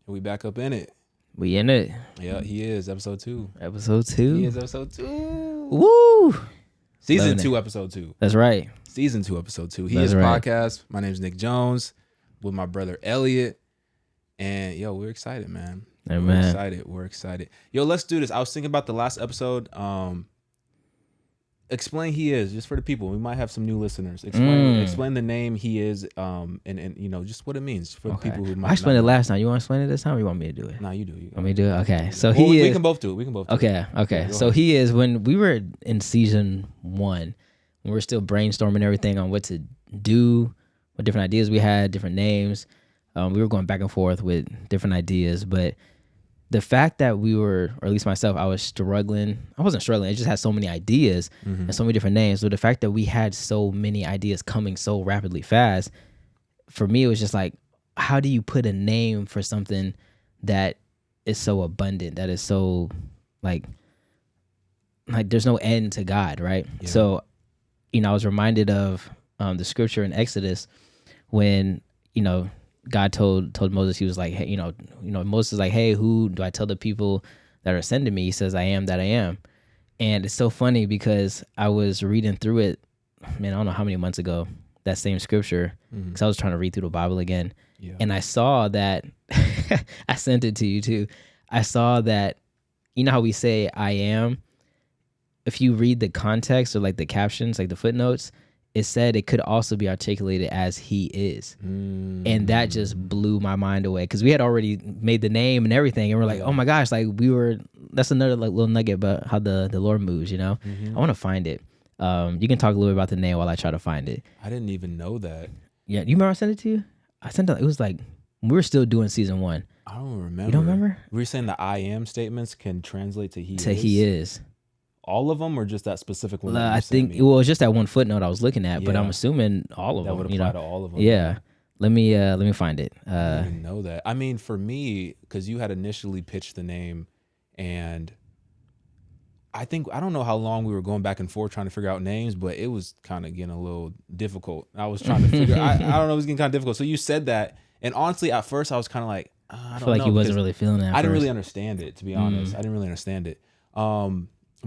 We back up in it. We in it. Yeah, he is. Episode 2. Episode 2. He is episode 2. Woo! Season Loving 2, it. episode 2. That's right. Season 2, episode 2. He That's is right. podcast. My name's Nick Jones with my brother Elliot. And yo, we're excited, man. Amen. We're excited. Yo, let's do this. I was thinking about the last episode. Explain he is, just for the people. We might have some new listeners. Explain the name he is, and you know, just what it means for the people who might. I explained it last time. You want to explain it this time, or you want me to do it? No, you do. Want me to do it? Okay. So we can both do it. We can both do it. Okay. So he is, when we were in season 1, when we were still brainstorming everything on what to do, what different ideas we had, different names. We were going back and forth with different ideas, but the fact that we were, or at least myself, I was struggling. I wasn't struggling. I just had so many ideas and so many different names. So the fact that we had so many ideas coming so rapidly fast, for me, it was just like, how do you put a name for something that is so abundant, that is so like there's no end to God, right? Yeah. So, I was reminded of the scripture in Exodus when, God told Moses, he was like, hey, Moses is like, hey, who do I tell the people that are sending me? He says, I am that I am. And it's so funny because I was reading through it, man, I don't know how many months ago, that same scripture, because I was trying to read through the Bible again. Yeah. And I saw that, I sent it to you too. I saw that, you know how we say I am? If you read the context or like the captions, like the footnotes, it said it could also be articulated as he is. And that just blew my mind away because we had already made the name and everything. And we're like, oh my gosh, like that's another like little nugget about how the Lord moves, I want to find it. You can talk a little bit about the name while I try to find it. I didn't even know that. Yeah. You remember I sent it to you? I sent it. It was like, we were still doing season 1. I don't remember. You don't remember? We were saying the I am statements can translate to he is? To he is. All of them, or just that specific one? I think it was just that one footnote I was looking at, but I'm assuming all of them. That would apply to all of them. Yeah. Let me find it. I didn't even know that. I mean, for me, because you had initially pitched the name, and I don't know how long we were going back and forth trying to figure out names, but it was kind of getting a little difficult. I was trying to figure. I don't know. It was getting kind of difficult. So you said that, and honestly, at first I was kind of like, I feel like you wasn't really feeling that. I didn't really understand it, to be honest. I didn't really understand it.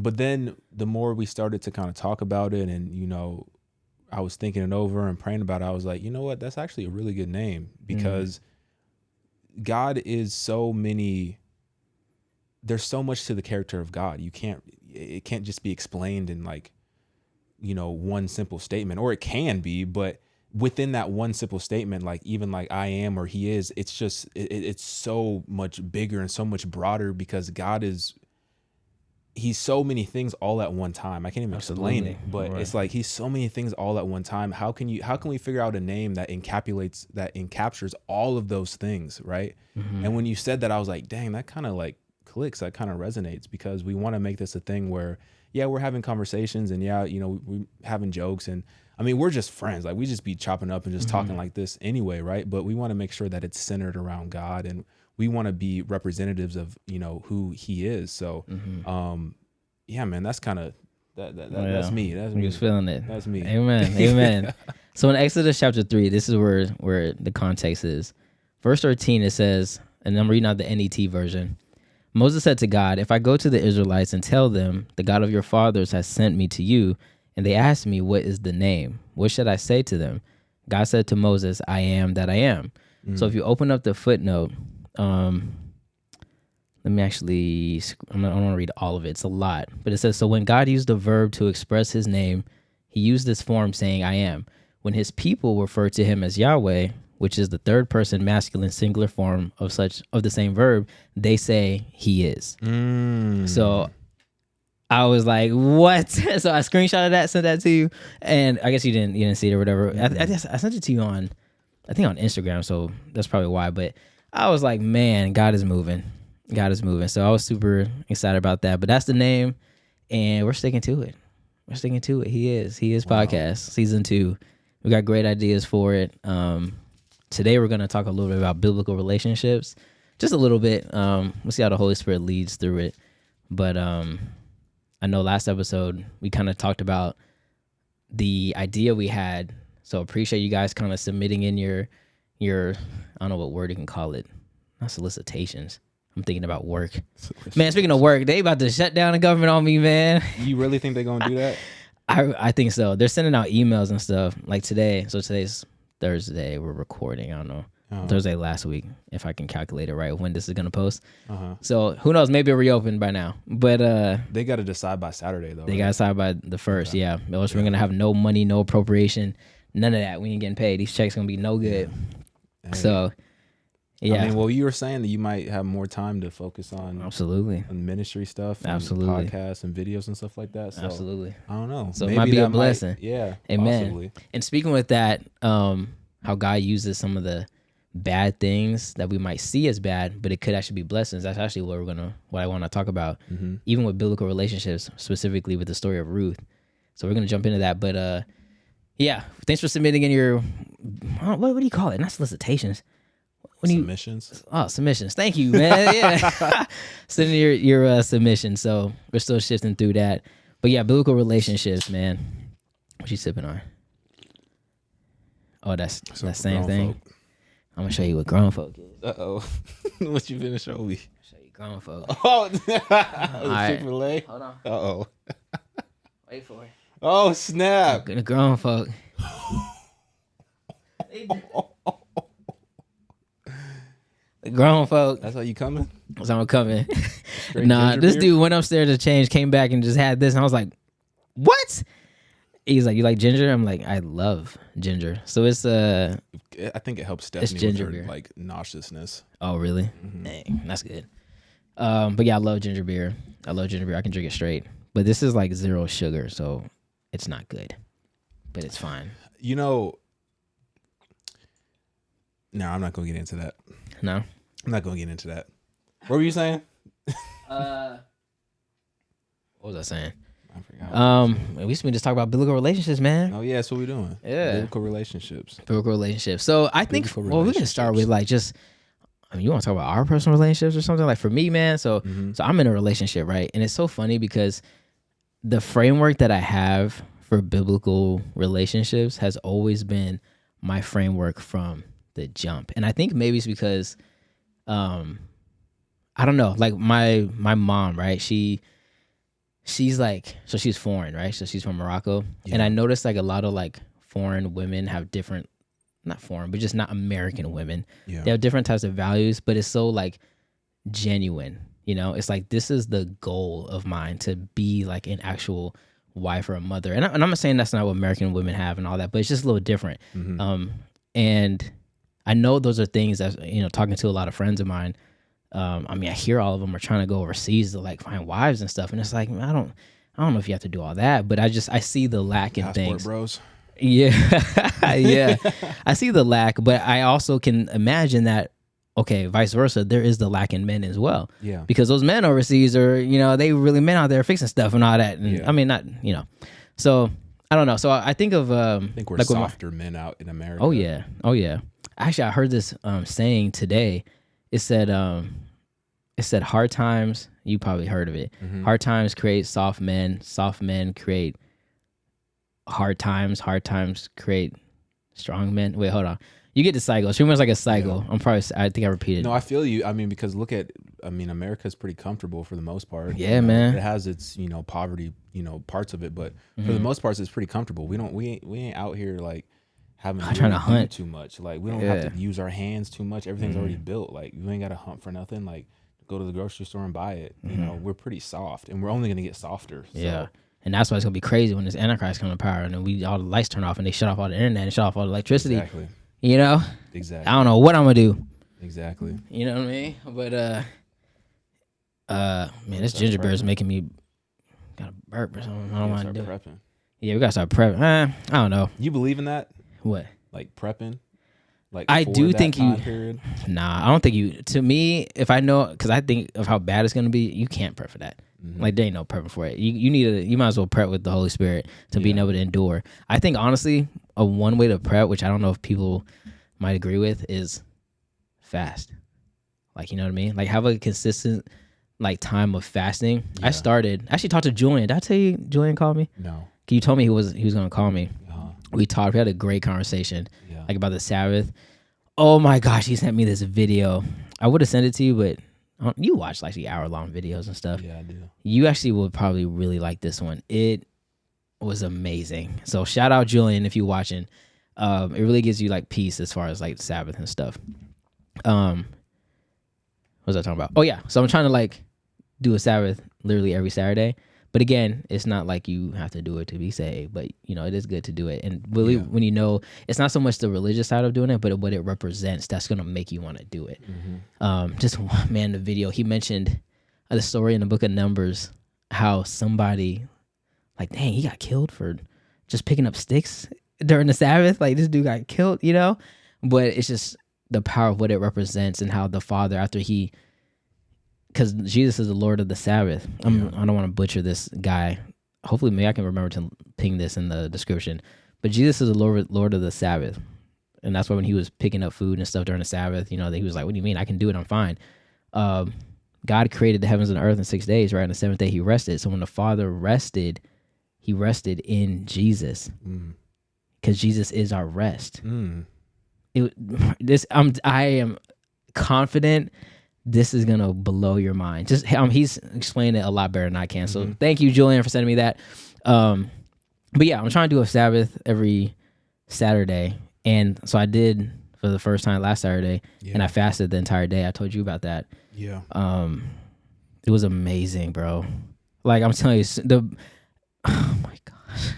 But then the more we started to kind of talk about it, and I was thinking it over and praying about it, I was like, you know what, that's actually a really good name, because God is so many. There's so much to the character of God. It can't just be explained in like, one simple statement, or it can be, but within that one simple statement, like even like I am or he is, it's just it's so much bigger and so much broader, because God is. He's so many things all at one time. I can't even explain it, but It's like he's so many things all at one time. How can we figure out a name that encaptures all of those things, right? And when you said that, I was like, dang, that kind of like clicks. That kind of resonates, because we want to make this a thing where, yeah, we're having conversations, and yeah, we're having jokes, and I mean, we're just friends. Like, we just be chopping up and just talking like this anyway, right? But we want to make sure that it's centered around God, and we want to be representatives of, who he is. So, yeah, man, that's kind of, that's me. That's me. He was feeling it. That's me. Amen. Amen. So in Exodus chapter 3, this is where the context is. Verse 13, it says, and I'm reading out the NET version. Moses said to God, if I go to the Israelites and tell them, the God of your fathers has sent me to you, and they ask me, what is the name? What should I say to them? God said to Moses, I am that I am. So if you open up the footnote, let me actually, I don't want to read all of it. It's a lot. But it says, so when God used the verb to express his name, he used this form saying, I am. When his people refer to him as Yahweh, which is the third person masculine singular form of the same verb, they say he is. So I was like, what? So I screenshotted that, sent that to you. And I guess you didn't see it or whatever. I sent it to you on Instagram. So that's probably why. But I was like, man, God is moving. God is moving. So I was super excited about that. But that's the name, and we're sticking to it. He is podcast season 2. We got great ideas for it. Today we're going to talk a little bit about biblical relationships, just a little bit. We'll see how the Holy Spirit leads through it. But I know last episode we kind of talked about the idea we had. So appreciate you guys kind of submitting in your I don't know what word you can call it. not solicitations. I'm thinking about work. Man, speaking of work, they about to shut down the government on me, man. You really think they're gonna do that? I think so. They're sending out emails and stuff like today. So today's Thursday. We're recording. I don't know. Thursday last week, if I can calculate it right, when this is gonna post. So who knows? Maybe it'll reopen by now. But they got to decide by Saturday though. They got to decide by the 1st. Yeah. Else we're gonna have no money, no appropriation, none of that. We ain't getting paid. These checks gonna be no good. Yeah. So. Yeah. I mean, well, you were saying that you might have more time to focus on absolutely on ministry stuff, and absolutely podcasts and videos and stuff like that. So, absolutely. I don't know. So maybe it might be a blessing. Yeah. Amen. Possibly. And speaking with that, how God uses some of the bad things that we might see as bad, but it could actually be blessings. That's actually what I want to talk about, even with biblical relationships, specifically with the story of Ruth. So we're gonna jump into that. But yeah, thanks for submitting in your what do you call it? Not solicitations. Submissions. Submissions. Thank you, man. Yeah. Sending your submission. So we're still shifting through that. But yeah, biblical relationships, man. What you sipping on? Oh, that's that same thing. Folk. I'm gonna show you what grown folk is. What you finna show me? Show you grown folk. Oh, right. Chick-fil-A. Hold on. Wait for it. Oh snap! The grown folk. The grown folk. That's how you coming? That's how I'm coming. Nah, this dude went upstairs to change, came back and just had this, and I was like, "What?" He's like, "You like ginger?" I'm like, "I love ginger." So it's I think it helps Stephanie ginger with her beer. like nauseousness. Oh really? Dang, that's good. But yeah, I love ginger beer. I can drink it straight. But this is like 0 sugar, so it's not good. But it's fine. You know, no, I'm not gonna get into that. No, I'm not gonna get into that. What were you saying? What was I saying? I forgot. We just talk about biblical relationships, man. Oh yeah, that's what we're doing. Yeah, biblical relationships. So I think, well, we can start with like just. I mean, you want to talk about our personal relationships or something? Like for me, man. So I'm in a relationship, right? And it's so funny because the framework that I have for biblical relationships has always been my framework from the jump. And I think maybe it's because, I don't know, like my mom, right? She's like, so she's foreign, right? So she's from Morocco. Yeah. And I noticed like a lot of like foreign women have different, not foreign, but just not American women. Yeah. They have different types of values, but it's so like genuine, you know? It's like, this is the goal of mine, to be like an actual wife or a mother. And I'm not saying that's not what American women have and all that, but it's just a little different. And I know those are things that, you know, talking to a lot of friends of mine, I mean, I hear all of them are trying to go overseas to like find wives and stuff. And it's like, I don't know if you have to do all that, but I see the lack in things. Bros. Yeah. Yeah. I see the lack, but I also can imagine that, okay, vice versa, there is the lack in men as well. Yeah. Because those men overseas are, you know, they really men out there fixing stuff and all that. And I mean, not, you know, so I don't know. So I think of, I think we're like softer men out in America. Oh yeah. Oh yeah. Actually, I heard this saying today. It said hard times, you probably heard of it. Hard times create soft men create hard times create strong men. Wait, hold on. You get the cycle. It's pretty much like a cycle. Yeah. I think I repeated. No, I feel you. I mean, because America's pretty comfortable for the most part. Yeah, man. It has its, you know, poverty, you know, parts of it, but for the most part, it's pretty comfortable. We ain't out here like having to trying to hunt too much. Like we don't have to use our hands too much. Everything's already built. Like you ain't got to hunt for nothing. Like go to the grocery store and buy it. You know, we're pretty soft, and we're only gonna get softer. So. Yeah. And that's why it's gonna be crazy when this Antichrist comes to power, and then all the lights turn off, and they shut off all the internet, and shut off all the electricity. Exactly. You know. Exactly. I don't know what I'm gonna do. Exactly. You know what I mean? But man, this ginger beer is making me got a burp or something. I don't want to do it. Yeah, we gotta start prepping. I don't know. You believe in that? What? Like prepping? Like I do think you. Period? Nah, I don't think you. To me, if I know, because I think of how bad it's gonna be, you can't prep for that. Like there ain't no prepping for it. You might as well prep with the Holy Spirit to being able to endure. I think honestly, a one way to prep, which I don't know if people might agree with, is fast. Like, you know what I mean? Like have a consistent like time of fasting. Yeah. I actually talked to Julian. Did I tell you Julian called me? No. You told me he was gonna call me. We talked. We had a great conversation like about the Sabbath. Oh my gosh, he sent me this video I would have sent it to you, but you watch like the hour-long videos and stuff. Yeah, I do. You actually would probably really like this one. It was amazing. So shout out Julian if you're watching. It really gives you like peace as far as like Sabbath and stuff. What was I talking about? Oh yeah. So I'm trying to like do a Sabbath literally every Saturday. But again, it's not like you have to do it to be saved, but you know, it is good to do it. And really, when you know, it's not so much the religious side of doing it, but what it represents, that's going to make you want to do it. Just, man, the video, he mentioned the story in the book of Numbers, how somebody, like, dang, he got killed for just picking up sticks during the Sabbath. Like, this dude got killed, you know? But it's just the power of what it represents and how the Father, after he, because Jesus is the Lord of the Sabbath. I don't want to butcher this guy. Hopefully, maybe I can remember to ping this in the description. But Jesus is the Lord of the Sabbath. And that's why when he was picking up food and stuff during the Sabbath, you know, he was like, what do you mean? I can do it. I'm fine. God created the heavens and the earth in 6 days, right? On the seventh day, he rested. So when the Father rested, he rested in Jesus. Because Jesus is our rest. I am confident this is gonna blow your mind. Just he's explained it a lot better than I can. So thank you, Julian, for sending me that. But yeah, I'm trying to do a Sabbath every Saturday, and so I did for the first time last Saturday, and I fasted the entire day. I told you about that. Yeah. It was amazing, bro. Like I'm telling you, oh my gosh.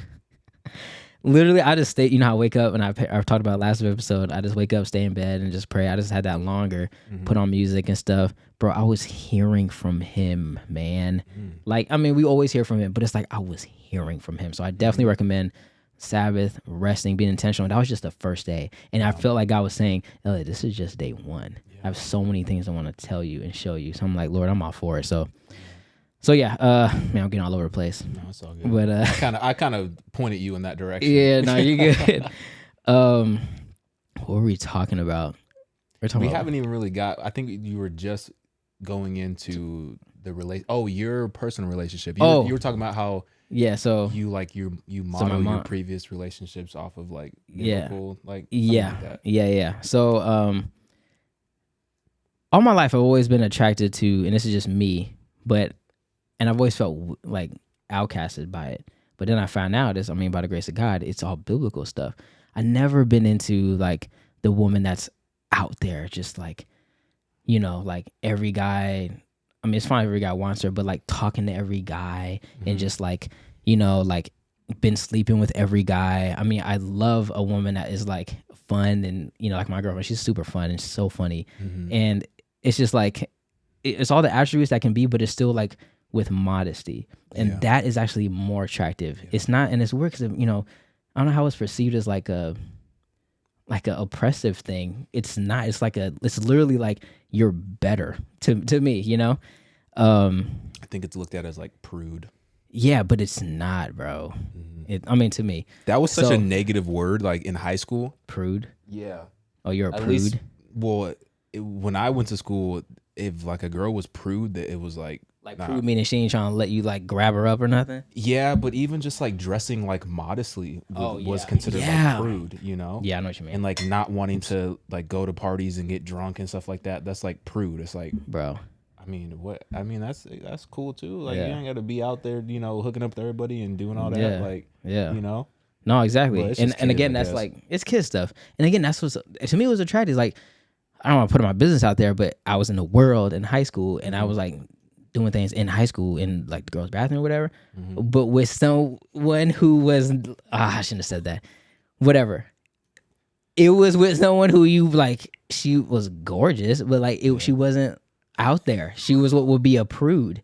Literally, I just stay. You know, how I wake up, and I've talked about it last episode. I just wake up, stay in bed, and just pray. I just had that longer, put on music and stuff, bro. I was hearing from him, man. Like, I mean, we always hear from him, but it's like I was hearing from him. So I definitely recommend Sabbath, resting, being intentional. That was just the first day, and I felt like God was saying, Elliot, this is just day one. I have so many things I want to tell you and show you. So I'm like, Lord, I'm all for it. So yeah, man, I'm getting all over the place. No, it's all good. But I kind of pointed you in that direction. Yeah, no, you're good. What were we talking about? We haven't even really got. I think you were just going into the your personal relationship. You were talking about how so you model your previous relationships off of like biblical, like that. So all my life I've always been attracted to, and this is just me, and I've always felt like outcasted by it. But then I found out, by the grace of God, it's all biblical stuff. I never been into like the woman that's out there, just like, you know, like every guy. I mean, it's fine if every guy wants her, but like talking to every guy and just like, you know, like been sleeping with every guy. I mean, I love a woman that is like fun and, you know, like my girlfriend, she's super fun and so funny. And it's just like, it's all the attributes that can be, but it's still like, with modesty, and that is actually more attractive. It's not, and it's weird because, you know, I don't know how it's perceived as like a oppressive thing. It's not. It's literally like you're better to me, you know. I think it's looked at as like prude. Yeah, but it's not, bro. To me, that was such a negative word, like in high school. Prude. Yeah. Oh, you're a prude. When I went to school, if like a girl was prude, that it was like. Like prude meaning she ain't trying to let you like grab her up or nothing? Yeah, but even just like dressing like modestly was considered like prude, you know? Yeah, I know what you mean. And like not wanting to like go to parties and get drunk and stuff like that. That's like prude. It's like, bro. That's cool too. Like you ain't gotta be out there, you know, hooking up with everybody and doing all that. Like you know? No, exactly. And again, that's like it's kid stuff. And again, that's what's to me was attractive. Like I don't want to put my business out there, but I was in the world in high school and I was like doing things in high school in like the girls' bathroom or whatever, but with someone who was, I shouldn't have said that. Whatever. It was with someone who you like, she was gorgeous, but like she wasn't out there. She was what would be a prude.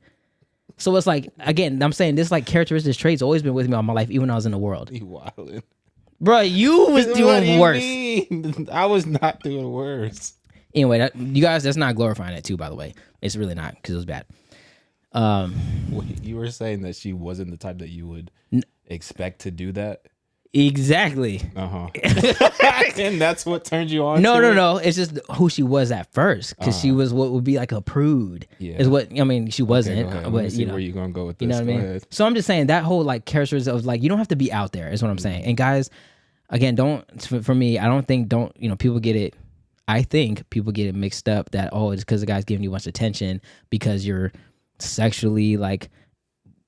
So it's like, again, I'm saying this like characteristic traits always been with me all my life, even when I was in the world. You wildin'. Bro, you was doing worse. Mean? I was not doing worse. Anyway, you guys, that's not glorifying it too, by the way. It's really not, because it was bad. Wait, you were saying that she wasn't the type that you would expect to do that? Exactly. And that's what turned you on? No. It's just who she was at first, because she was what would be like a prude. Yeah. Is what, I mean, she wasn't. Okay, but see where you're going to go with this. You know what I mean? Ahead. So I'm just saying that whole like characteristics of like, you don't have to be out there is what I'm saying. And guys, again, for me, I don't think, you know, people get it. I think people get it mixed up that, oh, it's because the guy's giving you much attention because you're sexually like,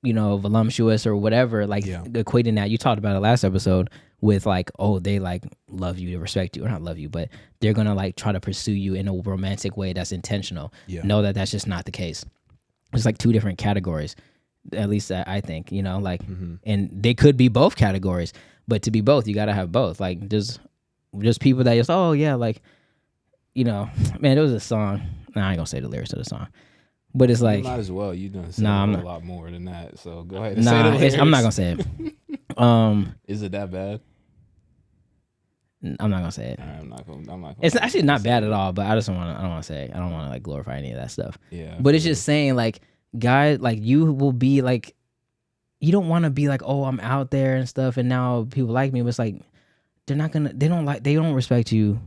voluptuous or whatever, like equating that. You talked about it last episode with like, oh, they like love you, they respect you, or not love you, but they're gonna like try to pursue you in a romantic way that's intentional. Know that that's just not the case. It's like two different categories, at least I think, like, and they could be both categories, but to be both, you gotta have both. Like there's people that just, oh yeah, like, man, there was a song. Nah, I ain't gonna say the lyrics of the song. But it's like, you might as well. You done said a lot more than that. So go ahead and say the lyrics. I'm not gonna say it. Is it that bad? I'm not gonna say it. I'm not gonna. It's actually not bad at all. But I don't want to say it. I don't want to like glorify any of that stuff. Yeah. But it's just saying like, guys, like you will be like, you don't want to be like, oh, I'm out there and stuff, and now people like me. But it's like they don't respect you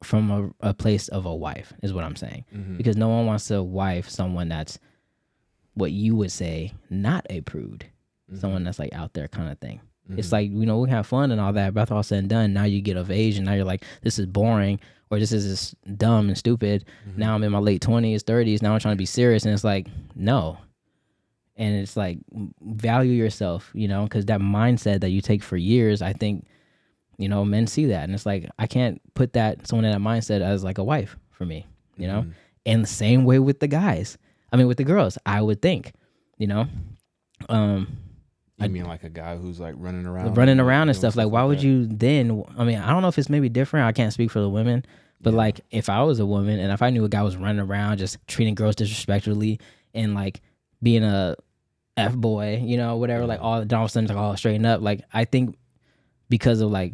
from a place of a wife, is what I'm saying. Because no one wants to wife someone that's what you would say not a prude, someone that's like out there kind of thing. It's like, we have fun and all that, but after all said and done, now you get of age and now you're like, this is boring, or this is just dumb and stupid. Now I'm in my late 20s, 30s, now I'm trying to be serious, and it's like, no. And it's like, value yourself, because that mindset that you take for years, I think, men see that, and it's like, I can't put someone in that mindset as like a wife for me, And the same way with the guys. I mean, with the girls, I would think, I mean, like a guy who's like running around and stuff. Like, why would you then? I mean, I don't know if it's maybe different. I can't speak for the women, but like, if I was a woman and if I knew a guy was running around just treating girls disrespectfully and like being a F boy, whatever, like all of a sudden like all straighten up. Like, I think because of like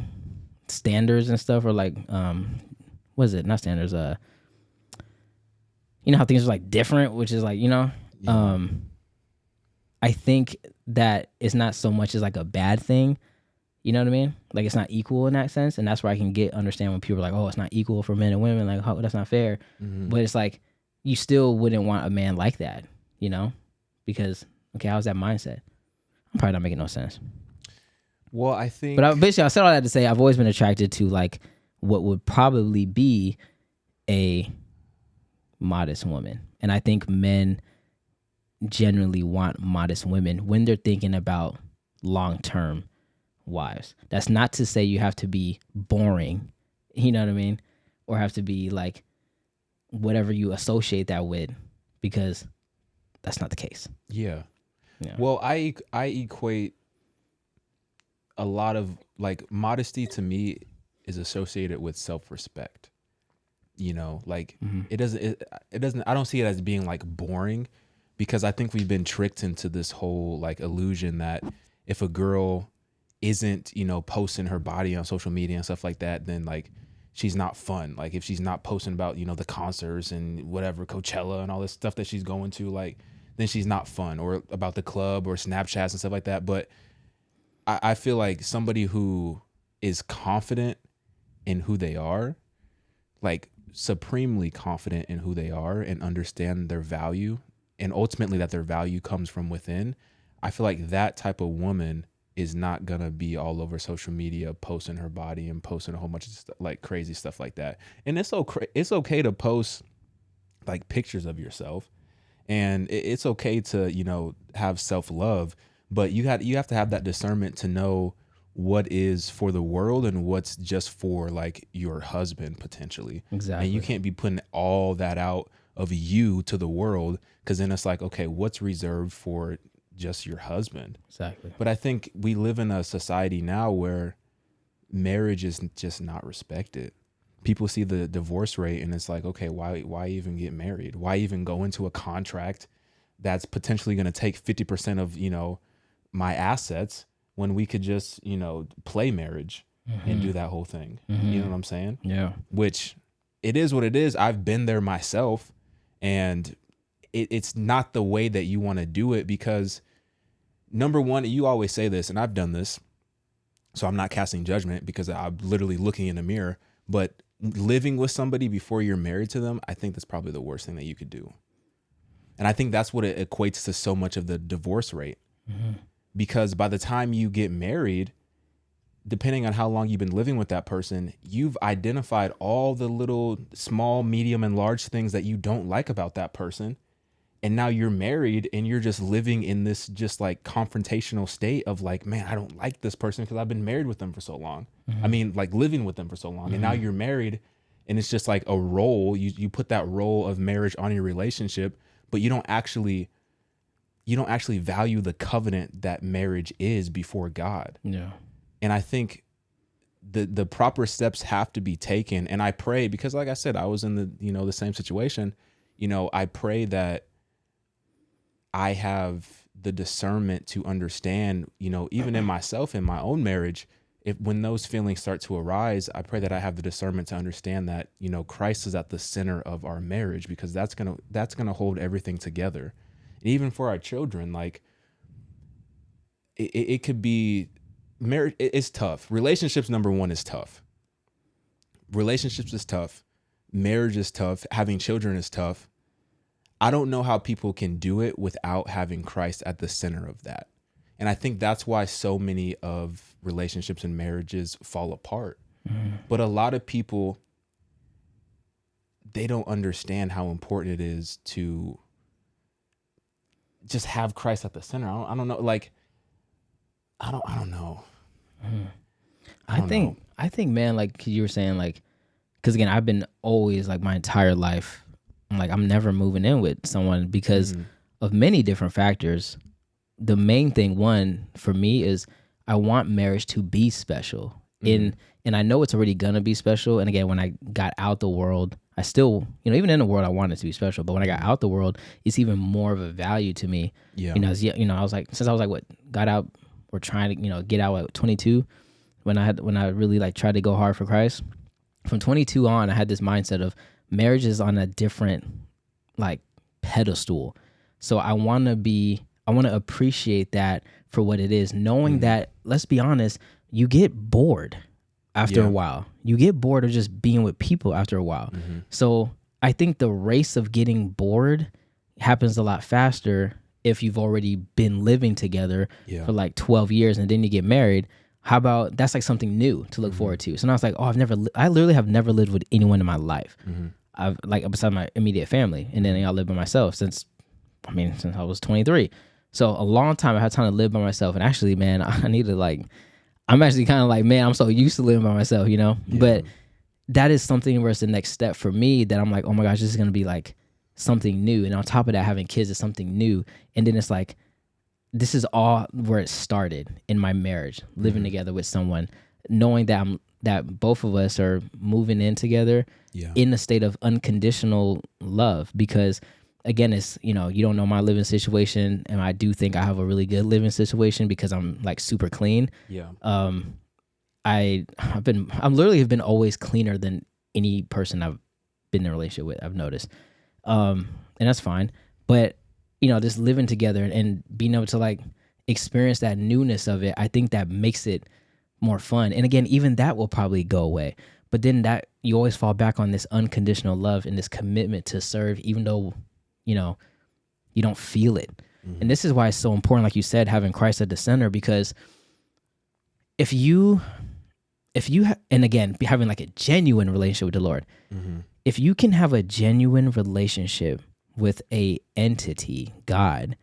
standards and stuff, or like what is it? Not standards. How things are like different, which is like, I think that it's not so much as like a bad thing. You know what I mean? Like, it's not equal in that sense, and that's where I can understand when people are like, oh, it's not equal for men and women. Like, oh, that's not fair. But it's like, you still wouldn't want a man like that, because okay, how's that mindset? I'm probably not making no sense. Well, I think, but basically, I said all that to say I've always been attracted to like what would probably be a modest woman, and I think men generally want modest women when they're thinking about long-term wives. That's not to say you have to be boring, you know what I mean, or have to be like whatever you associate that with, because that's not the case. Yeah. Well, I equate a lot of like modesty to me is associated with self-respect. Like it doesn't I don't see it as being like boring, because I think we've been tricked into this whole like illusion that if a girl isn't, posting her body on social media and stuff like that, then like she's not fun. Like if she's not posting about, the concerts and whatever, Coachella and all this stuff that she's going to, like, then she's not fun, or about the club or Snapchats and stuff like that. But I feel like somebody who is confident in who they are, like supremely confident in who they are and understand their value, and ultimately that their value comes from within, I feel like that type of woman is not gonna be all over social media posting her body and posting a whole bunch of like crazy stuff like that. And it's okay to post like pictures of yourself, and it's okay to have self-love, but you have to have that discernment to know what is for the world and what's just for like your husband potentially. Exactly. And you can't be putting all that out of you to the world, because then it's like, okay, what's reserved for just your husband? Exactly. But I think we live in a society now where marriage is just not respected. People see the divorce rate and it's like, okay, why even get married? Why even go into a contract that's potentially going to take 50% of, my assets, when we could just, play marriage and do that whole thing. You know what I'm saying? Yeah. Which it is what it is. I've been there myself. And it's not the way that you want to do it, because number one, you always say this, and I've done this, so I'm not casting judgment because I'm literally looking in the mirror, but living with somebody before you're married to them, I think that's probably the worst thing that you could do. And I think that's what it equates to so much of the divorce rate, because by the time you get married, depending on how long you've been living with that person, you've identified all the little small, medium, and large things that you don't like about that person. And now you're married and you're just living in this just like confrontational state of like, man, I don't like this person because I've been married with them for so long. I mean, like living with them for so long. And now you're married and it's just like a role. You put that role of marriage on your relationship, but you don't actually value the covenant that marriage is before God. Yeah. And I think the proper steps have to be taken. And I pray, because like I said, I was in the same situation. I pray that I have the discernment to understand, even in myself, in my own marriage, when those feelings start to arise, I pray that I have the discernment to understand that, Christ is at the center of our marriage, because that's going to hold everything together. And even for our children, like it could be marriage. It's tough. Relationships, number one, is tough. Relationships is tough. Marriage is tough. Having children is tough. I don't know how people can do it without having Christ at the center of that. And I think that's why so many of relationships and marriages fall apart. But a lot of people, they don't understand how important it is to just have Christ at the center. I don't know. Like, I don't know. I think, man, like you were saying, like, because again, I've been always like my entire life, I'm never moving in with someone because of many different factors. The main thing, one, for me is I want marriage to be special. And I know it's already gonna be special. And again, when I got out the world, I still, even in the world, I want it to be special. But when I got out the world, it's even more of a value to me. Yeah. I was like, since I was like, got out or trying to, get out at 22, when I really like tried to go hard for Christ. From 22 on, I had this mindset of marriage is on a different like pedestal. So I want to appreciate that for what it is, knowing that, let's be honest, you get bored after a while. You get bored of just being with people after a while. So I think the race of getting bored happens a lot faster if you've already been living together for like 12 years and then you get married. How about that's like something new to look forward to? So now it's like, I literally have never lived with anyone in my life. I've like beside my immediate family, and then I lived by myself since I was 23. So a long time I had time to live by myself. And actually, man, I need to I'm actually kind of like, man, I'm so used to living by myself, But that is something where it's the next step for me that I'm like, oh my gosh, this is gonna be like something new. And on top of that, having kids is something new. And then it's like, this is all where it started in my marriage, living together with someone, knowing that both of us are moving in together in a state of unconditional love. Because again, it's, you don't know my living situation, and I do think I have a really good living situation because I'm like super clean. Yeah. I'm literally have been always cleaner than any person I've been in a relationship with, I've noticed. And that's fine. But just living together and being able to like experience that newness of it, I think that makes it more fun. And again, even that will probably go away. But then that you always fall back on this unconditional love and this commitment to serve, even though, you don't feel it. And this is why it's so important, like you said, having Christ at the center, because if you and again, having like a genuine relationship with the Lord, if you can have a genuine relationship with a entity, God,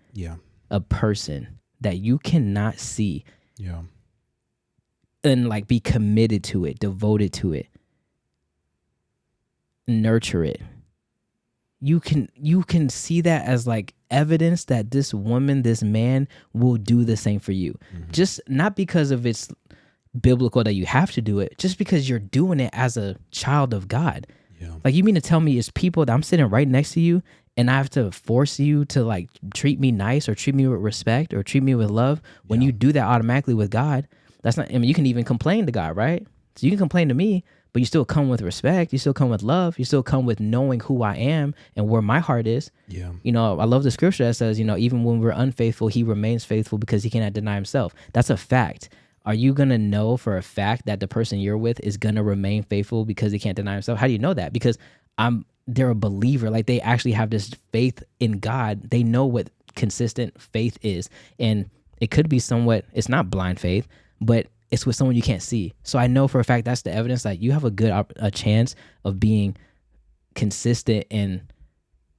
a person that you cannot see, and like be committed to it, devoted to it, nurture it, you can see that as like evidence that this woman, this man will do the same for you. Just not because of it's biblical that you have to do it, just because you're doing it as a child of God. Like, you mean to tell me it's people that I'm sitting right next to you and I have to force you to like treat me nice or treat me with respect or treat me with love when you do that automatically with God? That's not, you can even complain to God, right? So you can complain to me, but you still come with respect. You still come with love. You still come with knowing who I am and where my heart is. I love the scripture that says, even when we're unfaithful, he remains faithful because he cannot deny himself. That's a fact. Are you going to know for a fact that the person you're with is going to remain faithful because he can't deny himself? How do you know that? Because they're a believer. Like, they actually have this faith in God. They know what consistent faith is. And it could be somewhat, it's not blind faith, but it's with someone you can't see. So I know for a fact that's the evidence that you have a chance of being consistent and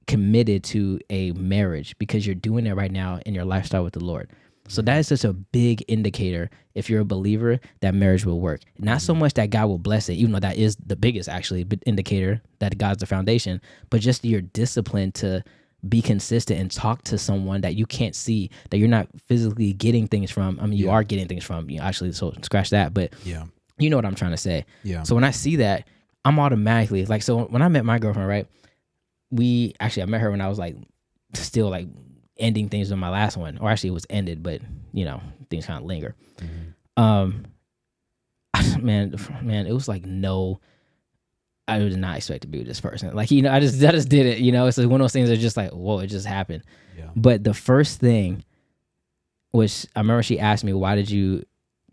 committed to a marriage because you're doing it right now in your lifestyle with the Lord. So that is such a big indicator, if you're a believer, that marriage will work. Not so much that God will bless it, even though that is the biggest actually indicator that God's the foundation, but just your discipline to be consistent and talk to someone that you can't see, that you're not physically getting things from. I mean, you are getting things from, actually, so scratch that, but you know what I'm trying to say. Yeah. So when I see that, I'm automatically like, so when I met my girlfriend, right, I met her when I was like still like ending things with my last one, or actually it was ended, but things kind of linger. Man, it was like, no, I did not expect to be with this person. Like, I just did it, it's like one of those things that just like, whoa, it just happened. Yeah. But the first thing was, I remember she asked me, because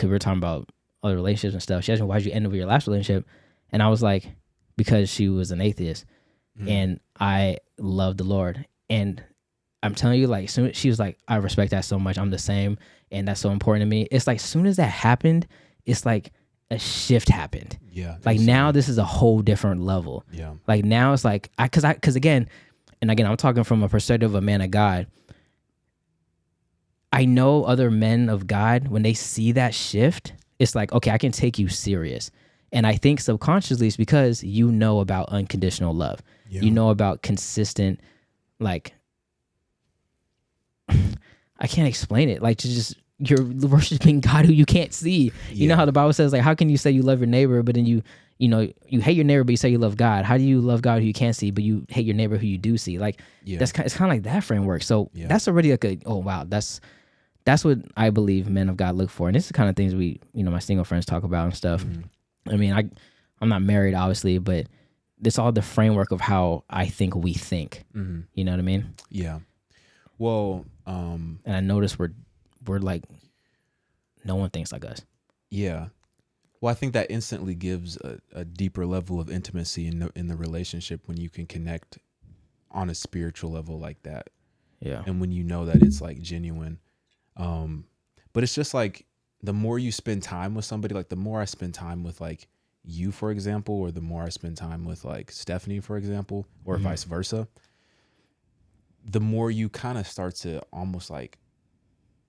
we were talking about other relationships and stuff. She asked me, why did you end up with your last relationship? And I was like, because she was an atheist and I love the Lord. And I'm telling you, like, soon she was like, I respect that so much. I'm the same. And that's so important to me. It's like, soon as that happened, it's like a shift happened. Yeah. Like now this is a whole different level. Yeah. Like now it's like, cause again, I'm talking from a perspective of a man of God. I know other men of God, when they see that shift, it's like, okay, I can take you serious. And I think subconsciously it's because you know about unconditional love. Yeah. You know about consistent, like, I can't explain it. Like, you're worshiping God who you can't see. You know how the Bible says, like, how can you say you love your neighbor, but then you hate your neighbor, but you say you love God? How do you love God who you can't see, but you hate your neighbor who you do see? Like, it's kind of like that framework. So that's already like oh wow, that's what I believe men of God look for. And this is the kind of things we, my single friends talk about and stuff. I mean, I'm not married, obviously, but it's all the framework of how I think we think. You know what I mean? Yeah. Well, and I notice we're like, no one thinks like us. Yeah. Well, I think that instantly gives a deeper level of intimacy in the relationship when you can connect on a spiritual level like that. Yeah. And when you know that it's like genuine. But it's just like the more you spend time with somebody, like the more I spend time with like you, for example, or the more I spend time with like Stephanie, for example, or vice versa, the more you kind of start to almost like,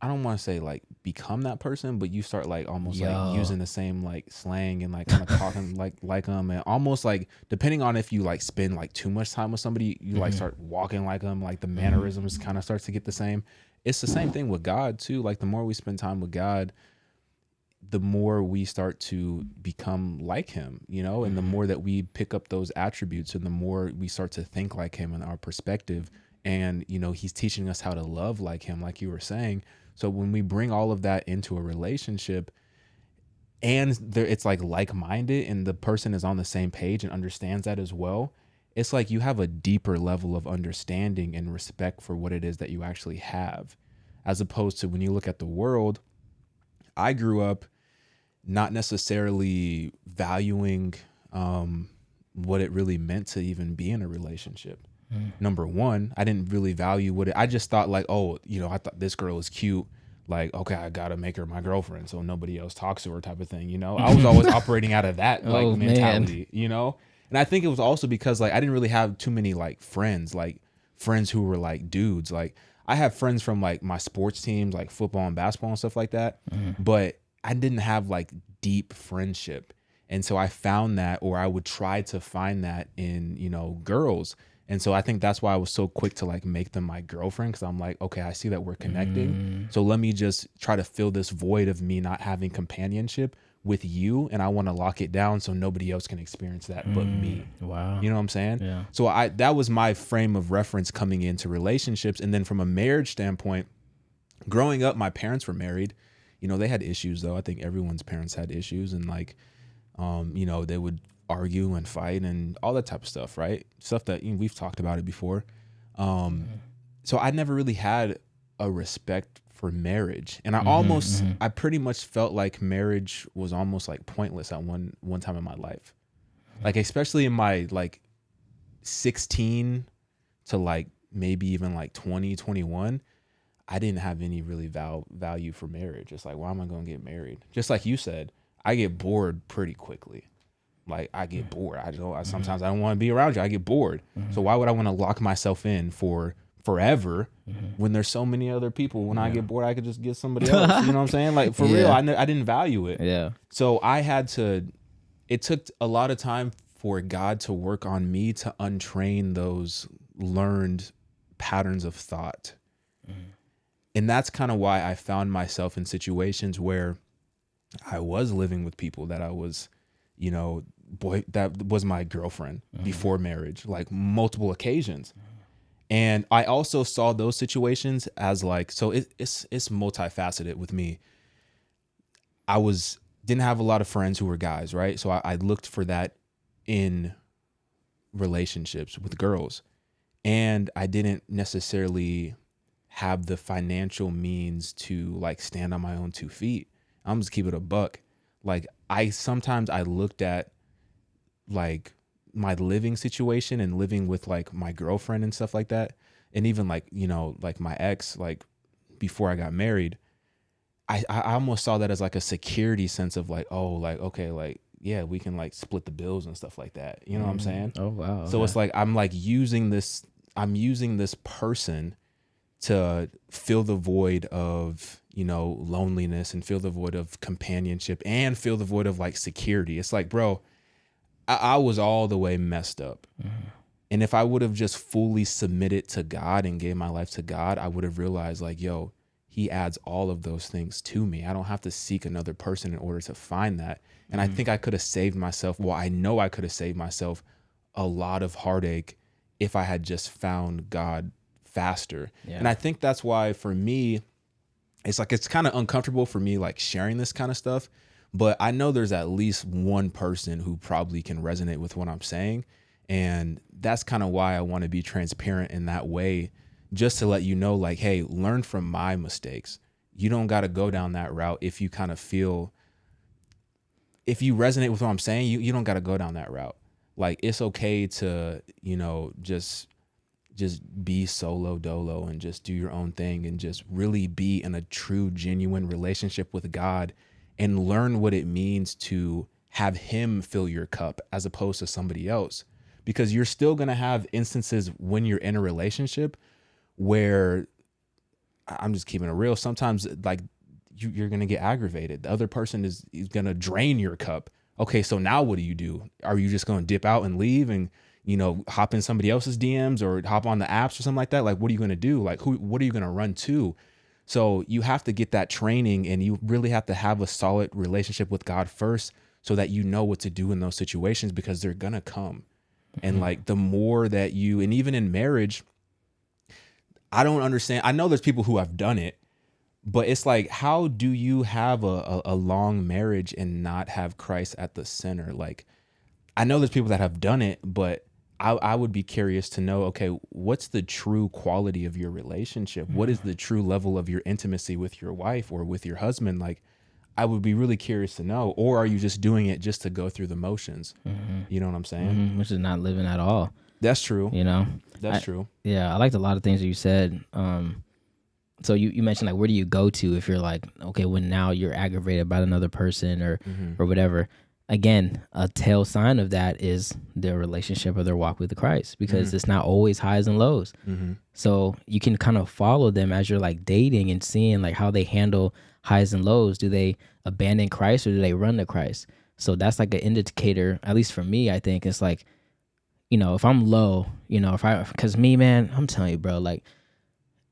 I don't want to say like become that person, but you start like almost like using the same like slang and like kind of talking like them, and almost like depending on if you like spend like too much time with somebody, you like start walking like them, like the mannerisms kind of starts to get the same. It's the same thing with God too. Like the more we spend time with God, the more we start to become like him, and the more that we pick up those attributes and the more we start to think like him in our perspective. And, he's teaching us how to love like him, like you were saying. So when we bring all of that into a relationship and it's like-minded and the person is on the same page and understands that as well, it's like you have a deeper level of understanding and respect for what it is that you actually have, as opposed to when you look at the world. I grew up not necessarily valuing what it really meant to even be in a relationship. Number one, I didn't really value I just thought like, oh, I thought this girl is cute. Like, okay, I got to make her my girlfriend so nobody else talks to her type of thing. I was always operating out of that like mentality, And I think it was also because like I didn't really have too many like friends who were like dudes. Like I have friends from like my sports teams, like football and basketball and stuff like that. But I didn't have like deep friendship. And so I found that, or I would try to find that in, girls. And so I think that's why I was so quick to like make them my girlfriend, because I'm like, okay, I see that we're connecting. So let me just try to fill this void of me not having companionship with you. And I want to lock it down so nobody else can experience that but me. Wow. You know what I'm saying? Yeah. So that was my frame of reference coming into relationships. And then from a marriage standpoint, growing up, my parents were married. They had issues though. I think everyone's parents had issues, and like, they would argue and fight and all that type of stuff, right? Stuff that we've talked about it before. So I never really had a respect for marriage, and I pretty much felt like marriage was almost like pointless at one time in my life, like especially in my like 16 to like maybe even like 20, 21. I didn't have any really value for marriage. It's like, why am I going to get married? Just like you said, I get bored pretty quickly. Like I get bored. Sometimes I don't want to be around you. I get bored. So why would I want to lock myself in for forever when there's so many other people? When I get bored, I could just get somebody else. You know what I'm saying? Like for real, I didn't value it. Yeah. So it took a lot of time for God to work on me to untrain those learned patterns of thought. And that's kind of why I found myself in situations where I was living with people that I was, that was my girlfriend before marriage, like multiple occasions. And I also saw those situations as like, so it's multifaceted with me. Didn't have a lot of friends who were guys, right? So I looked for that in relationships with girls. And I didn't necessarily have the financial means to like stand on my own 2 feet. I'm just keep it a buck. Like sometimes I looked at like my living situation and living with like my girlfriend and stuff like that. And even like, like my ex, like before I got married, I almost saw that as like a security sense of like, oh, like, okay, like, yeah, we can like split the bills and stuff like that. You know what I'm saying? Oh, wow. So it's like, I'm using this person to fill the void of, loneliness and fill the void of companionship and fill the void of like security. It's like, bro, I was all the way messed up. And if I would have just fully submitted to God and gave my life to God, I would have realized like, yo, he adds all of those things to me. I don't have to seek another person in order to find that. And I think I could have saved myself. Well, I know I could have saved myself a lot of heartache if I had just found God faster. Yeah. And I think that's why for me, it's like, it's kind of uncomfortable for me, like sharing this kind of stuff, but I know there's at least one person who probably can resonate with what I'm saying. And that's kind of why I want to be transparent in that way, just to let you know, like, hey, learn from my mistakes. You don't got to go down that route. If you kind of feel, if you resonate with what I'm saying, you don't got to go down that route. Like, it's okay to, just be solo dolo and just do your own thing and just really be in a true, genuine relationship with God and learn what it means to have him fill your cup as opposed to somebody else. Because you're still going to have instances when you're in a relationship where, I'm just keeping it real, sometimes like you're going to get aggravated. The other person is going to drain your cup. Okay, so now what do? Are you just going to dip out and leave and, hop in somebody else's DMs or hop on the apps or something like that? Like, what are you going to do? Like, what are you going to run to? So you have to get that training, and you really have to have a solid relationship with God first so that you know what to do in those situations, because they're going to come. And like the more that and even in marriage, I don't understand. I know there's people who have done it, but it's like, how do you have a long marriage and not have Christ at the center? Like, I know there's people that have done it, but I would be curious to know, okay, what's the true quality of your relationship? What is the true level of your intimacy with your wife or with your husband? Like, I would be really curious to know. Or are you just doing it just to go through the motions? You know what I'm saying? Which is not living at all. That's true. That's true. Yeah, I liked a lot of things that you said. So you mentioned like, where do you go to if you're like, okay, when now you're aggravated by another person or whatever. Again, a tail sign of that is their relationship or their walk with Christ, because it's not always highs and lows. So you can kind of follow them as you're like dating and seeing like how they handle highs and lows. Do they abandon Christ or do they run to Christ? So that's like an indicator, at least for me, I think. It's like, if I'm low, because me, man, I'm telling you, bro, like,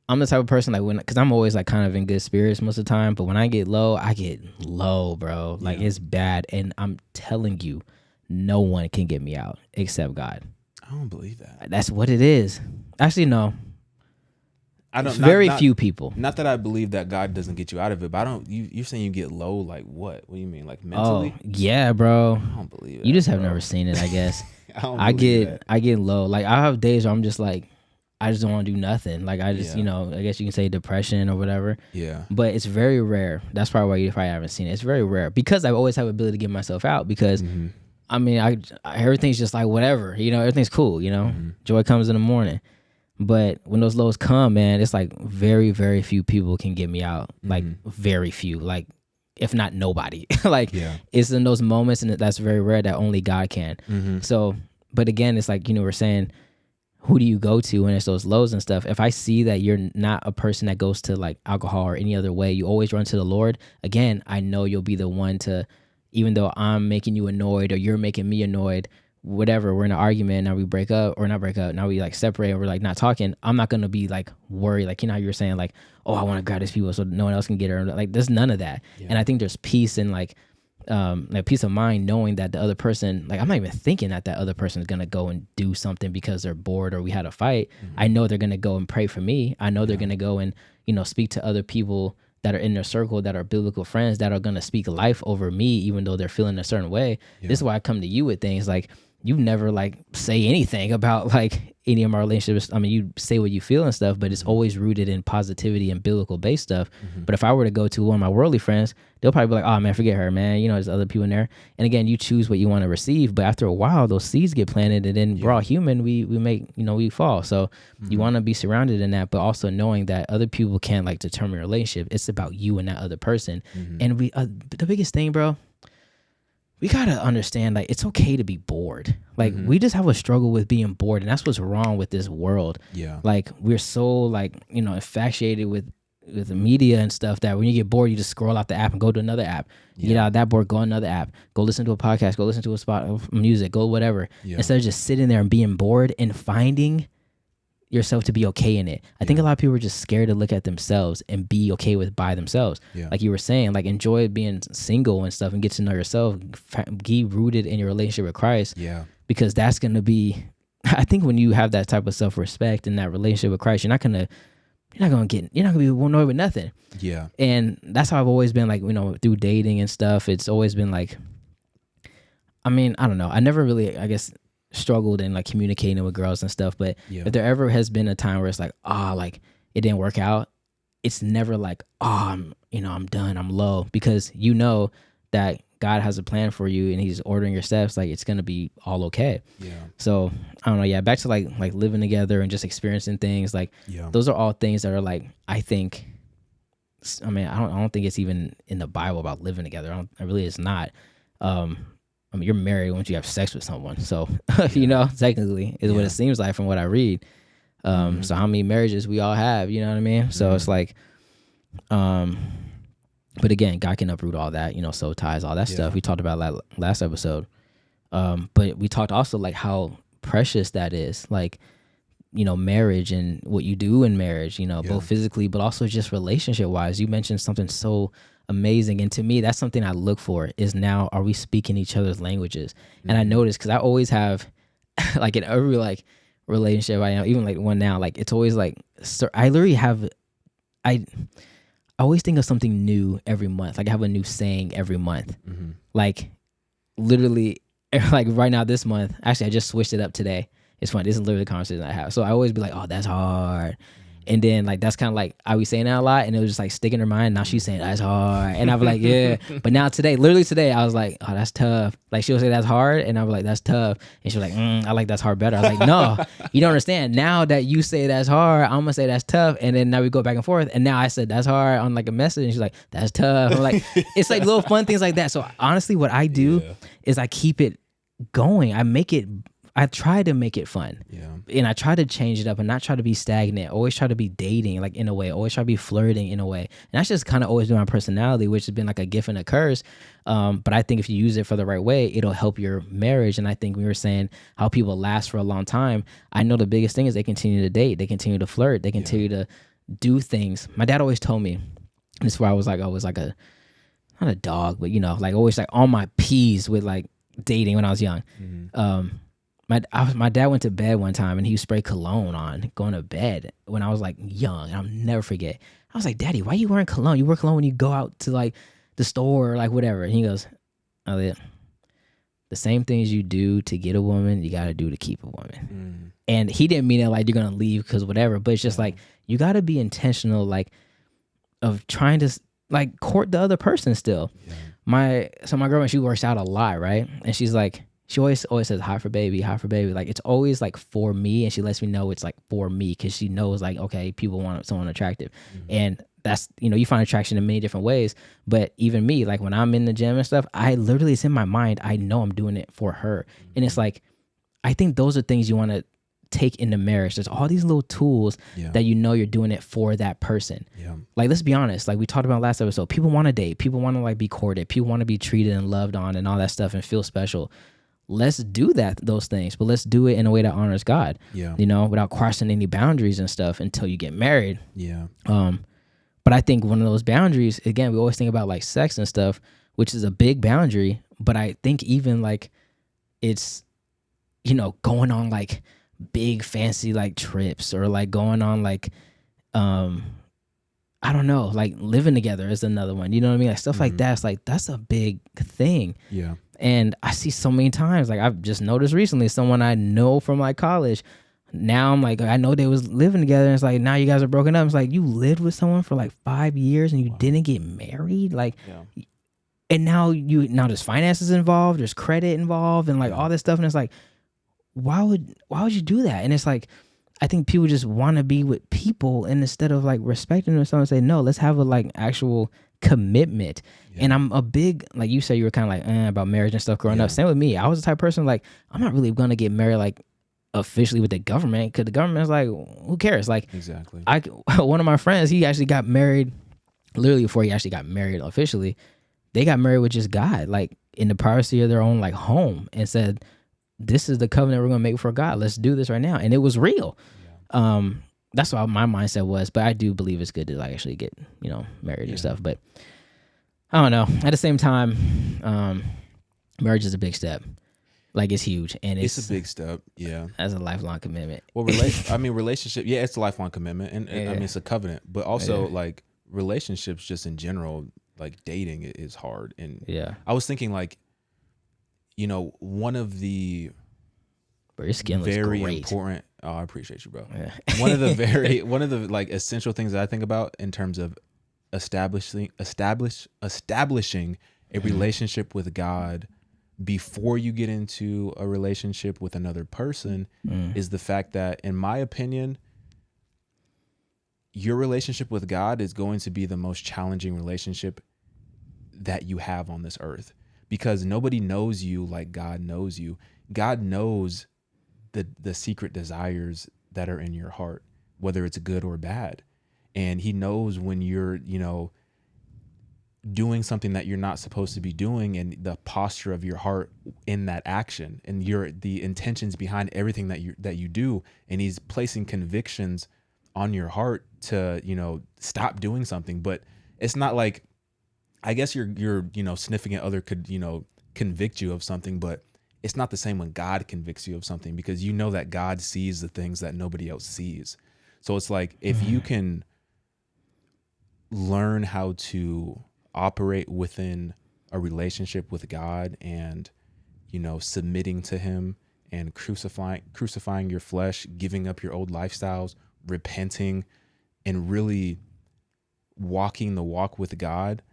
I'm the type of person like because I'm always like kind of in good spirits most of the time, but when I get low, bro. Like it's bad, and I'm telling you, no one can get me out except God. I don't believe that. That's what it is. Actually, no. I don't. Very few people. Not that I believe that God doesn't get you out of it, but I don't. You're saying you get low, like what? What do you mean, like mentally? Oh yeah, bro. I don't believe it. You just have never seen it, I guess. I get low. Like I have days where I'm just like, I just don't want to do nothing. Like I just, I guess you can say depression or whatever. Yeah. But it's very rare. That's probably why you probably haven't seen it. It's very rare because I always have the ability to get myself out because, I mean, I everything's just like whatever, everything's cool, Joy comes in the morning. But when those lows come, man, it's like very, very few people can get me out. Like very few, like if not nobody. Like it's in those moments, and that's very rare, that only God can. So, but again, it's like, we're saying, who do you go to when it's those lows and stuff? If I see that you're not a person that goes to like alcohol or any other way, you always run to the Lord, again, I know you'll be the one to, even though I'm making you annoyed or you're making me annoyed, whatever, we're in an argument, now we break up, or not break up, now we like separate, and we're like not talking, I'm not gonna be like worried, like, how you were saying, like, oh, I want to grab these people so no one else can get her. Like, there's none of that. And I think there's peace and like peace of mind knowing that the other person, like, I'm not even thinking that other person is gonna go and do something because they're bored or we had a fight. I know they're gonna go and pray for me. I know they're gonna go and speak to other people that are in their circle, that are biblical friends, that are gonna speak life over me, even though they're feeling a certain way. This is why I come to you with things like, you never like say anything about like any of my relationships. I mean, you say what you feel and stuff, but it's always rooted in positivity and biblical based stuff. But if I were to go to one of my worldly friends, they'll probably be like, oh man, forget her, man. There's other people in there. And again, you choose what you want to receive. But after a while, those seeds get planted, and then we're all human. We make, we fall. So you want to be surrounded in that, but also knowing that other people can't like determine your relationship. It's about you and that other person. And the biggest thing, bro, we got to understand, like, it's okay to be bored. Like, we just have a struggle with being bored, and that's what's wrong with this world. Like, we're so, like, infatuated with the media and stuff that when you get bored, you just scroll out the app and go to another app. You get out of that board, go another app. Go listen to a podcast. Go listen to a spot of music. Go whatever. Instead of just sitting there and being bored and finding yourself to be okay in it. I think a lot of people are just scared to look at themselves and be okay with by themselves. Like you were saying, like, enjoy being single and stuff and get to know yourself, be rooted in your relationship with Christ. Because that's going to be, I think when you have that type of self-respect in that relationship with Christ, you're not going to be annoyed with nothing. And that's how I've always been, like, through dating and stuff. It's always been like, I mean, I don't know. I never really, I guess, struggled in like communicating with girls and stuff, but if there ever has been a time where it's like, like it didn't work out, it's never like, I'm done, I'm low, because that God has a plan for you and he's ordering your steps. Like, it's gonna be all okay. So I don't know. Back to like living together and just experiencing things, like those are all things that are like, I think, I mean, I don't think it's even in the Bible about living together. It's not. I mean, you're married once you have sex with someone. So, technically is what it seems like from what I read. So how many marriages we all have, you know what I mean? So it's like, but again, God can uproot all that, soul ties, all that stuff. We talked about that last episode. But we talked also like how precious that is, like, marriage and what you do in marriage, both physically, but also just relationship wise. You mentioned something so amazing, and to me that's something I look for, is now, are we speaking each other's languages? And I noticed, because I always have like in every like relationship I am, even like one now, like it's always like, I literally have, I always think of something new every month. Like, I have a new saying every month. Like, literally, like right now this month, actually I just switched it up today. It's funny, this is literally the conversation I have. So I always be like, oh, that's hard. And then like, that's kind of like, I was saying that a lot, and it was just like sticking in her mind. Now she's saying that's hard, and I was like, yeah. But now literally today, I was like, oh, that's tough. Like, she'll say that's hard, and I was like, that's tough. And she was like, I like that's hard better. I was like, no, you don't understand. Now that you say that's hard, I'm gonna say that's tough. And then now we go back and forth. And now I said that's hard on like a message, and she's like, that's tough. I'm like, it's like little fun things like that. So honestly, what I do is I keep it going. I try to make it fun. And I try to change it up and not try to be stagnant. Always try to be dating, like, in a way. Always try to be flirting in a way. And that's just kind of always been my personality, which has been like a gift and a curse. But I think if you use it for the right way, it'll help your marriage. And I think we were saying how people last for a long time. I know the biggest thing is they continue to date. They continue to flirt. They continue to do things. My dad always told me, and this is where I was like a, not a dog, but like always like on my P's with like dating when I was young. My dad went to bed one time and he sprayed cologne on going to bed when I was like young. And I'll never forget. I was like, Daddy, why are you wearing cologne? You wear cologne when you go out to like the store or like whatever. And he goes, Elliot, the same things you do to get a woman, you got to do to keep a woman. And he didn't mean it like you're going to leave because whatever, but it's just like, you got to be intentional, like, of trying to like court the other person still. My girlfriend, she works out a lot, right? And she's like, she always says hi for baby. Like it's always like for me, and she lets me know it's like for me because she knows like, okay, people want someone attractive, and that's, you find attraction in many different ways. But even me, like when I'm in the gym and stuff, I literally, it's in my mind, I know I'm doing it for her, and it's like, I think those are things you want to take into marriage. There's all these little tools that you're doing it for that person. Yeah. Like, let's be honest, like we talked about last episode, people want to date, people want to like be courted, people want to be treated and loved on and all that stuff and feel special. Let's do those things, but let's do it in a way that honors God. Yeah. Without crossing any boundaries and stuff until you get married. Yeah. But I think one of those boundaries, again, we always think about like sex and stuff, which is a big boundary, but I think even like it's, going on like big fancy like trips, or like going on like I don't know, like living together is another one, you know what I mean, like stuff like that. It's like that's a big thing. Yeah. And I see so many times, like I've just noticed recently, someone I know from like college, now I'm like, I know they was living together, and it's like now you guys are broken up. It's like you lived with someone for like 5 years and you didn't get married, like and now there's finances involved, there's credit involved, and like all this stuff, and it's like, why would you do that? And it's like, I think people just want to be with people, and instead of like respecting them, someone say, no, let's have a like actual commitment. And I'm a big, like you said, you were kind of like about marriage and stuff growing up. Same with me. I was the type of person like, I'm not really gonna get married like officially with the government, because the government's like, who cares? Like, exactly. One of my friends, he actually got married literally before he actually got married officially. They got married with just God, like in the privacy of their own like home, and said, this is the covenant we're going to make for God. Let's do this right now. And it was real. Yeah. That's what my mindset was. But I do believe it's good to like actually get, married and stuff. But I don't know. At the same time, marriage is a big step. Like it's huge. And it's a big step. Yeah. As a lifelong commitment. Well, relationship. Yeah, it's a lifelong commitment. And I mean, it's a covenant. But also like relationships just in general, like dating is hard. And I was thinking like, one of the your skin very looks great. Important. Oh, I appreciate you, bro. Yeah. one of the like essential things that I think about in terms of establishing a relationship with God before you get into a relationship with another person is the fact that, in my opinion, your relationship with God is going to be the most challenging relationship that you have on this earth. Because nobody knows you like God knows you. God knows the secret desires that are in your heart, whether it's good or bad. And he knows when you're, doing something that you're not supposed to be doing, and the posture of your heart in that action, and the intentions behind everything that you do. And he's placing convictions on your heart to, stop doing something. But it's not like, I guess your significant other could, convict you of something, but it's not the same when God convicts you of something, because you know that God sees the things that nobody else sees. So it's like, if you can learn how to operate within a relationship with God and, submitting to him and crucifying your flesh, giving up your old lifestyles, repenting, and really walking the walk with God,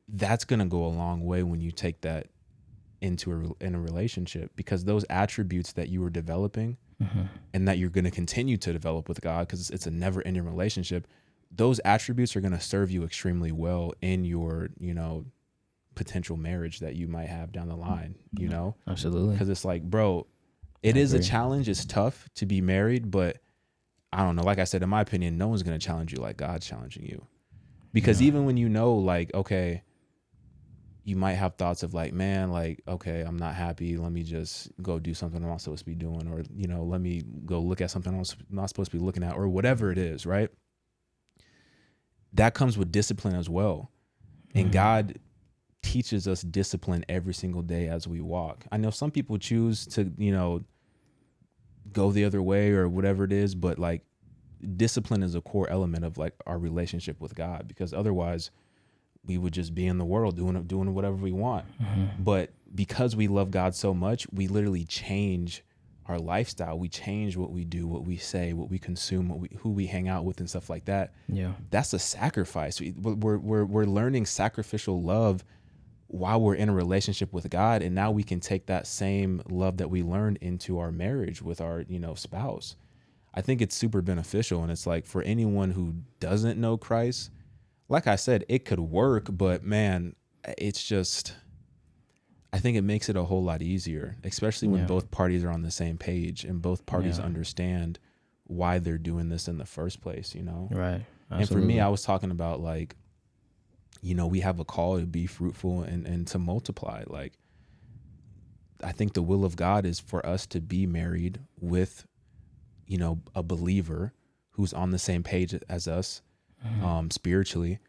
that's going to go a long way when you take that into a relationship, because those attributes that you were developing and that you're going to continue to develop with God, because it's a never ending relationship, those attributes are going to serve you extremely well in your, potential marriage that you might have down the line, Absolutely. Because it's like, bro, it is a challenge. It's tough to be married, but I don't know. Like I said, in my opinion, no one's going to challenge you like God's challenging you. Because even when like, okay, you might have thoughts of like, man, like, okay, I'm not happy. Let me just go do something I'm not supposed to be doing. Or, let me go look at something I'm not supposed to be looking at, or whatever it is, right? That comes with discipline as well. And God teaches us discipline every single day as we walk. I know some people choose to, go the other way or whatever it is, but like discipline is a core element of like our relationship with God, because otherwise we would just be in the world doing whatever we want. But because we love God so much, we literally change our lifestyle. We change what we do, what we say, what we consume, who we hang out with and stuff like that. Yeah. That's a sacrifice. We're learning sacrificial love while we're in a relationship with God, and now we can take that same love that we learned into our marriage with our, spouse. I think it's super beneficial. And it's like, for anyone who doesn't know Christ, like I said, it could work, but man, it's just, I think it makes it a whole lot easier, especially when both parties are on the same page and both parties understand why they're doing this in the first place, Right. Absolutely. And for me, I was talking about like, we have a call to be fruitful and to multiply. Like, I think the will of God is for us to be married with, a believer who's on the same page as us, spiritually,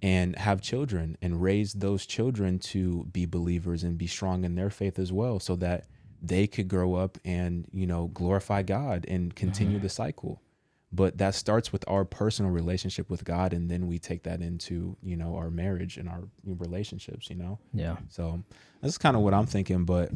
and have children and raise those children to be believers and be strong in their faith as well, so that they could grow up and, glorify God and continue the cycle. But that starts with our personal relationship with God, and then we take that into, our marriage and our relationships, Yeah. So that's kind of what I'm thinking, but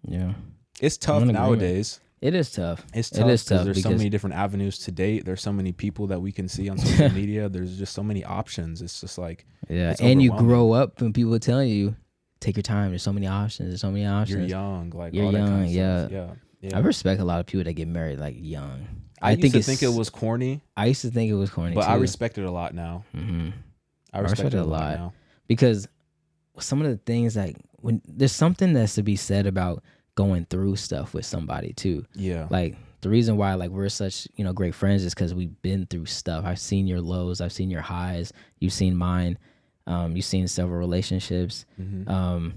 yeah, it's tough nowadays. It is tough. It's tough because there's so many different avenues to date. There's so many people that we can see on social media. There's just so many options. It's just like, and you grow up and people telling you, take your time. There's so many options. There's so many options. You're young, like you're all that young. kind of Yeah. stuff. Yeah. I respect a lot of people that get married like young. I used to think it was corny. I used to think it was corny, but too. I respect it a lot now. Mm-hmm. I respect it a lot now because some of the things, like, when there's something that's to be said about going through stuff with somebody too. Yeah. Like, the reason why, like, we're such, great friends is because we've been through stuff. I've seen your lows. I've seen your highs. You've seen mine. You've seen several relationships. Mm-hmm.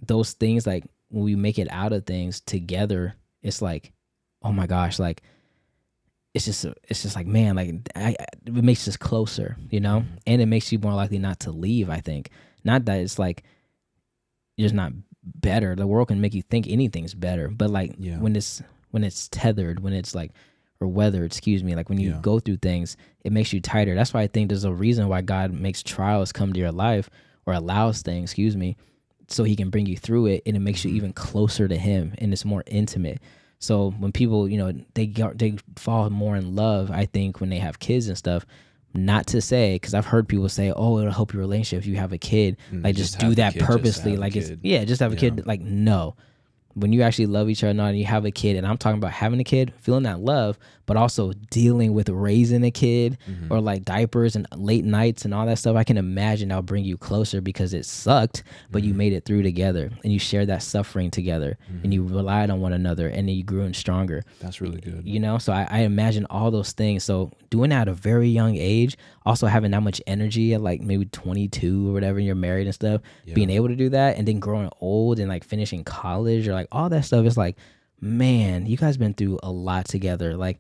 Those things, like, when we make it out of things together, it's like, oh my gosh, like, it's just like, man, like, it makes us closer, and it makes you more likely not to leave. I think, not that it's like you're just not better. The world can make you think anything's better, but like when it's tethered, when it's like, or weathered, like when you go through things, it makes you tighter. That's why I think there's a reason why God makes trials come to your life, or allows things, so he can bring you through it, and it makes you even closer to him, and it's more intimate. So when people, they fall more in love, I think, when they have kids and stuff. Not to say, because I've heard people say, "Oh, it'll help your relationship if you have a kid." Like, just do that purposely. Like, just have a kid. Like, no. When you actually love each other and you have a kid, and I'm talking about having a kid, feeling that love, but also dealing with raising a kid, or like diapers and late nights and all that stuff, I can imagine that'll bring you closer, because it sucked, but you made it through together, and you shared that suffering together, and you relied on one another, and then you grew in stronger. That's really good. So I imagine all those things. So doing that at a very young age, also having that much energy at like maybe 22 or whatever, and you're married and stuff, being able to do that, and then growing old and like finishing college, or like all that stuff, is like, man, you guys been through a lot together. Like,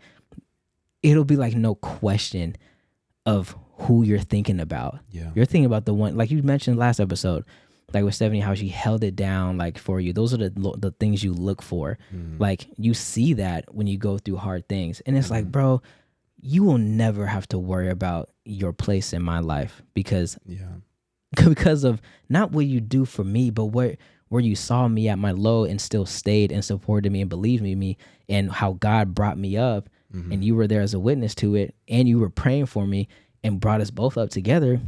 it'll be like no question of who you're thinking about. Yeah. You're thinking about the one, like you mentioned last episode, like with Stephanie, how she held it down, like, for you. Those are the things you look for. Like, you see that when you go through hard things, and it's like, bro, you will never have to worry about your place in my life, because of not what you do for me, but where you saw me at my low and still stayed and supported me and believed in me, and how God brought me up, and you were there as a witness to it, and you were praying for me and brought us both up together.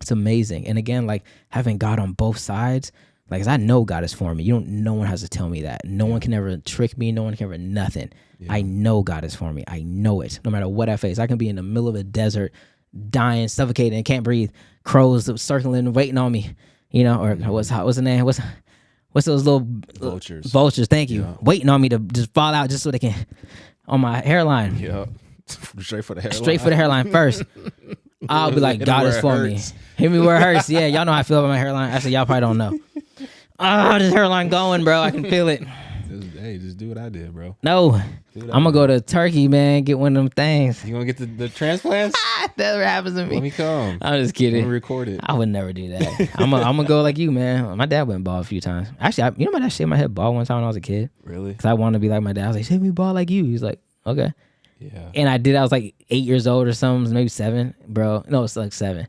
It's amazing. And again, like, having God on both sides, like, 'cause I know God is for me. No one has to tell me that. No one can ever trick me. No one can ever nothing. I know God is for me. I know it. No matter what I face, I can be in the middle of a desert, dying, suffocating, and can't breathe. Crows circling, waiting on me, or what's the name? What's those little vultures? Vultures, thank you. Waiting on me to just fall out just so they can, on my hairline. Yeah. Straight for the hairline. Straight for the hairline first. I'll be like, God is for me. Hit me where it hurts. Yeah, y'all know how I feel about my hairline. Actually, y'all probably don't know. This hairline going, bro. I can feel it. Just do what I did, bro. No. I'm going to go to Turkey, man. Get one of them things. You going to get the transplants? That never happens to me. Let me come. I'm just kidding. Let me record it. I would never do that. I'm going to go like you, man. My dad went bald a few times. Actually, my dad shaved my head bald one time when I was a kid. Really? Because I wanted to be like my dad. I was like, shave me bald like you. He's like, okay. Yeah. And I did. I was like 8 years old or something, maybe 7, bro. No, it's like 7.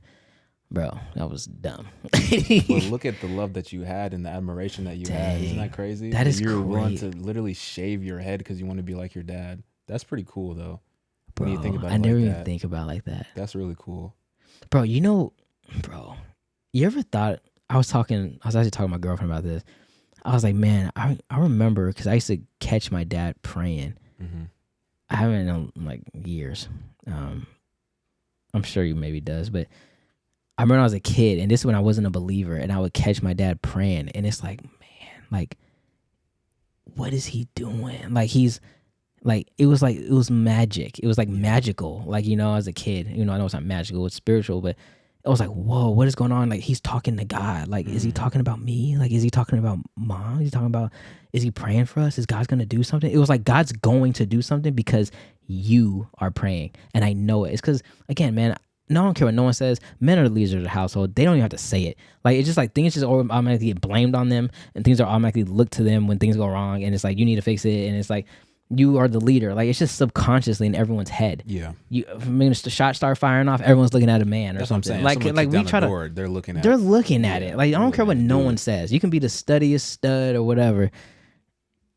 Bro, that was dumb. But look at the love that you had and the admiration that you had. Isn't that crazy? That is you were willing great. to literally shave your head because you want to be like your dad. That's pretty cool, though. Bro, when you think about I it never like even that. think about it like that. That's really cool. Bro, you ever thought, I was actually talking to my girlfriend about this. I was like, man, I remember because I used to catch my dad praying. Mm-hmm. I haven't in like years. I'm sure you maybe does, but I remember when I was a kid, and this is when I wasn't a believer, and I would catch my dad praying, and it's like, man, like, what is he doing? Like, he's like, it was magic. It was like magical. Like, as a kid, I know it's not magical, it's spiritual, but it was like, whoa, what is going on? Like, he's talking to God. Like, is he talking about me? Like, is he talking about mom? Is he praying for us? Is God's going to do something? It was like, God's going to do something because you are praying. And I know it. It's because, again, man, no, I don't care what no one says. Men are the leaders of the household. They don't even have to say it. Like, it's just like things just automatically get blamed on them, and things are automatically looked to them when things go wrong. And it's like, you need to fix it. And it's like, you are the leader. Like, it's just subconsciously in everyone's head. Yeah. The shot start firing off, everyone's looking at a man or That's something. What I'm saying. Like we try to. They're looking at. They're looking at it. Like, I don't care what no one says. You can be the steadiest stud or whatever.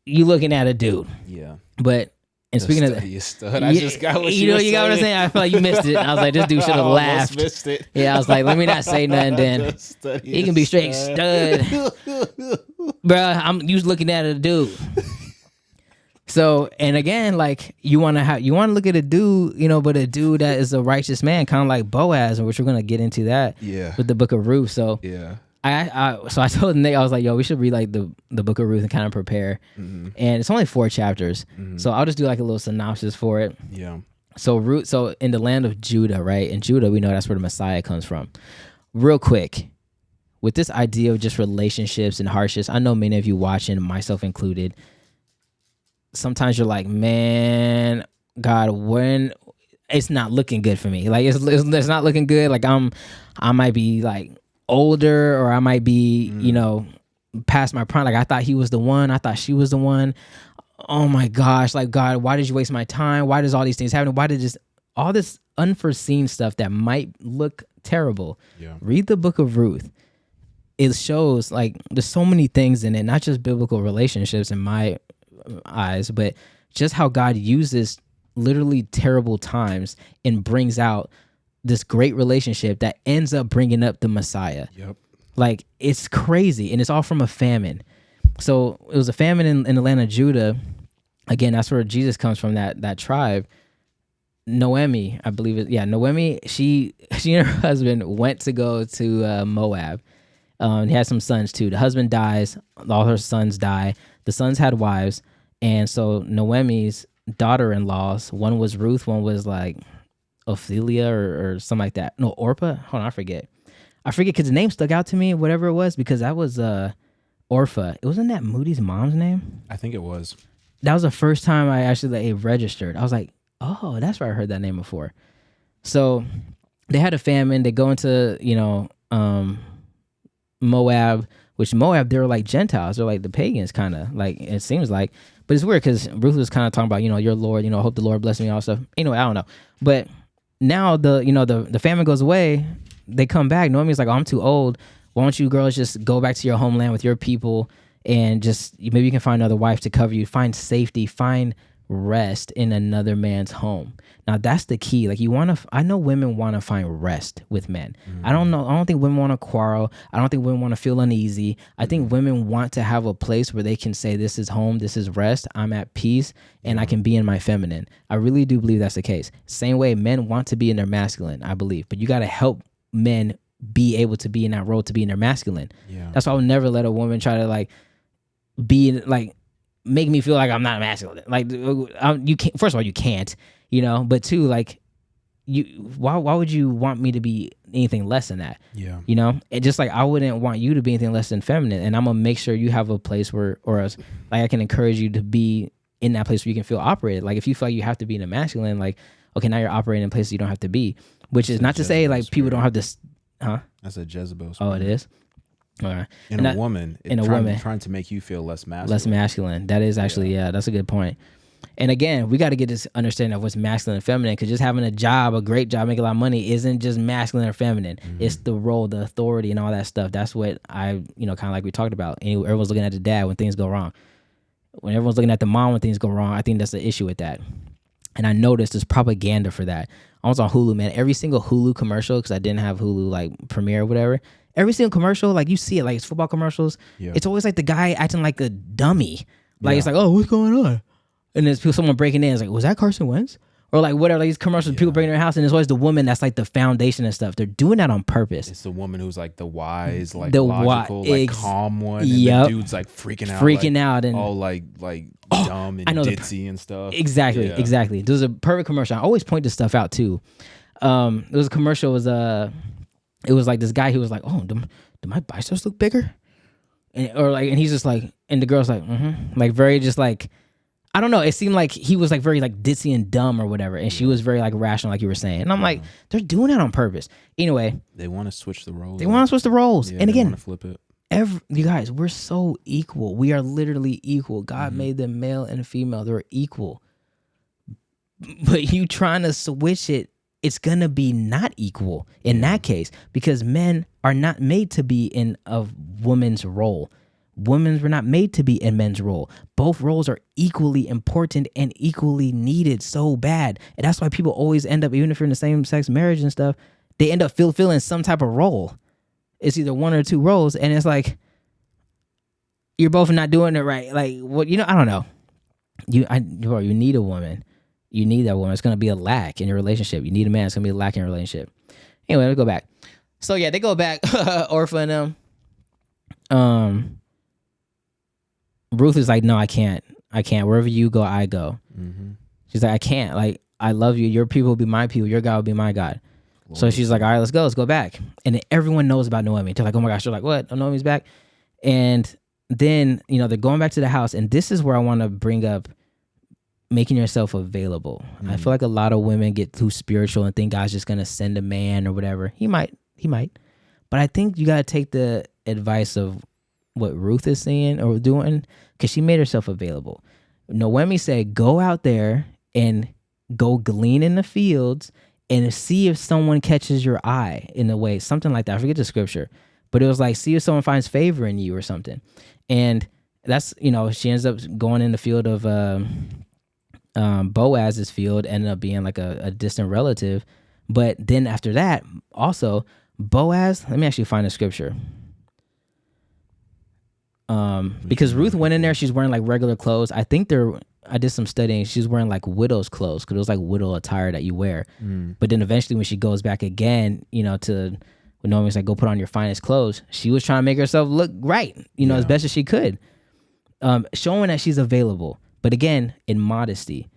You looking at a dude. Yeah. But and speaking of that, stud. I just got what you got what I'm saying. I felt like you missed it. I was like, this dude should have laughed. Missed it. Yeah. I was like, let me not say nothing. Then he can be straight stud. Bro, you looking at a dude. So, and again, like, you want to look at a dude, but a dude that is a righteous man, kind of like Boaz, which we're going to get into that with the book of Ruth. So, yeah, I told Nick, I was like, yo, we should read like the book of Ruth and kind of prepare. Mm-hmm. And it's only 4 chapters. Mm-hmm. So I'll just do like a little synopsis for it. Yeah. So in the land of Judah, right? In Judah, we know that's where the Messiah comes from. Real quick, with this idea of just relationships and hardships, I know many of you watching, myself included, sometimes you're like, man, God, when it's not looking good for me. Like, it's not looking good. Like, I might be like older, or I might be, past my prime. Like, I thought he was the one. I thought she was the one. Oh my gosh. Like, God, why did you waste my time? Why does all these things happen? Why did all this unforeseen stuff that might look terrible? Yeah. Read the book of Ruth. It shows like there's so many things in it, not just biblical relationships in my eyes, but just how God uses literally terrible times and brings out this great relationship that ends up bringing up the Messiah. Yep. Like, it's crazy, and it's all from a famine. So it was a famine in the land of Judah. Again, that's where Jesus comes from, that tribe. Noemi, I believe it. Yeah, Noemi, she and her husband went to go to Moab. He had some sons too. The husband dies. All her sons die. The sons had wives. And so Noemi's daughter-in-laws, one was Ruth, one was like Ophelia or something like that. No, Orpah? Hold on, I forget because the name stuck out to me, whatever it was, because that was Orpah. It wasn't that Moody's mom's name? I think it was. That was the first time I actually registered. I was like, oh, that's where I heard that name before. So they had a famine. They go into, Moab, which Moab, they were like Gentiles. They're like the pagans, kind of, like, it seems like. But it's weird because Ruth was kind of talking about, your Lord, I hope the Lord bless me, all stuff. Anyway, I don't know. But now the famine goes away. They come back. Noemi's like, oh, I'm too old. Why don't you girls just go back to your homeland with your people and just, maybe you can find another wife to cover you. Find safety. Find rest in another man's home. Now that's the key. Like, I know women want to find rest with men. Mm-hmm. I don't think women want to quarrel. I don't think women want to feel uneasy. I think women want to have a place where they can say, this is home, this is rest, I'm at peace, and I can be in my feminine. I really do believe that's the case. Same way men want to be in their masculine, I believe, but you got to help men be able to be in that role, to be in their masculine. Yeah. That's why I would never let a woman try to like be in, like, make me feel like I'm not masculine. Like, you can't. First of all, you can't. But two, like, why would you want me to be anything less than that? Yeah. And just like I wouldn't want you to be anything less than feminine. And I'm gonna make sure you have a place where, like, I can encourage you to be in that place where you can feel operated. Like, if you feel like you have to be in a masculine, like, okay, now you're operating in places you don't have to be. Which is not to say like people don't have this. Huh? That's a Jezebel spirit. Oh, it is. All right. In a woman, trying to make you feel less masculine. Less masculine. That is actually, yeah, that's a good point. And again, we got to get this understanding of what's masculine and feminine, because just having a great job, making a lot of money isn't just masculine or feminine. Mm-hmm. It's the role, the authority, and all that stuff. That's what kind of like we talked about. Everyone's looking at the dad when things go wrong. When everyone's looking at the mom when things go wrong, I think that's the issue with that. And I noticed there's propaganda for that. I was on Hulu, man. Every single Hulu commercial, because I didn't have Hulu like Premiere or whatever. Every single commercial, like you see it, like it's football commercials. Yeah. It's always like the guy acting like a dummy. Like Yeah. it's like, oh, what's going on? And there's someone breaking in. It's like, was that Carson Wentz? Or like whatever, like these commercials, people breaking their house, and there's always the woman that's like the foundation and stuff. They're doing that on purpose. It's the woman who's like the wise, like The logical, like calm one. And Yep. the dude's like freaking Freaking like, out and all like dumb and ditzy and stuff. Exactly, Yeah. exactly. There's a perfect commercial. I always point this stuff out too. There was a commercial. It was like this guy who was like, "Oh, do my biceps look bigger?" And he's just like, and the girl's like, like very just like, I don't know. It seemed like he was like very like ditzy and dumb or whatever, and she was very like rational, like you were saying. And I'm like, they're doing that on purpose. Anyway, They want to switch the roles. they want to switch the roles, Yeah, and they again, want to flip it. you guys, we're so equal. We are literally equal. God made them male and female. They're equal. But you trying to switch it, it's going to be not equal in that case, because men are not made to be in a woman's role. Women were not made to be in men's role. Both roles are equally important and equally needed so bad. And that's why people always end up, even if you're in the same sex marriage and stuff, they end up fulfilling some type of role. It's either one or two roles, and it's like you're both not doing it right. Like what I don't know. You need a woman. You need that woman. It's gonna be a lack in your relationship. You need a man. It's gonna be a lack in your relationship. Anyway, let's go back. So yeah, they go back. Orpha and them. Ruth is like, no, I can't. Wherever you go, I go. Mm-hmm. She's like, I can't. Like, I love you. Your people will be my people. Your God will be my God. Lord. So she's like, all right, let's go back. And then everyone knows about Noemi. They're like, oh my gosh. They're like, what? Oh, Noemi's back. And then, they're going back to the house. And this is where I want to bring up making yourself available. Mm-hmm. I feel like a lot of women get too spiritual and think God's just going to send a man or whatever. He might. But I think you got to take the advice of what Ruth is saying or doing, because she made herself available. Noemi said, go out there and go glean in the fields and see if someone catches your eye in a way, something like that. I forget the scripture, but it was like, see if someone finds favor in you or something. And that's, she ends up going in the field of Boaz's field, ended up being like a distant relative. But then after that, also, Boaz, let me actually find the scripture. Because Ruth went in there, she's wearing like regular clothes. I think I did some studying. She's wearing like widow's clothes, because it was like widow attire that you wear. But then eventually when she goes back again, when Naomi's like, go put on your finest clothes, she was trying to make herself look right, as best as she could. Showing that she's available. But again, in modesty.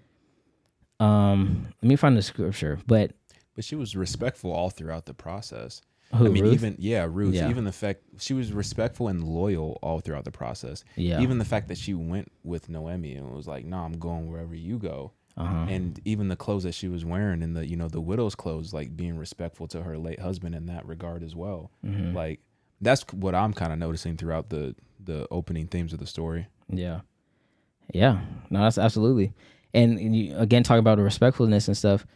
Let me find the scripture. But she was respectful all throughout the process. Who, I mean, Ruth? Ruth. Yeah. Even the fact she was respectful and loyal all throughout the process. Yeah. Even the fact that she went with Noemi and was like, "No, I'm going wherever you go." And even the clothes that she was wearing, and the widow's clothes, like being respectful to her late husband in that regard as well. Mm-hmm. Like that's what I'm kind of noticing throughout the opening themes of the story. Yeah. No, that's absolutely. And you, again, talk about the respectfulness and stuff.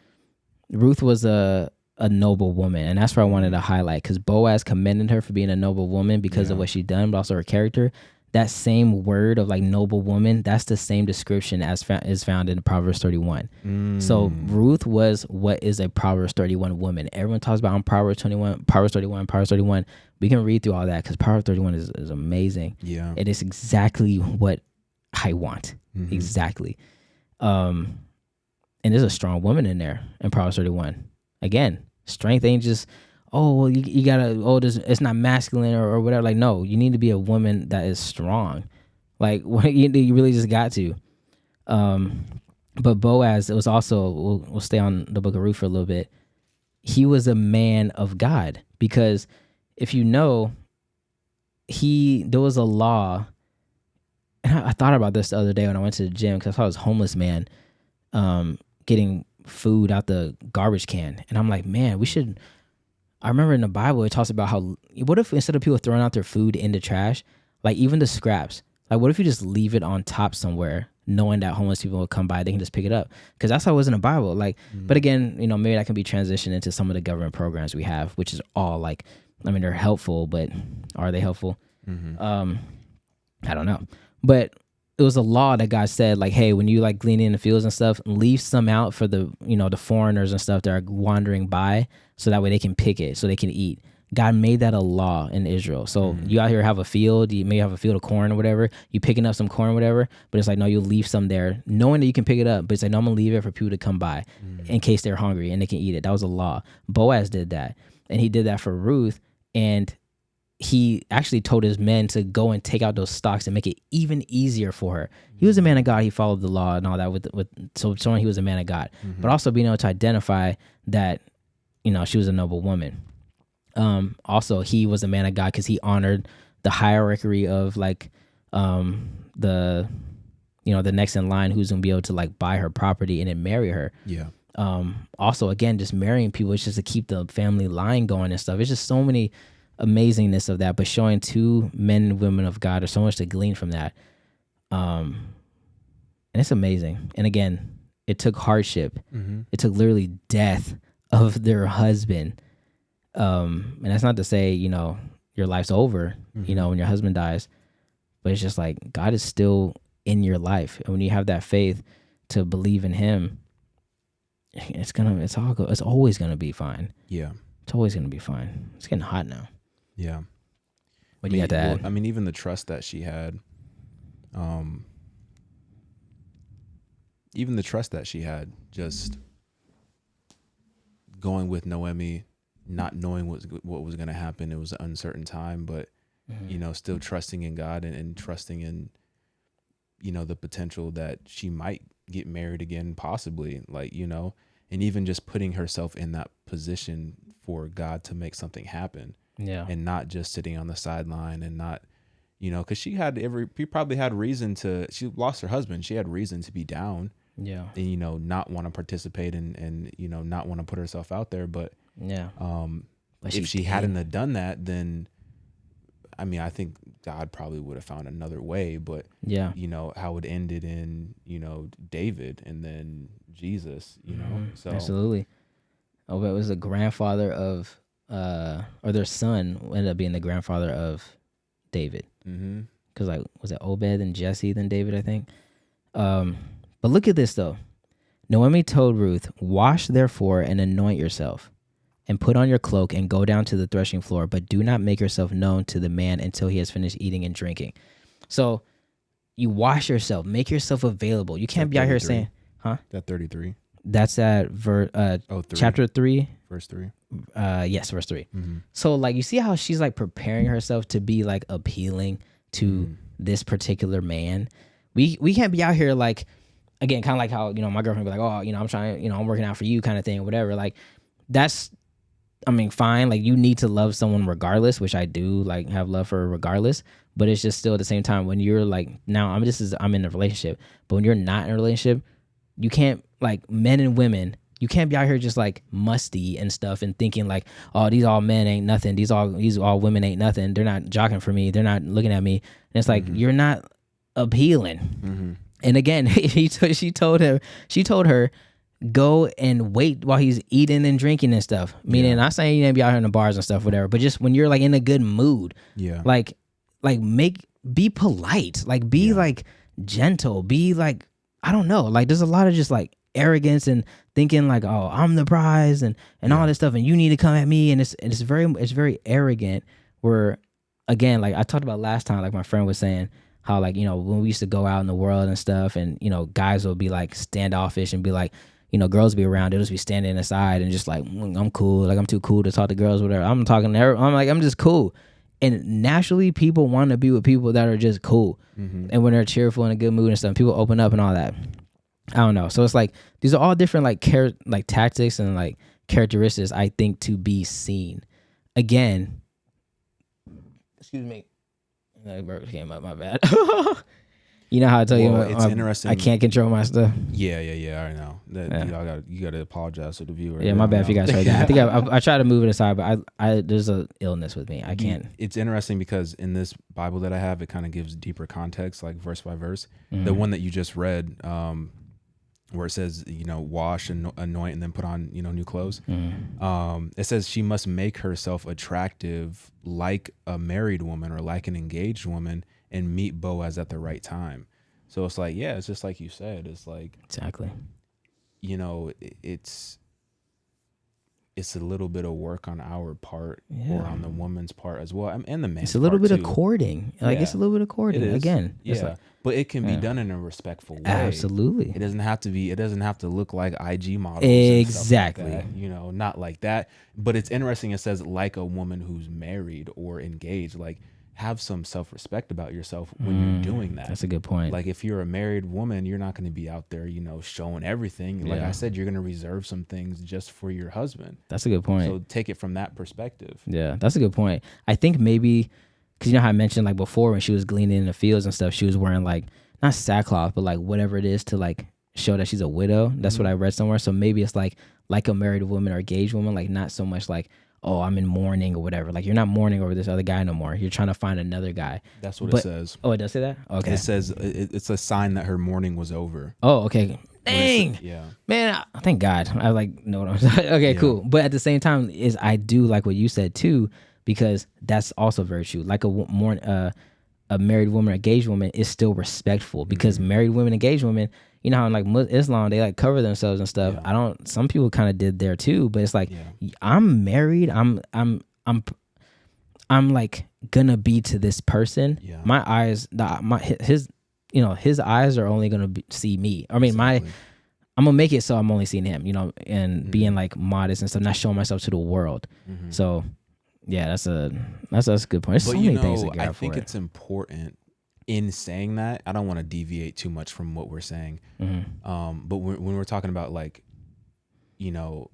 Ruth was a noble woman, and that's what I wanted to highlight, because Boaz commended her for being a noble woman because of what she done, but also her character. That same word of like noble woman, that's the same description as is found in Proverbs 31. So Ruth was what is a Proverbs 31 woman. Everyone talks about on Proverbs 31. We can read through all that, because Proverbs 31 is amazing. Yeah, it is exactly what I want. Exactly. And there's a strong woman in there in Proverbs 31. Again, strength ain't just, you gotta, it's not masculine or whatever. Like, no, you need to be a woman that is strong. Like, you really just got to. But Boaz, it was also, we'll stay on the book of Ruth for a little bit. He was a man of God, because if you know, there was a law, and I thought about this the other day when I went to the gym, because I saw this homeless man getting food out the garbage can, and I'm like, man, I remember in the Bible it talks about how, what if instead of people throwing out their food in the trash, like even the scraps, like what if you just leave it on top somewhere, knowing that homeless people will come by, they can just pick it up, because that's how it was in the Bible. Like, but again, maybe that can be transitioned into some of the government programs we have, which is all like, I mean, they're helpful, but are they helpful? I don't know. But it was a law that God said, like, hey, when you like gleaning in the fields and stuff, leave some out for the, the foreigners and stuff that are wandering by, so that way they can pick it, so they can eat. God made that a law in Israel. So you out here have a field, you may have a field of corn or whatever, you picking up some corn or whatever, but it's like, no, you'll leave some there, knowing that you can pick it up, but it's like, no, I'm gonna leave it for people to come by in case they're hungry and they can eat it. That was a law. Boaz did that, and he did that for Ruth, and he actually told his men to go and take out those stalks and make it even easier for her. He was a man of God. He followed the law and all that so showing he was a man of God, but also being able to identify that, she was a noble woman. Also, he was a man of God because he honored the hierarchy of like the next in line who's gonna be able to like buy her property and then marry her. Yeah. Also, again, just marrying people, it's just to keep the family line going and stuff. It's just so many amazingness of that, but showing two men and women of God, there's so much to glean from that. And it's amazing. And again, it took hardship. It took literally death of their husband. And that's not to say, your life's over, when your husband dies, but it's just like God is still in your life. And when you have that faith to believe in him, it's always going to be fine. Yeah. It's always going to be fine. It's getting hot now. Yeah. What do you got to add? I mean, even the trust that she had, just going with Noemi, not knowing what was going to happen. It was an uncertain time, but, still trusting in God and trusting in, the potential that she might get married again, possibly, like, and even just putting herself in that position for God to make something happen. Yeah. And not just sitting on the sideline and not, because she probably had reason she lost her husband. She had reason to be down. Yeah. And, not want to participate and not want to put herself out there. But yeah. But if she hadn't have done that, then, I mean, I think God probably would have found another way. But, yeah, how it ended in, David and then Jesus, so. Absolutely. Oh, but it was the grandfather of, or their son ended up being the grandfather of David. Because was it Obed and Jesse then David, I think. But look at this though. Noemi told Ruth, "Wash therefore and anoint yourself, and put on your cloak and go down to the threshing floor, but do not make yourself known to the man until he has finished eating and drinking." So you wash yourself, make yourself available. You can't be out here saying, huh? That 33. That's at chapter 3. Verse 3. Yes, verse 3. So like you see how she's like preparing herself to be like appealing to this particular man. We can't be out here like, again, kind of like how, my girlfriend be like, oh, I'm trying, I'm working out for you kind of thing or whatever. Like that's, I mean, fine. Like you need to love someone regardless, which I do like have love for regardless, but it's just still at the same time when you're like, now I'm in a relationship, but when you're not in a relationship, you can't, like men and women, you can't be out here just like musty and stuff and thinking like, oh, these all men ain't nothing. These all women ain't nothing. They're not jockeying for me. They're not looking at me. And it's like, you're not appealing. And again, she told her, go and wait while he's eating and drinking and stuff. Meaning, not saying you didn't be out here in the bars and stuff, whatever, but just when you're like in a good mood, like be polite, like be like gentle, be like, I don't know, like there's a lot of just like arrogance and thinking like, oh, I'm the prize and all this stuff, and you need to come at me, and it's very arrogant. Where again, like I talked about last time, like my friend was saying, how like, when we used to go out in the world and stuff and, guys will be like standoffish and be like, girls be around, they'll just be standing aside and just like, I'm cool. Like I'm too cool to talk to girls, whatever. I'm talking to her. I'm like, I'm just cool. And naturally people want to be with people that are just cool. And when they're cheerful in a good mood and stuff, people open up and all that. I don't know. So it's like, these are all different like tactics and like characteristics, I think, to be seen. Again, excuse me. That burger came up, my bad. You know how I tell you, it's interesting. I can't control my stuff. Yeah. I know that. You gotta apologize to the viewer. Yeah, my bad if you guys heard that. I think I try to move it aside, but I there's a illness with me. I can't. It's interesting because in this Bible that I have, it kind of gives deeper context, like verse by verse. The one that you just read, where it says, wash and anoint and then put on, new clothes. It says she must make herself attractive like a married woman or like an engaged woman and meet Boaz at the right time. So it's like, yeah, it's just like you said. It's like, Exactly. you know, it's a little bit of work on our part or on the woman's part as well, and the man's It's a little part bit too. of courting. Like it's a little bit of courting. It is. Again. It's Yeah. like, But it can be done in a respectful way. absolutely. It doesn't have to look like IG models. Exactly. And stuff like that, you know, not like that. But it's interesting. It says like a woman who's married or engaged, like have some self-respect about yourself when you're doing that. That's a good point. Like if you're a married woman, you're not going to be out there, you know, showing everything. Like I said, you're going to reserve some things just for your husband. That's a good point. So take it from that perspective. Yeah, that's a good point. I think maybe because you know how I mentioned like before when she was gleaning in the fields and stuff, she was wearing like not sackcloth, but like whatever it is to like show that she's a widow. That's what I read somewhere. So maybe it's like a married woman or engaged woman, like not so much like, oh, I'm in mourning or whatever. Like you're not mourning over this other guy no more. You're trying to find another guy. That's what it says. Oh, it does say that? Okay. It says it's a sign that her mourning was over. Oh, okay. Dang. Yeah. Man, thank God. I like know what I'm saying. Okay, cool. But at the same time, is I do like what you said too, because that's also very true. Like a married woman, engaged woman is still respectful because married women, engaged women, you know how in like Islam they like cover themselves and stuff. Some people kind of did there too, but it's like I'm married. I'm like gonna be to this person. Yeah. My eyes, his eyes are only gonna see me. I mean, I'm gonna make it so I'm only seeing him, you know, and being like modest and stuff, not showing myself to the world. So yeah, that's a good point. There's so many things to get I think it's important in saying that. I don't want to deviate too much from what we're saying. But when we're talking about like, you know,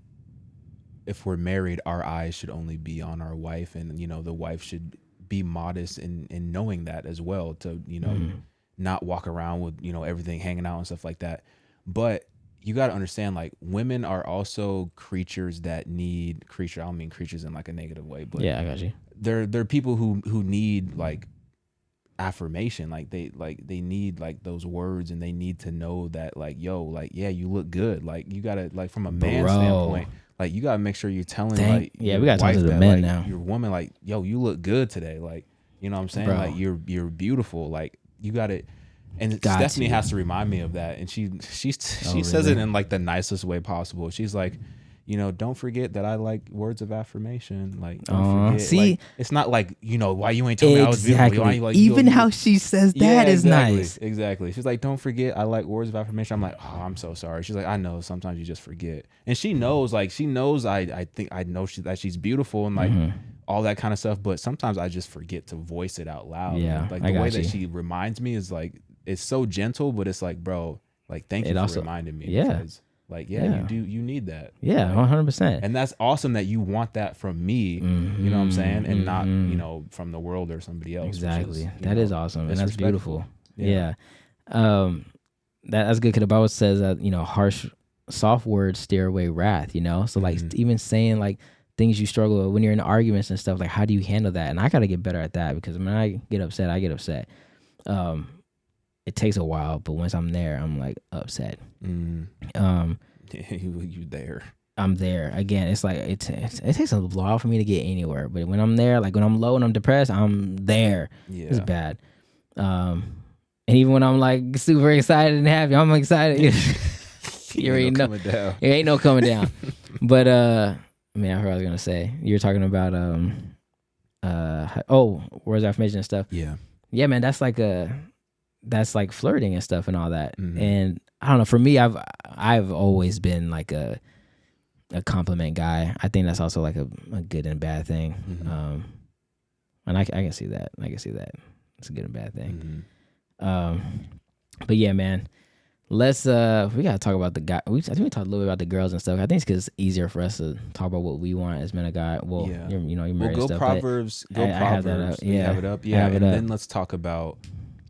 if we're married, our eyes should only be on our wife, and you know, the wife should be modest in knowing that as well, to, you know, not walk around with, you know, everything hanging out and stuff like that. But you got to understand, like, women are also creatures that need I don't mean creatures in like a negative way, but yeah, I got you. They're people who need like affirmation. Like they need like those words, and they need to know that like, yo, like, yeah, you look good. Like you gotta, like, from a man's standpoint, like you gotta make sure you're telling we gotta talk to the men, like, now, your woman, like, yo, you look good today. Like, you know what I'm saying? Like you're beautiful. Like you gotta. And Stephanie has to remind me of that, and she says it in like the nicest way possible. She's like, you know, don't forget that I like words of affirmation. Like, don't forget. See, like, it's not like, you know, why you ain't told me I was beautiful. Like, even how she says that is nice. Exactly. She's like, don't forget I like words of affirmation. I'm like, oh, I'm so sorry. She's like, I know sometimes you just forget, and she knows. Like, she knows I think I know that she's beautiful and like all that kind of stuff. But sometimes I just forget to voice it out loud. Yeah, like the way that she reminds me is like, it's so gentle, but it's like, bro, like, thank you for reminding me. Yeah. Because, like, you need that. Yeah, 100%. And that's awesome that you want that from me, you know what I'm saying? And not, you know, from the world or somebody else. Exactly. That is awesome. And that's beautiful. Yeah. That's good, because the Bible says that, you know, soft words steer away wrath, you know? So like even saying like things you struggle with when you're in arguments and stuff, like how do you handle that? And I got to get better at that, because when I get upset, I get upset. It takes a while, but once I'm there, I'm like upset. You there. I'm there. Again, it's like it takes a while for me to get anywhere, but when I'm there, like when I'm low and I'm depressed, I'm there. Yeah. It's bad. And even when I'm like super excited and happy, I'm excited. You already know. There ain't no coming down. But man, I heard what I was gonna say. You're talking about words of affirmation and stuff. Yeah, man, that's like flirting and stuff and all that. And I don't know, for me, I've always been like a compliment guy. I think that's also like a good and bad thing. And I can see that. It's a good and bad thing. But yeah, man, let's we gotta talk about the guy. I think we talked a little bit about the girls and stuff. I think it's because it's easier for us to talk about what we want as men and God. Well, you're married. Well, go stuff, Proverbs. Go Proverbs. I have that up. Yeah, have it up. Yeah, and then let's talk about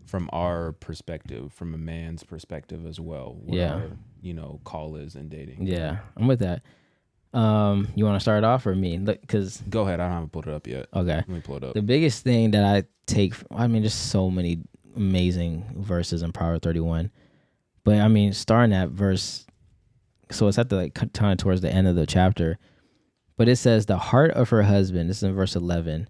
from our perspective, from a man's perspective as well. What our, you know, call is in dating. Yeah, I'm with that. You want to start off or me? Because go ahead. I haven't pulled it up yet. Okay, let me pull it up. The biggest thing that I take, just so many amazing verses in Proverbs 31, but I mean, starting at verse, so it's at the kind of towards the end of the chapter, but it says, the heart of her husband, this is in verse 11,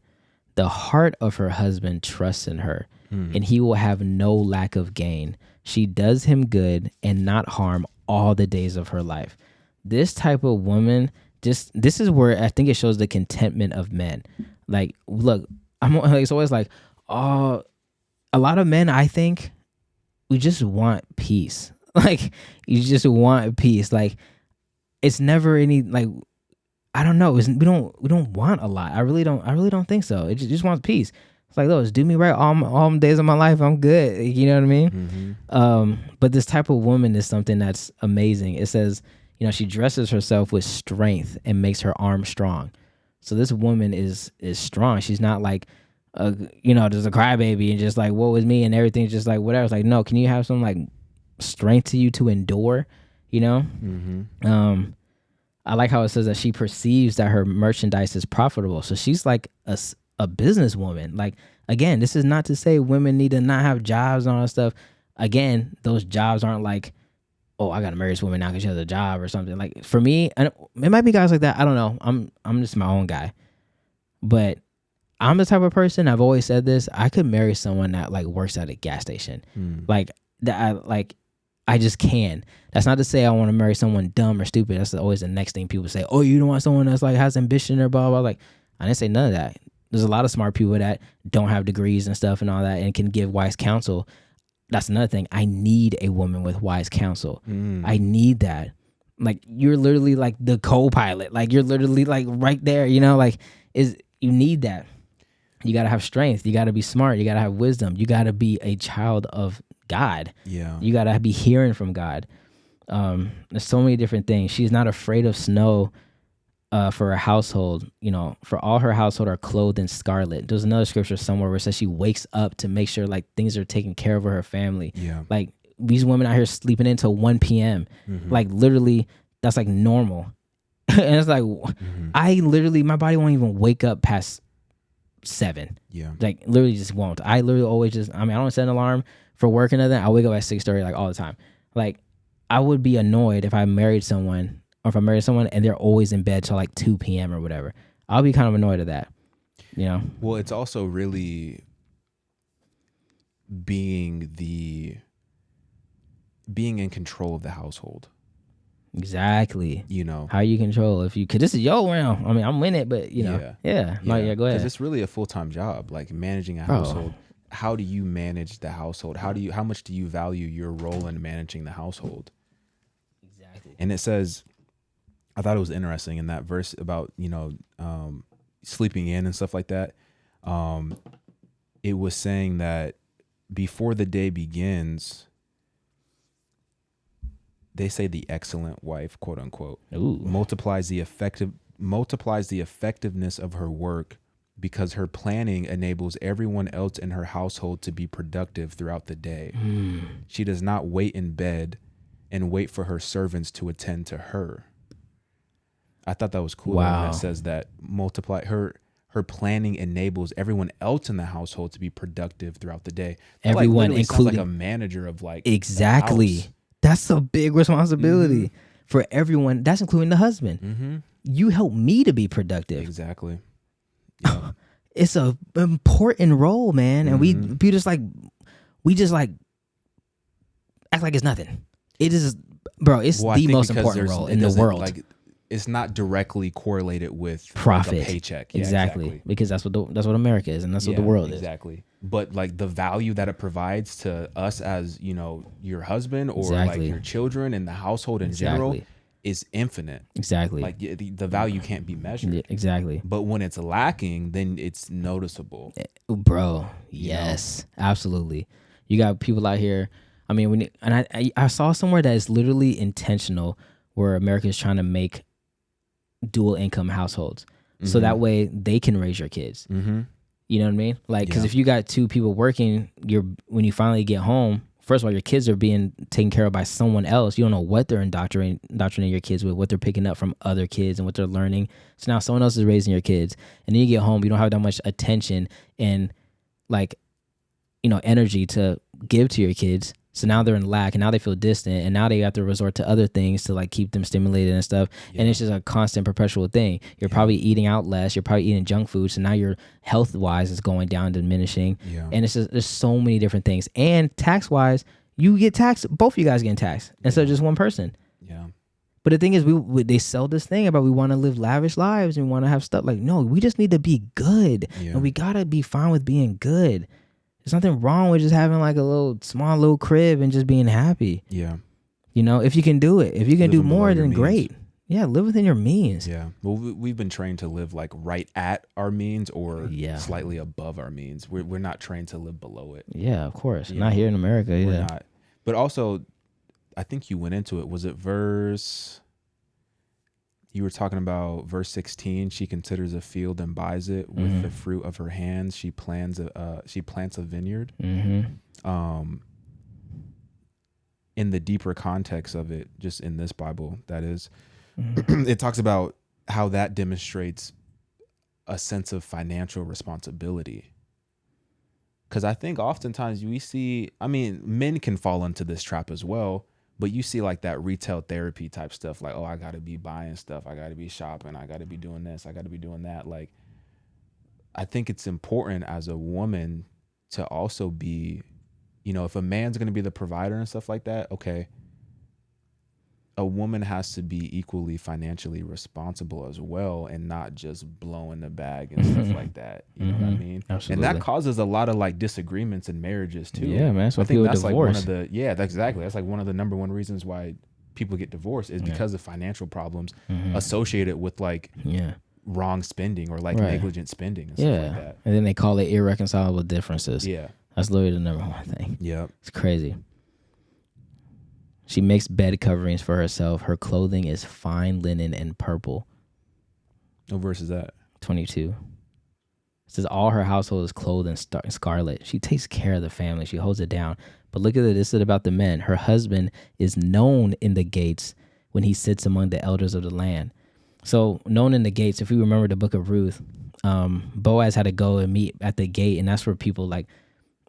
the heart of her husband trusts in her, and he will have no lack of gain. She does him good and not harm all the days of her life. This type of woman, this is where I think it shows the contentment of men. Like, look, it's always like, oh, a lot of men, I think, we just want peace. Like, you just want peace. Like, it's never any, like, I don't know. We don't want a lot. I really don't think so. It just wants peace. It's like, look, just do me right all days of my life. I'm good. You know what I mean? But this type of woman is something that's amazing. It says, she dresses herself with strength and makes her arm strong. So this woman is strong. She's not like, just a crybaby and just like, woe is me and everything's just like whatever. It's like, no, can you have some like strength to you to endure? I like how it says that she perceives that her merchandise is profitable. So she's like a businesswoman. Like, again, this is not to say women need to not have jobs and all that stuff. Again, those jobs aren't like, oh, I got to marry this woman now because she has a job or something. Like, for me, and it might be guys like that. I don't know. I'm just my own guy. But I'm the type of person, I've always said this, I could marry someone that like works at a gas station. Like, that I just can. That's not to say I want to marry someone dumb or stupid. That's always the next thing people say. Oh, you don't want someone that's like has ambition or blah, blah. Like, I didn't say none of that. There's a lot of smart people that don't have degrees and stuff and all that and can give wise counsel. That's another thing. I need a woman with wise counsel. I need that. Like, you're literally like the co-pilot. Like, you're literally like right there, like you need that. You got to have strength. You got to be smart. You got to have wisdom. You got to be a child of God. Yeah. You got to be hearing from God. There's so many different things. She's not afraid of snow for her household. For all her household are clothed in scarlet. There's another scripture somewhere where it says she wakes up to make sure like things are taken care of with her family. Yeah. Like, these women out here sleeping until 1 p.m. Like, literally, that's like normal. And it's like, I literally, my body won't even wake up past 7. Yeah. Like, literally just won't. I literally always just, I don't set an alarm for work and nothing. I wake up at 6:30 like all the time. Like, I would be annoyed if I married someone or if I married someone and they're always in bed till like 2 p.m. or whatever. I'll be kind of annoyed at that. Well, it's also really being in control of the household. Exactly. How you control because this is your round. I'm in it, but yeah. Go ahead. Because it's really a full-time job, like managing a household. How do you manage the household? How much do you value your role in managing the household? Exactly. And it says, I thought it was interesting in that verse about, sleeping in and stuff like that. It was saying that before the day begins, they say the excellent wife, quote unquote, multiplies the effectiveness of her work because her planning enables everyone else in her household to be productive throughout the day. She does not wait in bed and wait for her servants to attend to her. I thought that was cool. Wow. When it says that her planning enables everyone else in the household to be productive throughout the day. Everyone, like, including like a manager of like exactly. That's a big responsibility for everyone. That's including the husband. You help me to be productive. Exactly. Yeah. It's a important role, man. And we just like act like it's nothing. It is, bro. It's the most important role in the world. Like, it's not directly correlated with profit, like a paycheck. Yeah, exactly. Because that's what America is, and that's what the world is. Exactly. But like the value that it provides to us as your husband or like your children and the household in general is infinite. Exactly. Like the value can't be measured. Yeah, exactly. But when it's lacking, then it's noticeable. Bro, yes, absolutely. You got people out here. I saw somewhere that is literally intentional, where America is trying to make dual income households, so that way they can raise your kids. You know what I mean? Like, because if you got 2 people working, when you finally get home, first of all, your kids are being taken care of by someone else. You don't know what they're indoctrinating your kids with, what they're picking up from other kids and what they're learning. So now someone else is raising your kids, and then you get home, you don't have that much attention and like, energy to give to your kids. So now they're in lack, and now they feel distant, and now they have to resort to other things to like keep them stimulated and stuff. Yeah. And it's just a constant, perpetual thing. You're probably eating out less. You're probably eating junk food, so now your health wise is going down, diminishing. Yeah. And it's just there's so many different things. And tax wise, you get taxed. Both of you guys getting taxed instead of just one person. Yeah. But the thing is, they sell this thing about we want to live lavish lives and we want to have stuff. Like, no, we just need to be good, and we gotta be fine with being good. There's nothing wrong with just having like a small little crib and just being happy. Yeah. You know, if you can do it. If you can do more, then great. Yeah, live within your means. Yeah. Well, we've been trained to live like right at our means or slightly above our means. We're not trained to live below it. Yeah, of course. Not here in America. We're not. But also, I think you went into it. Was it you were talking about verse 16, she considers a field and buys it with the fruit of her hands. She plants a vineyard. Mm-hmm. In the deeper context of it, just in this Bible, that is, it talks about how that demonstrates a sense of financial responsibility. Because I think oftentimes we see, men can fall into this trap as well. But you see like that retail therapy type stuff, like, oh, I got to be buying stuff. I got to be shopping. I got to be doing this. I got to be doing that. Like, I think it's important as a woman to also be, if a man's going to be the provider and stuff like that, okay, a woman has to be equally financially responsible as well and not just blowing the bag and stuff like that. You know what I mean? Absolutely. And that causes a lot of like disagreements in marriages too. Yeah, man. So I think that's divorce. Like one of the, that's exactly. That's like one of the number one reasons why people get divorced is because of financial problems associated with like wrong spending or like negligent spending and stuff like that. And then they call it irreconcilable differences. Yeah. That's literally the number one thing. Yeah. It's crazy. She makes bed coverings for herself. Her clothing is fine linen and purple. What verse is that? 22. It says, all her household is clothed in scarlet. She takes care of the family. She holds it down. But look at it. This is about the men. Her husband is known in the gates when he sits among the elders of the land. So known in the gates, if we remember the book of Ruth, Boaz had to go and meet at the gate. And that's where people like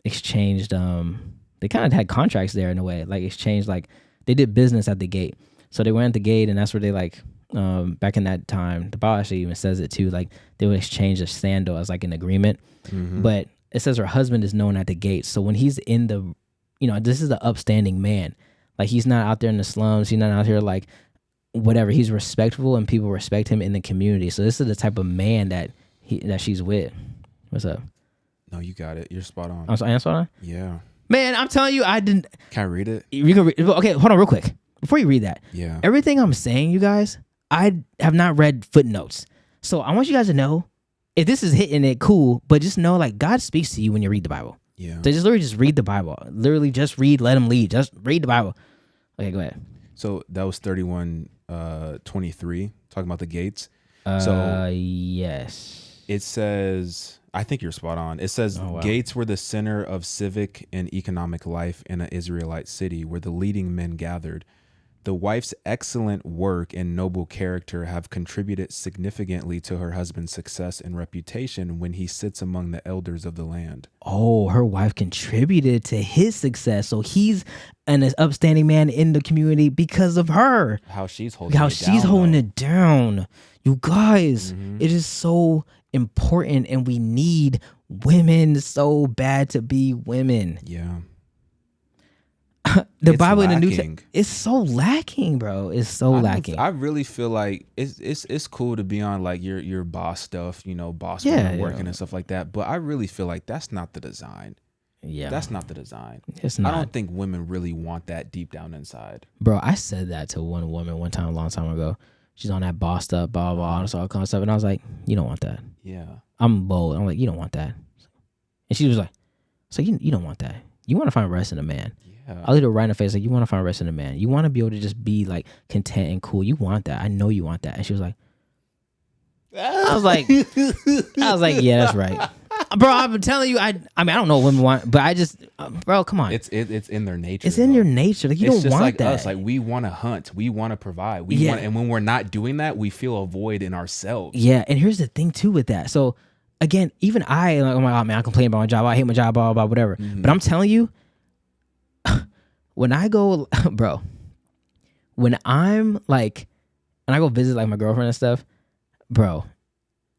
exchanged. They kind of had contracts there in a way, like exchanged, like they did business at the gate. So they went at the gate, and that's where they like, back in that time, the Bible actually even says it too, like they would exchange a sandal as like an agreement. But it says her husband is known at the gate. So when he's in the, this is the upstanding man. Like he's not out there in the slums. He's not out here like whatever. He's respectful and people respect him in the community. So this is the type of man that she's with. What's up? No, you got it. You're spot on. I'm spot on? Yeah. Man, I'm telling you, I didn't. Can I read it? You can read. Okay, hold on real quick. Before you read that, yeah. Everything I'm saying, you guys, I have not read footnotes. So I want you guys to know, if this is hitting it, cool, but just know, like, God speaks to you when you read the Bible. Yeah. So just literally just read the Bible. Literally just read, let him lead. Just read the Bible. Okay, go ahead. So that was 31:23, talking about the gates. Yes. It says... I think you're spot on. It says gates were the center of civic and economic life in an Israelite city where the leading men gathered. The wife's excellent work and noble character have contributed significantly to her husband's success and reputation when he sits among the elders of the land. Oh, her wife contributed to his success. So he's an upstanding man in the community because of her. How she's holding it down. You guys, it is so important, and we need women so bad to be women. Yeah. The Bible in the New Testament, it's so lacking, bro. It's so lacking. I really feel like it's cool to be on like your boss stuff, boss working and stuff like that. But I really feel like that's not the design. Yeah, that's not the design. It's not. I don't think women really want that deep down inside. Bro, I said that to one woman one time, a long time ago. She's on that boss stuff, blah, blah, and all that kind of stuff. And I was like, you don't want that. Yeah. I'm bold. I'm like, you don't want that. And she was like, so you don't want that. You want to find rest in a man. Yeah. I looked her right in the face, like, you want to find rest in a man. You want to be able to just be like content and cool. You want that. I know you want that. And she was like, I was like, yeah, that's right. Bro, I'm telling you, I don't know what women want, but I just, bro, come on. It's in their nature. It's in your nature. Like, you don't want like that. Us. Like, we want to hunt. We want to provide. And when we're not doing that, we feel a void in ourselves. Yeah, and here's the thing too with that. So again, even I, like, oh my God, man, I complain about my job. I hate my job, blah, blah, blah, whatever. But I'm telling you, when I go, bro, when I'm like, when I go visit like my girlfriend and stuff, bro,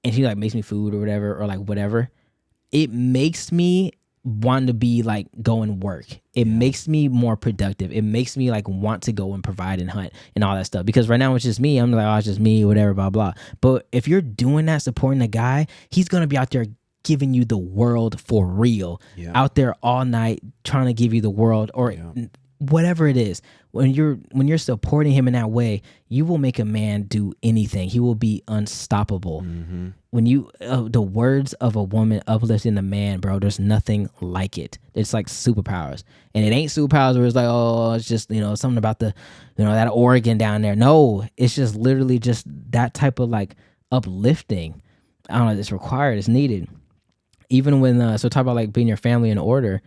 and she like makes me food or whatever, or like whatever, it makes me want to be like go and work. It makes me more productive. It makes me like want to go and provide and hunt and all that stuff. Because right now it's just me. I'm like, oh, it's just me, whatever, blah, blah. But if you're doing that, supporting the guy, he's going to be out there giving you the world for real. Out there all night trying to give you the world or whatever it is. When you're supporting him in that way, you will make a man do anything. He will be unstoppable. When you the words of a woman uplifting a man, bro, there's nothing like it. It's like superpowers, and it ain't superpowers where it's like, oh, it's just something about the that organ down there. No, it's just literally just that type of like uplifting. I don't know. It's required. It's needed. Even when so talk about like being your family in order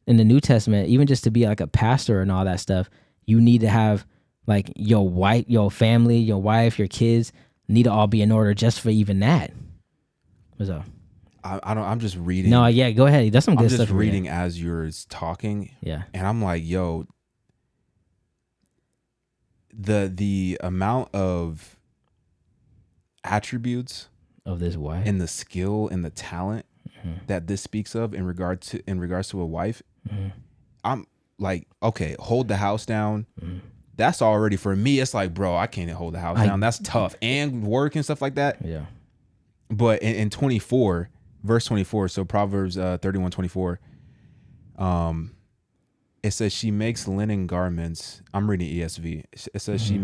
in the New Testament, even just to be like a pastor and all that stuff, you need to have like your wife, your family, your wife, your kids need to all be in order just for even that. What's up? I'm just reading. No, yeah, go ahead. That's some good stuff. I'm just reading as you're talking. Yeah. And I'm like, yo, the amount of attributes of this wife and the skill and the talent that this speaks of in regards to a wife, I'm like, okay, hold the house down. That's already, for me, it's like, bro, I can't hold the house down. That's tough. And work and stuff like that. Yeah. But in 24, verse 24, so Proverbs 31:24, it says she makes linen garments. I'm reading ESV. It says she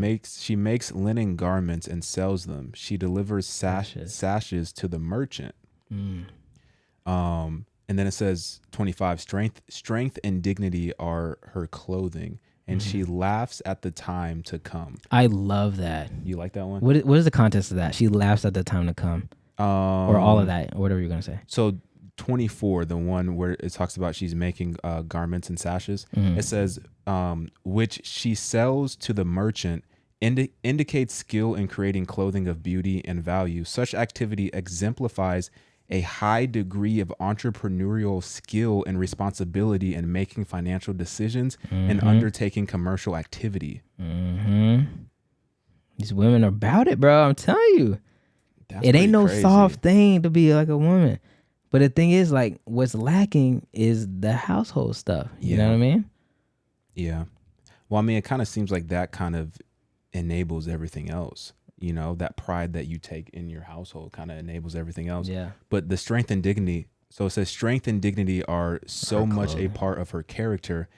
makes linen garments and sells them. She delivers sashes to the merchant. And then it says 25, strength and dignity are her clothing, and she laughs at the time to come. I love that. You like that one? What is the context of that? She laughs at the time to come. Or all of that, or whatever you're going to say. So 24, the one where it talks about she's making garments and sashes, it says, which she sells to the merchant, indicates skill in creating clothing of beauty and value. Such activity exemplifies a high degree of entrepreneurial skill and responsibility in making financial decisions and undertaking commercial activity. These women are about it, bro. I'm telling you. It ain't no crazy. soft thing to be like a woman. But the thing is, like, what's lacking is the household stuff. You know what I mean? Yeah. Well, I mean, it kind of seems like that kind of enables everything else. That pride that you take in your household kind of enables everything else. Yeah. But the strength and dignity, so it says strength and dignity are so much a part of her character,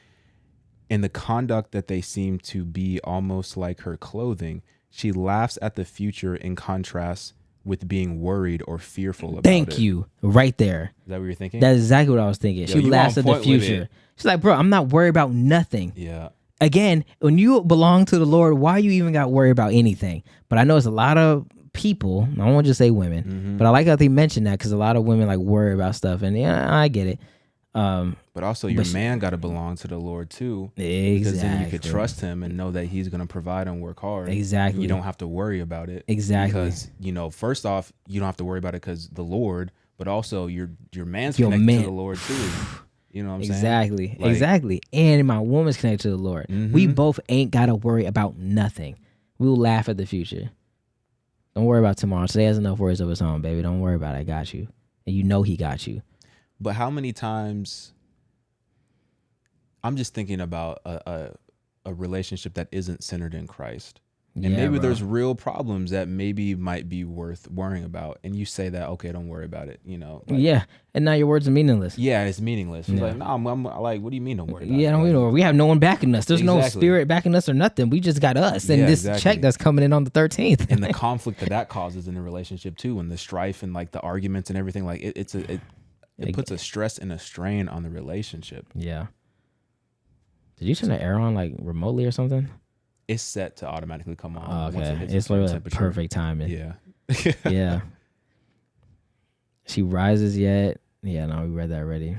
and the conduct that they seem to be almost like her clothing. She laughs at the future in contrast with being worried or fearful about it. Thank you. Right there. Is that what you're thinking? That's exactly what I was thinking. She laughs at the future. She's like, bro, I'm not worried about nothing. Yeah. Again, when you belong to the Lord, why you even got to worry about anything? But I know it's a lot of people, I don't want to just say women, but I like how they mention that because a lot of women like worry about stuff, and yeah, I get it. But also your man got to belong to the Lord too. Exactly. Because then you could trust him and know that he's going to provide and work hard. Exactly. You don't have to worry about it. Exactly. Because, first off, you don't have to worry about it because the Lord, but also your man's connected to the Lord too. You know what I'm saying? Exactly. Exactly. And my woman's connected to the Lord. We both ain't got to worry about nothing. We'll laugh at the future. Don't worry about tomorrow. Today has enough worries of its own, baby. Don't worry about it. I got you. And you know he got you. But how many times, I'm just thinking about a relationship that isn't centered in Christ. And maybe there's real problems that maybe might be worth worrying about. And you say that, okay, don't worry about it, yeah. And now your words are meaningless. Yeah, it's meaningless. It's like, no, I'm like, what do you mean don't worry about it? Yeah, we have no one backing us. There's no spirit backing us or nothing. We just got us and this check that's coming in on the 13th. And the conflict that causes in the relationship too, and the strife and like the arguments and everything, like it puts a stress and a strain on the relationship. Yeah. Did you turn the air on like remotely or something? It's set to automatically come on. Oh, okay. It's literally perfect timing. Yeah. Yeah. She rises yet. Yeah, no, we read that already.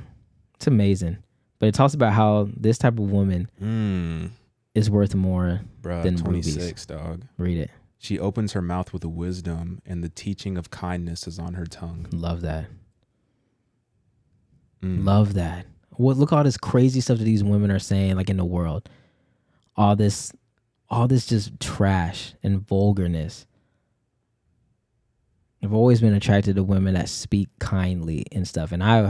It's amazing. But it talks about how this type of woman is worth more than 26, rubies. dog. Read it. She opens her mouth with wisdom, and the teaching of kindness is on her tongue. Love that. Love that. Look at all this crazy stuff that these women are saying, like in the world. All this just trash and vulgarness. I've always been attracted to women that speak kindly and stuff, and I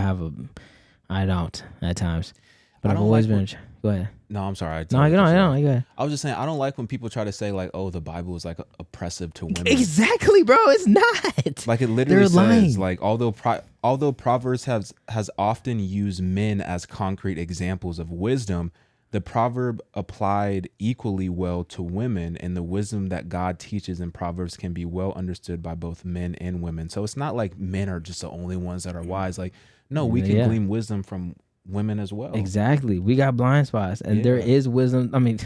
don't at times, but I've always been. Go ahead. No, I'm sorry. No, go ahead. I was just saying, I don't like when people try to say like, "Oh, the Bible is like oppressive to women." Exactly, bro. It's not. Like it literally says, lying. like although Proverbs has often used men as concrete examples of wisdom, the proverb applied equally well to women, and the wisdom that God teaches in Proverbs can be well understood by both men and women. So it's not like men are just the only ones that are wise. Like, no, we can glean wisdom from women as well. Exactly. We got blind spots, and there is wisdom. I mean,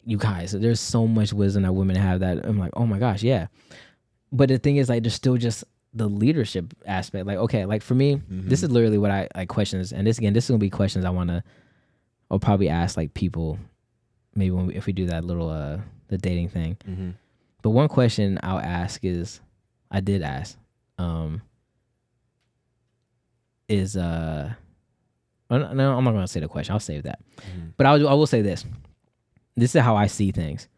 you guys, there's so much wisdom that women have that I'm like, oh my gosh, yeah. But the thing is, like, there's still just the leadership aspect. Like, okay, like for me, this is literally what I like questions, and this is gonna be questions I'll probably ask like people, maybe if we do that little the dating thing. But one question I'll ask is, I did ask, is no, I'm not gonna say the question. I'll save that. But I will say this. This is how I see things.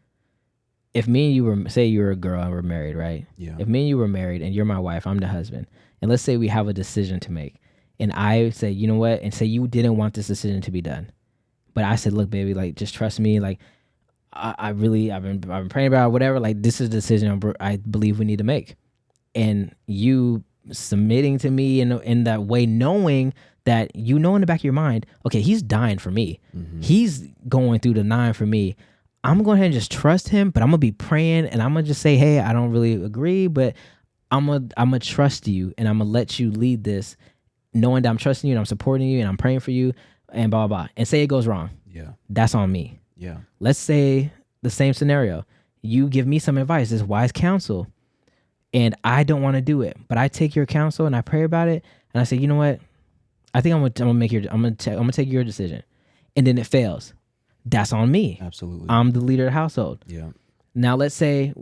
If me and you were, say you're a girl and we're married, right? Yeah. If me and you were married and you're my wife, I'm the husband, and let's say we have a decision to make, and I say, you know what, and say you didn't want this decision to be done, but I said, look, baby, like just trust me, like I've been praying about it, whatever. Like this is a decision I believe we need to make, and you submitting to me in that way, knowing that in the back of your mind, okay, he's dying for me, he's going through the 9 for me. I'm going to go ahead and just trust him, but I'm going to be praying, and I'm going to just say, hey, I don't really agree, but I'm going to trust you, and I'm going to let you lead this, knowing that I'm trusting you, and I'm supporting you, and I'm praying for you, and blah, blah, blah. And say it goes wrong. Yeah. That's on me. Yeah. Let's say the same scenario. You give me some advice, this wise counsel, and I don't want to do it, but I take your counsel, and I pray about it, and I say, you know what? I think I'm going to take your decision. And then it fails. That's on me. Absolutely. I'm the leader of the household. Yeah. Now let's say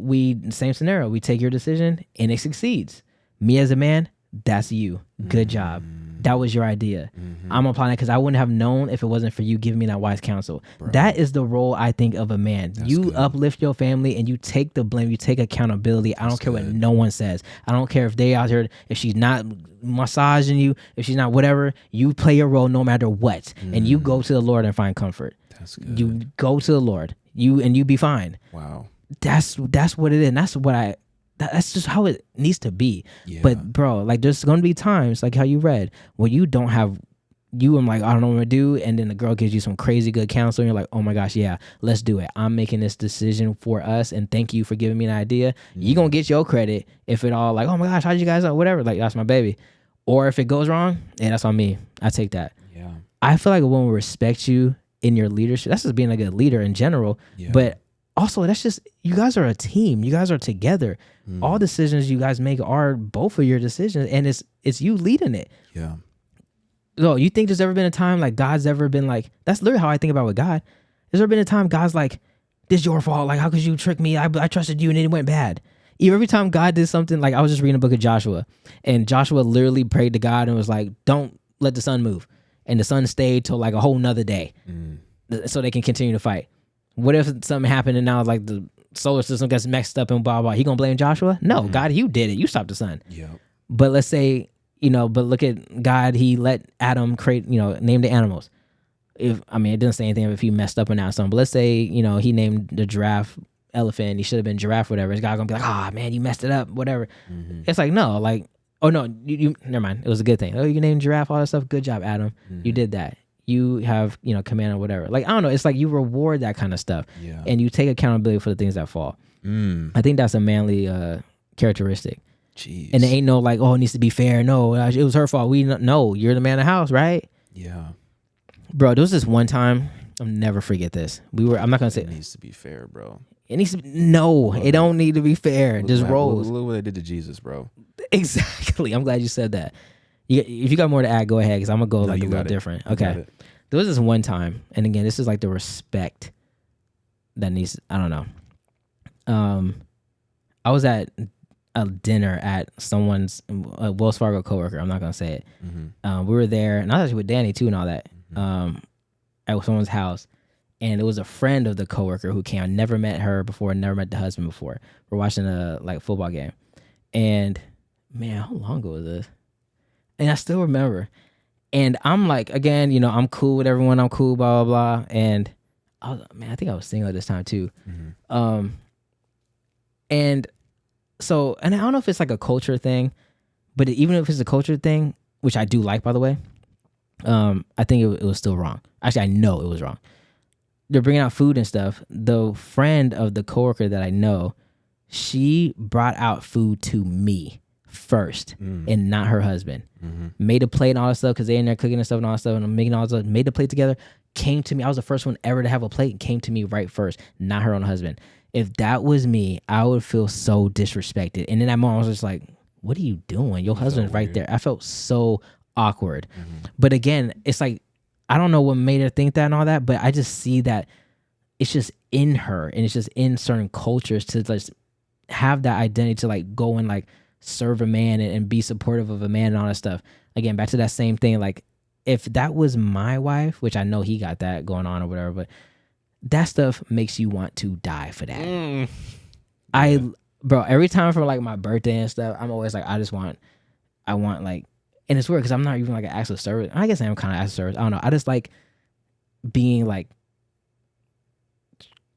same scenario, we take your decision and it succeeds. Me as a man, that's you. Good job. That was your idea. I'm applying it because I wouldn't have known if it wasn't for you giving me that wise counsel. Bro. That is the role, I think, of a man. That's you good. Uplift your family and you take the blame. You take accountability. I don't care what no one says. I don't care if they out here, if she's not massaging you, if she's not whatever, you play your role no matter what. And you go to the Lord and find comfort. That's good. You go to the Lord. You be fine. Wow. That's what it is. And that's just how it needs to be. Yeah. But bro, like there's gonna be times like how you read where you don't have I'm like, I don't know what to do, and then the girl gives you some crazy good counsel and you're like, oh my gosh, yeah, let's do it. I'm making this decision for us and thank you for giving me an idea. You're gonna get your credit if it all like, oh my gosh, how'd you guys know? Whatever, like that's my baby. Or if it goes wrong, yeah, that's on me. I take that. Yeah. I feel like a woman will respect you in your leadership. That's just being like a leader in general. Yeah. But also, that's just, you guys are a team. You guys are together. All decisions you guys make are both of your decisions, and it's you leading it. Yeah. So you think there's ever been a time like God's ever been like, that's literally how I think about with God. There's ever been a time God's like, this is your fault. Like, how could you trick me? I trusted you and it went bad. Every time God did something, like I was just reading a book of Joshua, and Joshua literally prayed to God and was like, don't let the sun move. And the sun stayed till like a whole nother day so they can continue to fight. What if something happened and now like the solar system gets messed up and blah, blah, he gonna blame Joshua? No, God, you did it. You stopped the sun. Yeah. But let's say, but look at God, he let Adam create, name the animals. It didn't say anything if he messed up or not something, but let's say, he named the giraffe elephant, he should have been giraffe, whatever. His God gonna be like, man, you messed it up, whatever. It's like, no, like, oh no, you never mind. It was a good thing. Oh, you named giraffe, all that stuff. Good job, Adam. You did that. You have, command or whatever. Like, I don't know. It's like you reward that kind of stuff. Yeah. And you take accountability for the things that fall. I think that's a manly characteristic. Jeez. And there ain't no like, oh, it needs to be fair. No, it was her fault. No, you're the man of the house, right? Yeah. Bro, there was this one time, I'll never forget this. I'm not going to say. It needs to be fair, bro. It needs to be, no, it don't need to be fair. Just roles. Look what they did to Jesus, bro. Exactly. I'm glad you said that. If you got more to add, go ahead, because I'm going to go like a little different. Okay. There was this one time, and again, this is like the respect that needs, I don't know. I was at a dinner at someone's Wells Fargo coworker. I'm not going to say it. We were there, and I was actually with Danny too and all that. at someone's house, and it was a friend of the coworker who came. I never met her before, never met the husband before. We're watching a football game, and man, how long ago was this? And I still remember. And I'm like, again, I'm cool with everyone. I'm cool, blah blah blah. And I think I was single at this time too. And so, and I don't know if it's like a culture thing, but even if it's a culture thing, which I do like, by the way, I think it was still wrong. Actually, I know it was wrong. They're bringing out food and stuff. The friend of the coworker that I know, she brought out food to me first and not her husband. Made a plate and all that stuff because they in there cooking and stuff and all that stuff, and I'm making all that stuff. Made the plate together. Came to me. I was the first one ever to have a plate and came to me right first, not her own husband. If that was me, I would feel so disrespected. And in that moment, I was just like, what are you doing? Your husband's right there. I felt so awkward. But again, it's like, I don't know what made her think that and all that, but I just see that it's just in her, and it's just in certain cultures to just have that identity to like go and like serve a man and be supportive of a man and all that stuff. Again, back to that same thing. Like, if that was my wife, which I know he got that going on or whatever, but that stuff makes you want to die for that. Bro, every time for like my birthday and stuff, I'm always like, I want like, and it's weird because I'm not even like an acts of service. I guess I am kind of acts of service. I don't know. I just like being like,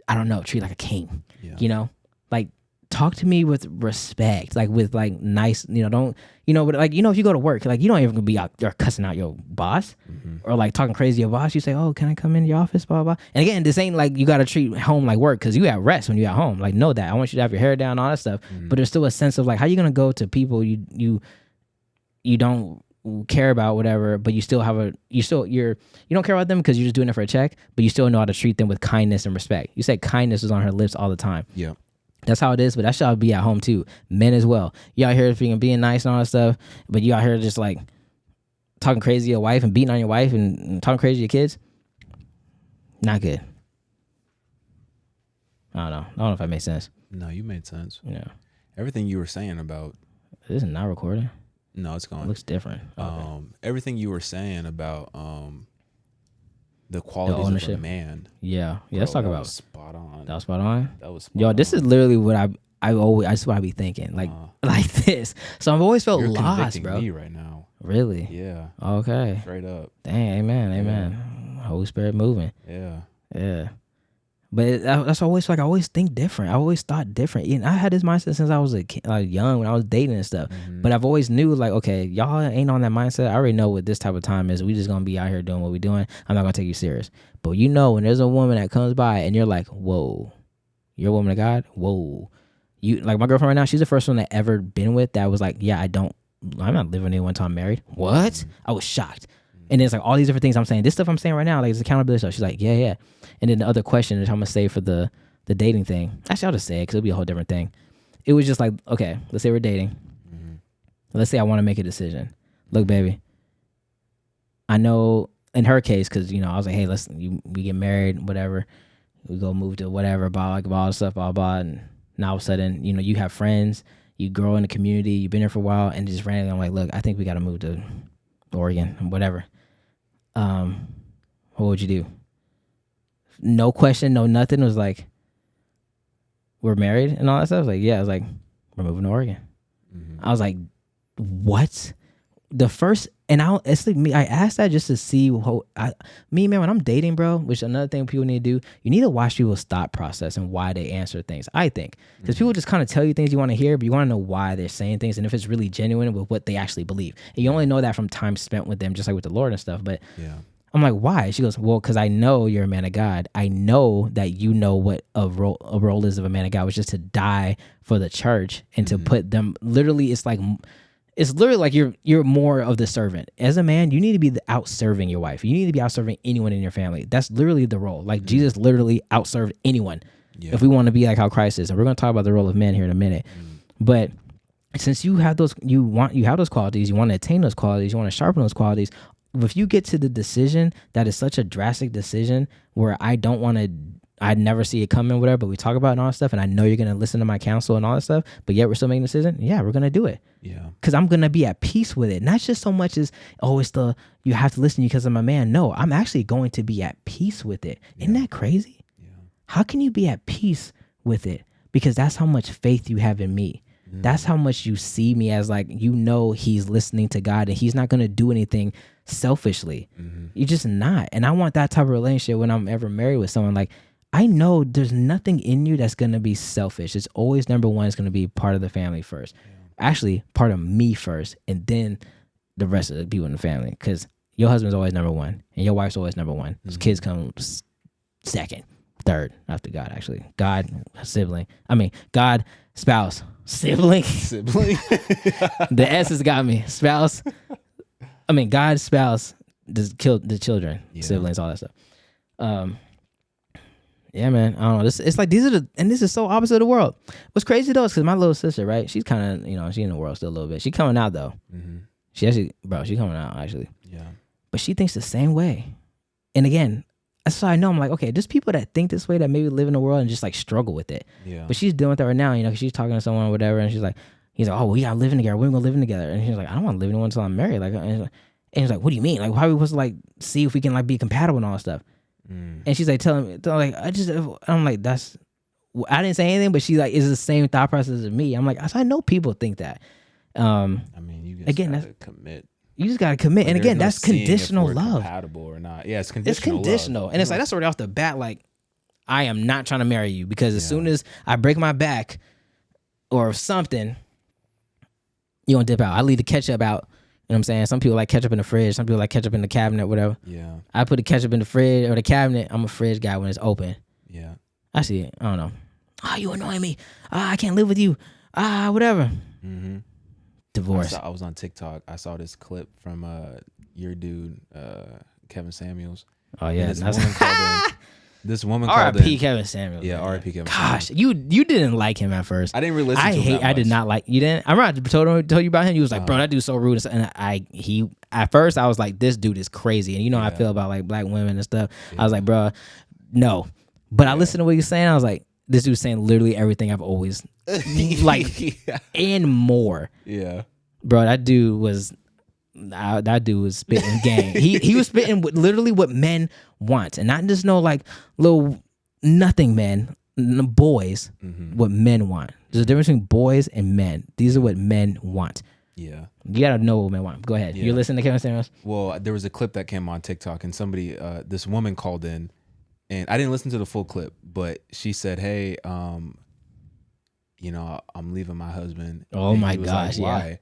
I don't know, treat like a king, like talk to me with respect, like with like nice, don't, but like, if you go to work, like you don't even be out there cussing out your boss or like talking crazy to your boss. You say, oh, can I come into your office, blah, blah, blah. And again, this ain't like you got to treat home like work because you at rest when you at home. Like, know that. I want you to have your hair down, all that stuff. But there's still a sense of like, how you going to go to people you don't care about, whatever, but you don't care about them because you're just doing it for a check, but you still know how to treat them with kindness and respect. You said kindness is on her lips all the time. Yeah. That's how it is, but that should be at home too. Men as well. You out here being nice and all that stuff, but you out here just like talking crazy to your wife and beating on your wife and talking crazy to your kids. Not good. I don't know if that makes sense. No, you made sense. Yeah. Everything you were saying about... This is not recording. No, it's going. It looks different. Okay. Everything you were saying about the qualities of a man. Yeah. Let's talk about. Spot on. That was spot on. That was. Yo, this is literally what that's what I be thinking, like this. So I've always felt lost, bro. Me right now. Really? Yeah. Okay. Straight up. Dang, amen. Holy Spirit moving. Yeah. But that's always like I always think different. I always thought different. And I had this mindset since I was young when I was dating and stuff. But I've always knew like, okay, y'all ain't on that mindset. I already know what this type of time is. We just gonna be out here doing what we doing. I'm not gonna take you serious. But when there's a woman that comes by and you're like, whoa, you're a woman of God. Whoa, you like my girlfriend right now. She's the first one that ever been with that was like, yeah, I'm not living with anyone until I'm married. What? I was shocked. And then it's like all these different things I'm saying. This stuff I'm saying right now, like it's accountability stuff. She's like, yeah. And then the other question is I'm going to say for the dating thing. Actually, I'll just say it because it'll be a whole different thing. It was just like, okay, let's say we're dating. Let's say I want to make a decision. Look, baby, I know in her case, because, I was like, hey, we get married, whatever. We go move to whatever, blah, blah, stuff, blah, blah. And now all of a sudden, you have friends, you grow in the community, you've been here for a while, and just randomly I'm like, look, I think we got to move to Oregon, whatever. What would you do? No question, no nothing. It was like, we're married and all that stuff. I was like, yeah. I was like, we're moving to Oregon. I was like, what? The first, and it's like me. I asked that just to see man, when I'm dating, bro. Which another thing people need to do. You need to watch people's thought process and why they answer things. I think because people just kind of tell you things you want to hear, but you want to know why they're saying things and if it's really genuine with what they actually believe. And you only know that from time spent with them, just like with the Lord and stuff. But yeah. I'm like, why? She goes, well, because I know you're a man of God. I know that you know what a role is of a man of God, which is to die for the church and to put them. Literally, it's literally like you're more of the servant. As a man, you need to be out serving your wife. You need to be out serving anyone in your family. That's literally the role. Like Jesus literally outserved anyone. Yeah. If we want to be like how Christ is, and we're going to talk about the role of men here in a minute. But since you have those, you have those qualities, you want to attain those qualities, you want to sharpen those qualities. If you get to the decision that is such a drastic decision where I don't want to I never see it coming, whatever, but we talk about it and all that stuff, and I know you're going to listen to my counsel and all that stuff, but yet we're still making a decision, yeah, we're going to do it. Yeah. Because I'm going to be at peace with it. Not just so much as, oh, it's the, you have to listen to you because I'm a man. No, I'm actually going to be at peace with it. Isn't that crazy? Yeah. How can you be at peace with it? Because that's how much faith you have in me. That's how much you see me as, like, you know, he's listening to God and he's not going to do anything selfishly. You're just not. And I want that type of relationship when I'm ever married with someone. Like, I know there's nothing in you that's going to be selfish. It's always number one. It's going to be part of the family first. Actually, part of me first, and then the rest of the people in the family. Because your husband's always number one, and your wife's always number one. His kids come second, third after God, actually. God, sibling. God, spouse, sibling. Sibling. The S has got me. Spouse. God, spouse, just killed the children, siblings, all that stuff. Yeah, man. I don't know. It's like these are and this is so opposite of the world. What's crazy though is because my little sister, right? She's kind of, she in the world still a little bit. She coming out though. She actually, she coming out actually. Yeah. But she thinks the same way. And again, that's how I know. I'm like, okay, there's people that think this way that maybe live in the world and just like struggle with it. Yeah. But she's dealing with it right now, 'cause she's talking to someone or whatever, and he's like, oh, we gotta living together. We're gonna live together. And she's like, I don't want to live with anyone until I'm married. And he's like, what do you mean? Like, how are we supposed to like see if we can like be compatible and all that stuff? And she's like telling me, like, I'm like, I didn't say anything, but she like is the same thought process as me. I'm like, I know people think that. You just gotta commit. You just gotta commit, and again, that's conditional love. Compatible or not? Yeah, it's conditional. It's conditional, love. And it's like that's already off the bat. Like, I am not trying to marry you because as soon as I break my back or something, you gonna dip out. I leave the ketchup out. You know what I'm saying? Some people like ketchup in the fridge. Some people like ketchup in the cabinet, whatever. Yeah. I put the ketchup in the fridge or the cabinet. I'm a fridge guy when it's open. Yeah. I see it. I don't know. You annoy me. I can't live with you. Whatever. Divorce. I was on TikTok. I saw this clip from your dude, Kevin Samuels. Oh, yeah. This woman called in. R.I.P. Kevin Samuels. Yeah, R.I.P. Kevin Samuels. Gosh, you didn't like him at first. I didn't really listen to him that much. I did not like. You didn't? I remember I told you about him. You was like, bro, that dude's so rude. And at first I was like, this dude is crazy. And you know how I feel about like black women and stuff. Yeah. I was like, bro, no. But I listened to what you're saying. I was like, this dude's saying literally everything I've always like and more. Yeah. Bro, that dude was spitting game. He was spitting literally what men want, and not just no like little nothing men, boys. What men want. There's a difference between boys and men. These are what men want. Yeah, you gotta know what men want. Go ahead. You listen to Kevin Samuels? Well, there was a clip that came on TikTok, and somebody, this woman called in, and I didn't listen to the full clip, but she said, "Hey, I'm leaving my husband." Oh my gosh, like, why?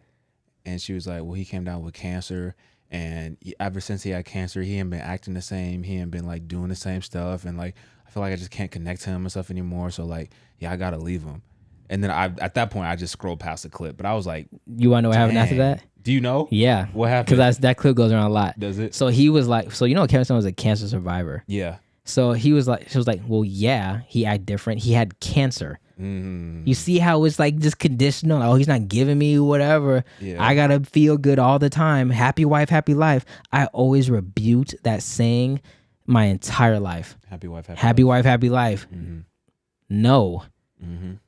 And she was like, well, he came down with cancer, and ever since he had cancer, he ain't been acting the same. He ain't been like doing the same stuff, and like I feel like I just can't connect to him and stuff anymore. So like, yeah, I gotta leave him. And then at that point I just scrolled past the clip, but I was like, you want to know what happened after that? Do you know? Yeah, what happened? Because that clip goes around a lot. Does it? So he was like, Kevin Stone was a cancer survivor. Yeah. So she was like, well, yeah, he acted different. He had cancer. You see how it's like just conditional. Like, oh, he's not giving me whatever. Yeah. I gotta feel good all the time. Happy wife, happy life. I always rebuked that saying my entire life. Happy wife, happy life. No.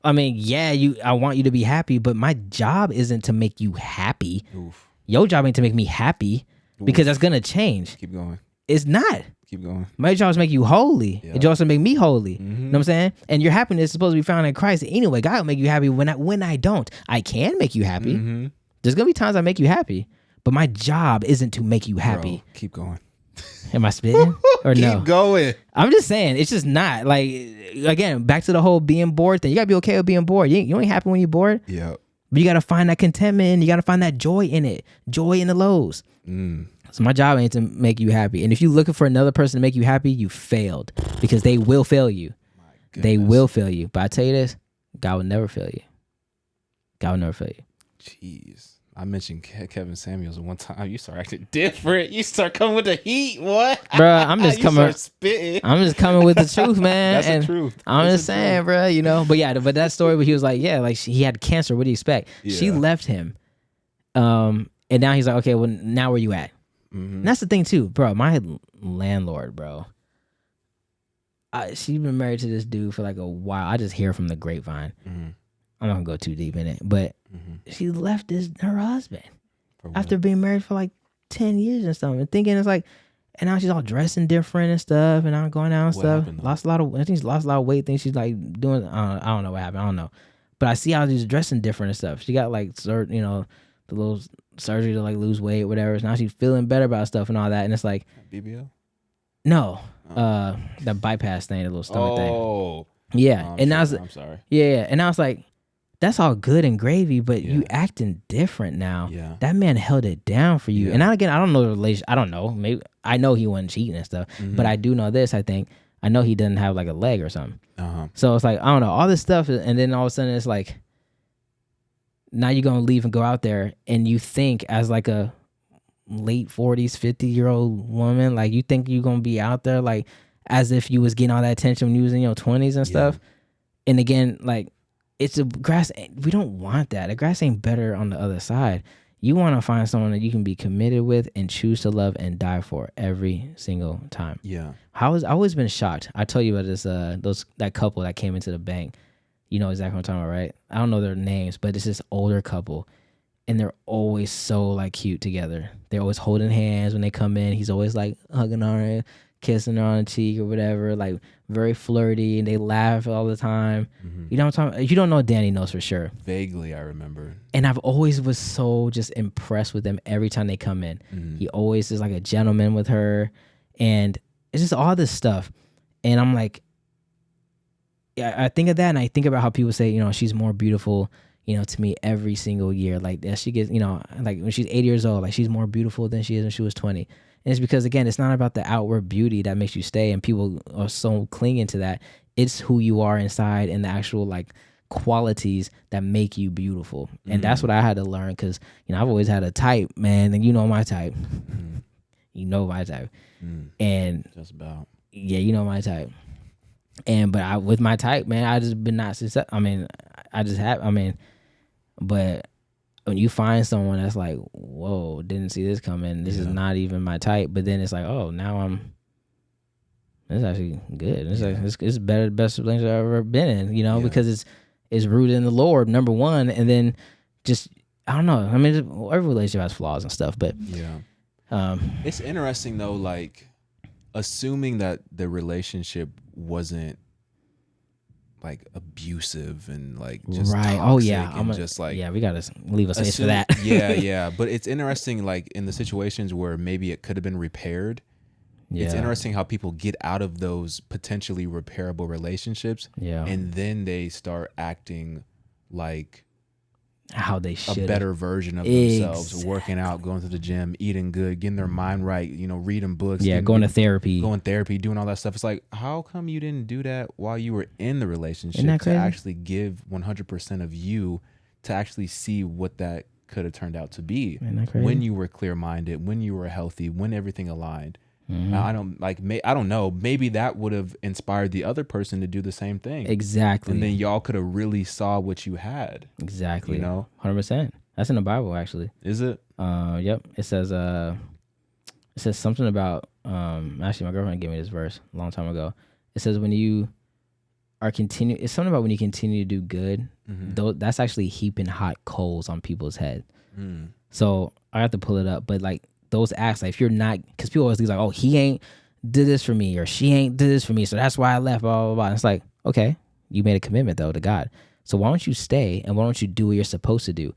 I want you to be happy, but my job isn't to make you happy. Oof. Your job ain't to make me happy because that's gonna change. Keep going. It's not. Keep going. My job is to make you holy. Yep. It also make me holy. You know what I'm saying? And your happiness is supposed to be found in Christ anyway. God will make you happy when I don't. I can make you happy. There's gonna be times I make you happy, but my job isn't to make you happy. Bro, keep going. Am I spitting or no? Keep going. I'm just saying, it's just not like, again, back to the whole being bored thing. You gotta be okay with being bored. You ain't happy when you're bored. Yeah. But you gotta find that contentment. And you gotta find that joy in it. Joy in the lows. So my job ain't to make you happy. And if you're looking for another person to make you happy, you failed because they will fail you. They will fail you. But I tell you this, God will never fail you. God will never fail you. Jeez. I mentioned Kevin Samuels one time. You start acting different. You start coming with the heat. What? Bro, I'm just coming. Spitting. I'm just coming with the truth, man. That's the truth. I'm just saying, bro. But that story where he was like, yeah, like he had cancer. What do you expect? Yeah. She left him. And now he's like, okay, well, now where you at? And that's the thing too, bro. My landlord, bro. she's been married to this dude for like a while. I just hear from the grapevine. Mm-hmm. I'm not gonna go too deep in it, but she left her husband after being married for like 10 years and stuff, and thinking it's like, and now she's all dressing different and stuff, and now going out and stuff. I think she's lost a lot of weight. Think she's like doing, I don't know what happened. I don't know, but I see how she's dressing different and stuff. She got like the little surgery to like lose weight, whatever. So now she's feeling better about stuff and all that, and it's like BBL. No, the bypass thing, the little stomach thing. Oh, yeah, I'm sorry. Yeah, and I was like, that's all good and gravy, but you acting different now. Yeah, that man held it down for you. Yeah. And I don't know the relation. I don't know. Maybe I know he wasn't cheating and stuff, but I do know this. I know he doesn't have like a leg or something. So it's like, I don't know, all this stuff, and then all of a sudden it's like, now you're gonna leave and go out there, and you think as like a late 40s 50-year-old woman, like you think you're gonna be out there like as if you was getting all that attention when you was in your 20s and stuff. And again, like, it's a grass, we don't want that. The grass ain't better on the other side. You want to find someone that you can be committed with and choose to love and die for every single time. I've always been shocked. I tell you about this that couple that came into the bank. You know exactly what I'm talking about, right? I don't know their names, but it's this older couple, and they're always so like cute together. They're always holding hands when they come in. He's always like hugging her, kissing her on the cheek or whatever, like very flirty, and they laugh all the time. You know what I'm talking about? You don't know, Danny knows for sure. Vaguely, I remember. And I've always was so just impressed with them every time they come in. He always is like a gentleman with her, and it's just all this stuff. And I'm like, yeah, I think of that, and I think about how people say, you know, she's more beautiful, you know, to me every single year. Like, as she gets, you know, like when she's 80 years old, like she's more beautiful than she is when she was 20. And it's because, again, it's not about the outward beauty that makes you stay, and people are so clinging to that. It's who you are inside and the actual like qualities that make you beautiful. And that's what I had to learn, because, you know, I've always had a type, man, and you know my type. You know my type. And just about. Yeah, you know my type. And but with my type, man, I just been not successful. But when you find someone that's like, whoa, didn't see this coming, this is not even my type, but then it's like, oh, now it's actually good. It's like it's better, the best place I've ever been in, you know, because it's rooted in the Lord, number one, and then just, I don't know. I mean, every relationship has flaws and stuff, but it's interesting though, like assuming that the relationship wasn't like abusive and like just right. Oh yeah, and just like we gotta leave a space for that. yeah. But it's interesting, like in the situations where maybe it could have been repaired. It's interesting how people get out of those potentially repairable relationships, and then they start acting like how they should, a better version of themselves, working out, going to the gym, eating good, getting their mind right, you know, reading books, going to therapy, doing all that stuff. It's like, how come you didn't do that while you were in the relationship to actually give 100% of you to actually see what that could have turned out to be when you were clear-minded, when you were healthy, when everything aligned? I don't know. Maybe that would have inspired the other person to do the same thing. Exactly. And then y'all could have really saw what you had. Exactly. You know, 100%. That's in the Bible, actually. Is it? Yep. It says something about. Actually, my girlfriend gave me this verse a long time ago. It says when you are it's something about when you continue to do good. Though that's actually heaping hot coals on people's head. So I have to pull it up, but like, those acts, like if you're not, because people always think like, oh, he ain't did this for me, or she ain't did this for me, so that's why I left, blah, blah, blah. And it's like, okay, you made a commitment though to God, so why don't you stay and why don't you do what you're supposed to do?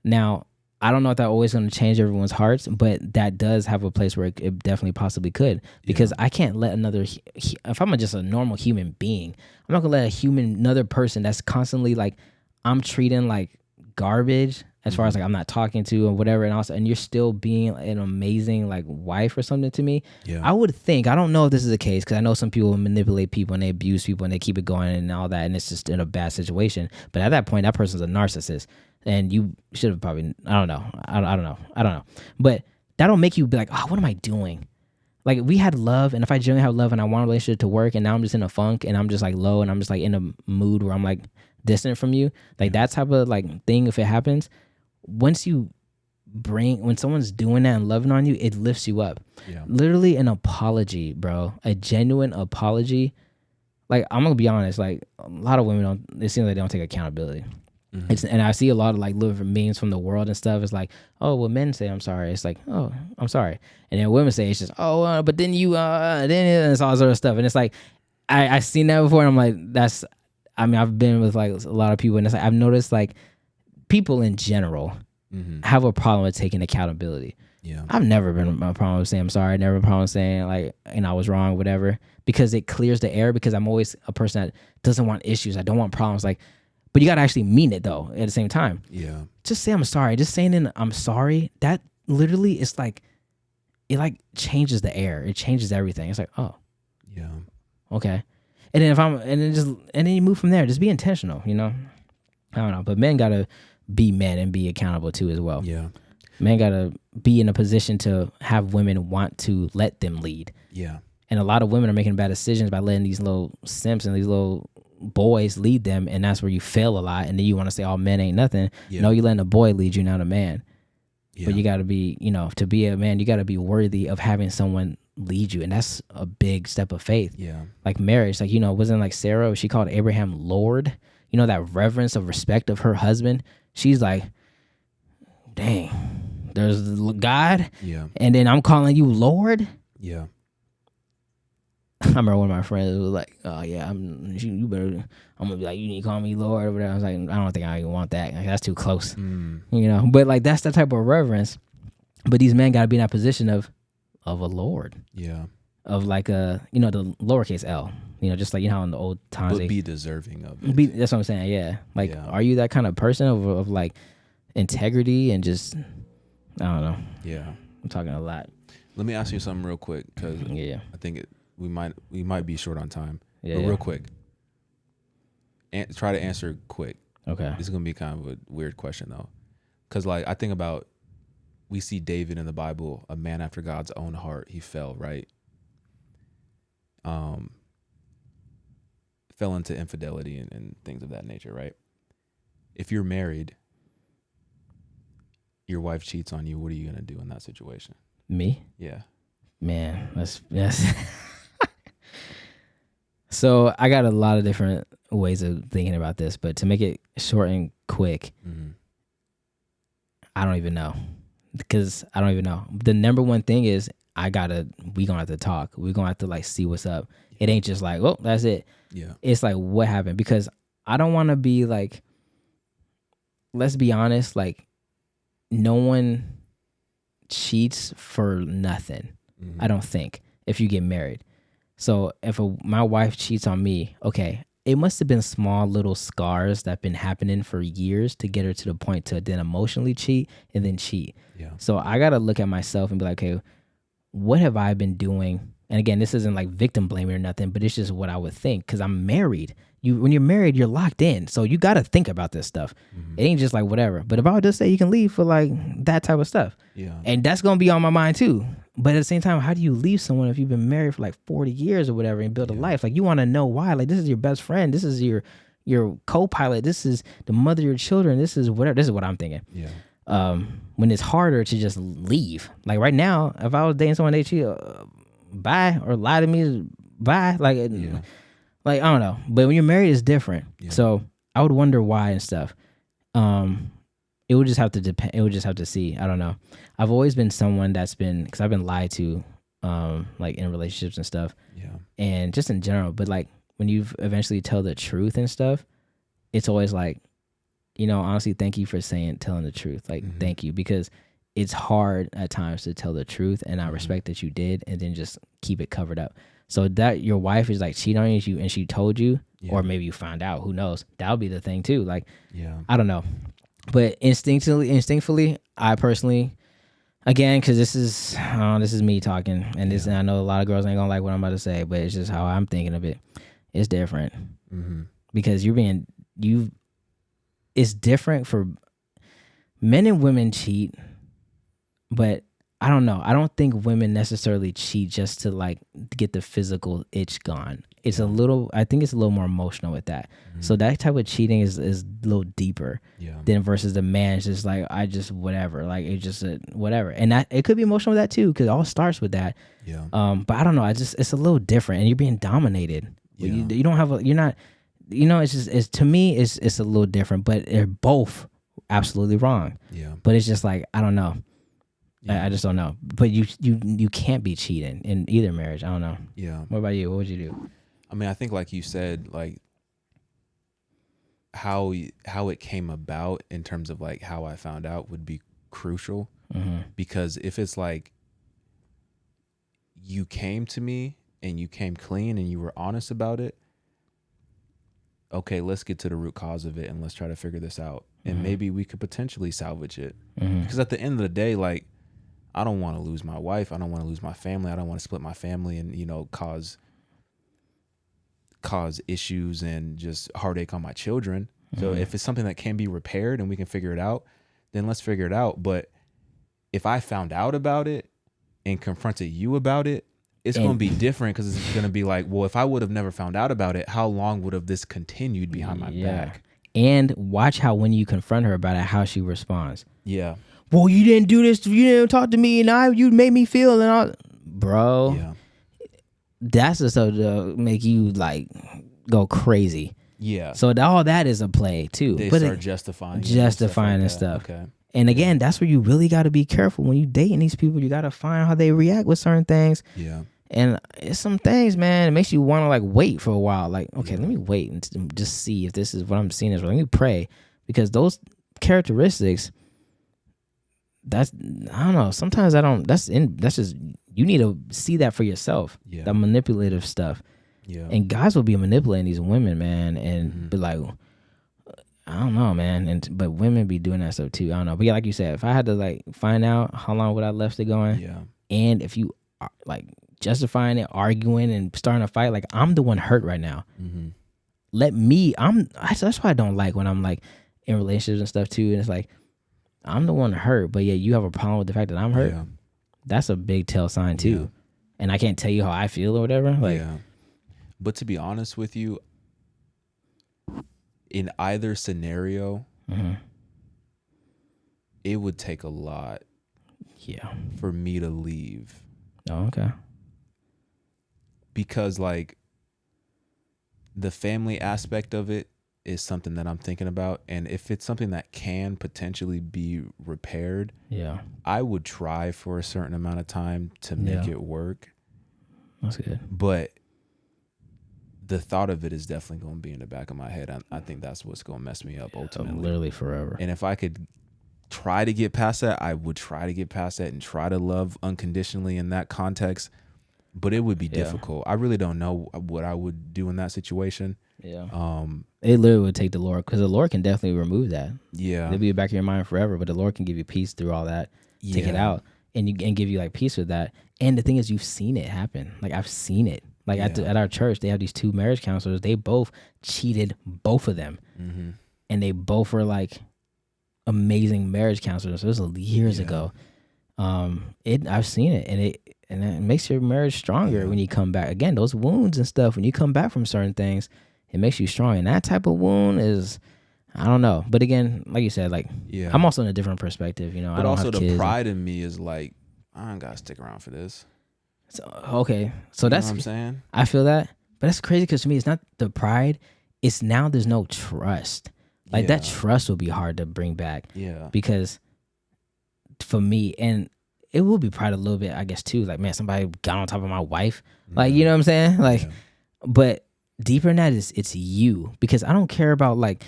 Now, I don't know if that's always going to change everyone's hearts, but that does have a place where it definitely possibly could, because I can't let if I'm just a normal human being, I'm not gonna let another person that's constantly like I'm treating like garbage, as far as like I'm not talking to or whatever, and you're still being an amazing like wife or something to me. I would think, I don't know if this is the case, because I know some people manipulate people and they abuse people and they keep it going and all that, and it's just in a bad situation. But at that point, that person's a narcissist, and you should have probably, I don't know. But that'll make you be like, oh, what am I doing? Like, we had love, and if I genuinely have love and I want a relationship to work, and now I'm just in a funk and I'm just like low and I'm just like in a mood where I'm like distant from you, like that type of like thing, if it happens, when someone's doing that and loving on you, it lifts you up. Literally an apology, bro. A genuine apology like I'm gonna be honest, like a lot of women don't. It seems like they don't take accountability. Mm-hmm. And I see a lot of like little memes from the world and stuff. It's like, oh, well, men say I'm sorry. It's like, oh, I'm sorry, and then women say it's just, oh, but then you, then it's all sort of stuff, and it's like, I've seen that before, and I'm like, that's. I mean, I've been with like a lot of people, and it's like I've noticed like people in general have a problem with taking accountability. Yeah, I've never been a problem with saying I'm sorry. Never a problem with saying like, I was wrong, whatever, because it clears the air. Because I'm always a person that doesn't want issues. I don't want problems. Like, but you got to actually mean it though. At the same time, yeah, just say I'm sorry. Just saying I'm sorry. That literally is like, it like changes the air. It changes everything. It's like, oh, yeah, okay. And then and then you move from there. Just be intentional. You know, I don't know. But men gotta be men and be accountable too as well. yeah. Men gotta be in a position to have women want to let them lead. Yeah. And a lot of women are making bad decisions by letting these little simps and these little boys lead them, and that's where you fail a lot. And then you want to say, "Oh, men ain't nothing." Yeah. No, you letting a boy lead you, not a man. Yeah. But you got to be, to be a man, you got to be worthy of having someone lead you, and that's a big step of faith. Yeah. Like marriage, like wasn't like Sarah? She called Abraham Lord. That reverence of respect of her husband. She's like, dang. There's God, Yeah. and then I'm calling you Lord. Yeah. I remember one of my friends was like, "Oh yeah, I'm gonna be like, you need to call me Lord or whatever." I was like, I don't think I even want that. Like, that's too close, But like that's the type of reverence. But these men got to be in that position of a Lord. Yeah. Of like the lowercase L. Just like how in the old times. But be deserving of it. That's what I'm saying. Yeah. Like, Yeah. Are you that kind of person of like integrity and just? I don't know. Yeah. I'm talking a lot. Let me ask you something real quick because I think we might be short on time. Yeah. But real quick, try to answer quick. Okay. This is gonna be kind of a weird question though, because like I think about, we see David in the Bible, a man after God's own heart. He fell, right? Fell into infidelity and things of that nature, right? If you're married, your wife cheats on you, what are you gonna do in that situation? Me? Yeah. Man, that's So I got a lot of different ways of thinking about this, but to make it short and quick, I don't even know. Because I don't even know. The number one thing is we gonna have to talk. We gonna have to like see what's up. It ain't just like, oh, that's it. Yeah. It's like, what happened? Because I don't want to be like, let's be honest, like no one cheats for nothing. I don't think, if you get married. So if my wife cheats on me, okay, it must have been small little scars that been happening for years to get her to the point to then emotionally cheat and then cheat. Yeah. So I got to look at myself and be like, okay, what have I been doing? And again, this isn't like victim blaming or nothing, but it's just what I would think because I'm married. When you're married, you're locked in. So you got to think about this stuff. It ain't just like whatever. But if I would just say you can leave for like that type of stuff. Yeah. And that's going to be on my mind too. But at the same time, how do you leave someone if you've been married for like 40 years or whatever and build a life? Like you want to know why. Like this is your best friend. This is your co-pilot. This is the mother of your children. This is whatever. This is what I'm thinking. Yeah. When it's harder to just leave. Like right now, if I was dating someone they cheat, bye, or lie to me, bye. Like, like I don't know. But when you're married, it's different. Yeah. So I would wonder why and stuff. It would just have to depend. It would just have to see. I don't know. I've always been someone because I've been lied to, like in relationships and stuff. Yeah. And just in general, but like when you eventually tell the truth and stuff, it's always like, honestly, thank you for telling the truth. Like, thank you, because it's hard at times to tell the truth, and I respect that you did, and then just keep it covered up. So that your wife is like cheating on you, and she told you, or maybe you found out. Who knows? That would be the thing too. Like, I don't know. But instinctively, I personally, again, because this is me talking, and and I know a lot of girls ain't gonna like what I'm about to say, but it's just how I'm thinking of it. It's different because it's different for men and women cheat, but I don't know. I don't think women necessarily cheat just to like get the physical itch gone. It's I think it's a little more emotional with that. So that type of cheating is a little deeper than versus the man's just like, I just whatever. Like it just whatever. And that it could be emotional with that too, because it all starts with that. Yeah. But I don't know. It's a little different, and you're being dominated. You don't have you're not, it's just, to me, it's a little different, but they're both absolutely wrong. Yeah. But it's just like, I don't know. Yeah. I just don't know. But you can't be cheating in either marriage. I don't know. Yeah. What about you? What would you do? I mean, I think like you said, like how it came about in terms of like how I found out would be crucial. Because if it's like you came to me and you came clean and you were honest about it, okay, let's get to the root cause of it and let's try to figure this out. And maybe we could potentially salvage it. Because at the end of the day, like, I don't want to lose my wife. I don't want to lose my family. I don't want to split my family and, cause issues and just heartache on my children. So if it's something that can be repaired and we can figure it out, then let's figure it out. But if I found out about it and confronted you about it, it's going to be different, because it's going to be like, well, if I would have never found out about it, how long would have this continued behind my back? And watch how when you confront her about it, how she responds. Yeah. Well, you didn't do this. You didn't talk to me, and you made me feel, and all. Bro, that's the stuff to make you like go crazy. Yeah. So all that is a play too. They but start justifying and like stuff. Okay. And again, that's where you really got to be careful when you dating these people. You got to find how they react with certain things. Yeah. And it's some things, man, it makes you want to like wait for a while. Like, okay, let me wait and just see if this is what I'm seeing is. Let me pray, because those characteristics, I don't know. Sometimes I don't. That's just, you need to see that for yourself. Yeah. The manipulative stuff. Yeah. And guys will be manipulating these women, man, and be like, I don't know, man. But women be doing that stuff too. I don't know. But yeah, like you said, if I had to like find out how long would I left it going, and if you are like justifying it, arguing and starting a fight, like I'm the one hurt right now. That's why I don't like when I'm like in relationships and stuff too. And it's like, I'm the one hurt, but yeah, you have a problem with the fact that I'm hurt. Yeah. That's a big tell sign too. Yeah. And I can't tell you how I feel or whatever. Like, but to be honest with you, in either scenario, it would take a lot for me to leave. Oh, okay. Because like the family aspect of it is something that I'm thinking about. And if it's something that can potentially be repaired, I would try for a certain amount of time to make it work. That's good. But the thought of it is definitely going to be in the back of my head. I think that's what's going to mess me up ultimately. Literally forever. And if I could try to get past that, I would try to get past that and try to love unconditionally in that context. But it would be difficult. I really don't know what I would do in that situation. Yeah. It literally would take the Lord, because the Lord can definitely remove that. Yeah. It'll be in the back of your mind forever, but the Lord can give you peace through all that. Take it out and give you like peace with that. And the thing is, you've seen it happen. Like I've seen it. Like at our church, they have these two marriage counselors. They both cheated, both of them. And they both were like amazing marriage counselors. So this was years ago. I've seen it, and it makes your marriage stronger when you come back. Again, those wounds and stuff, when you come back from certain things, it makes you strong. And that type of wound is, I don't know. But again, like you said, like I'm also in a different perspective, you know. But I don't also have the kids. pride in me is like, I don't gotta stick around for this. So, okay. So that's what I'm saying. I feel that. But that's crazy, because to me, it's not the pride. It's now there's no trust. Like that trust will be hard to bring back. Yeah. Because for me, and it will be pride a little bit, I guess, too. Like, man, somebody got on top of my wife. Like, you know what I'm saying? Like, but deeper than that is it's you. Because I don't care about like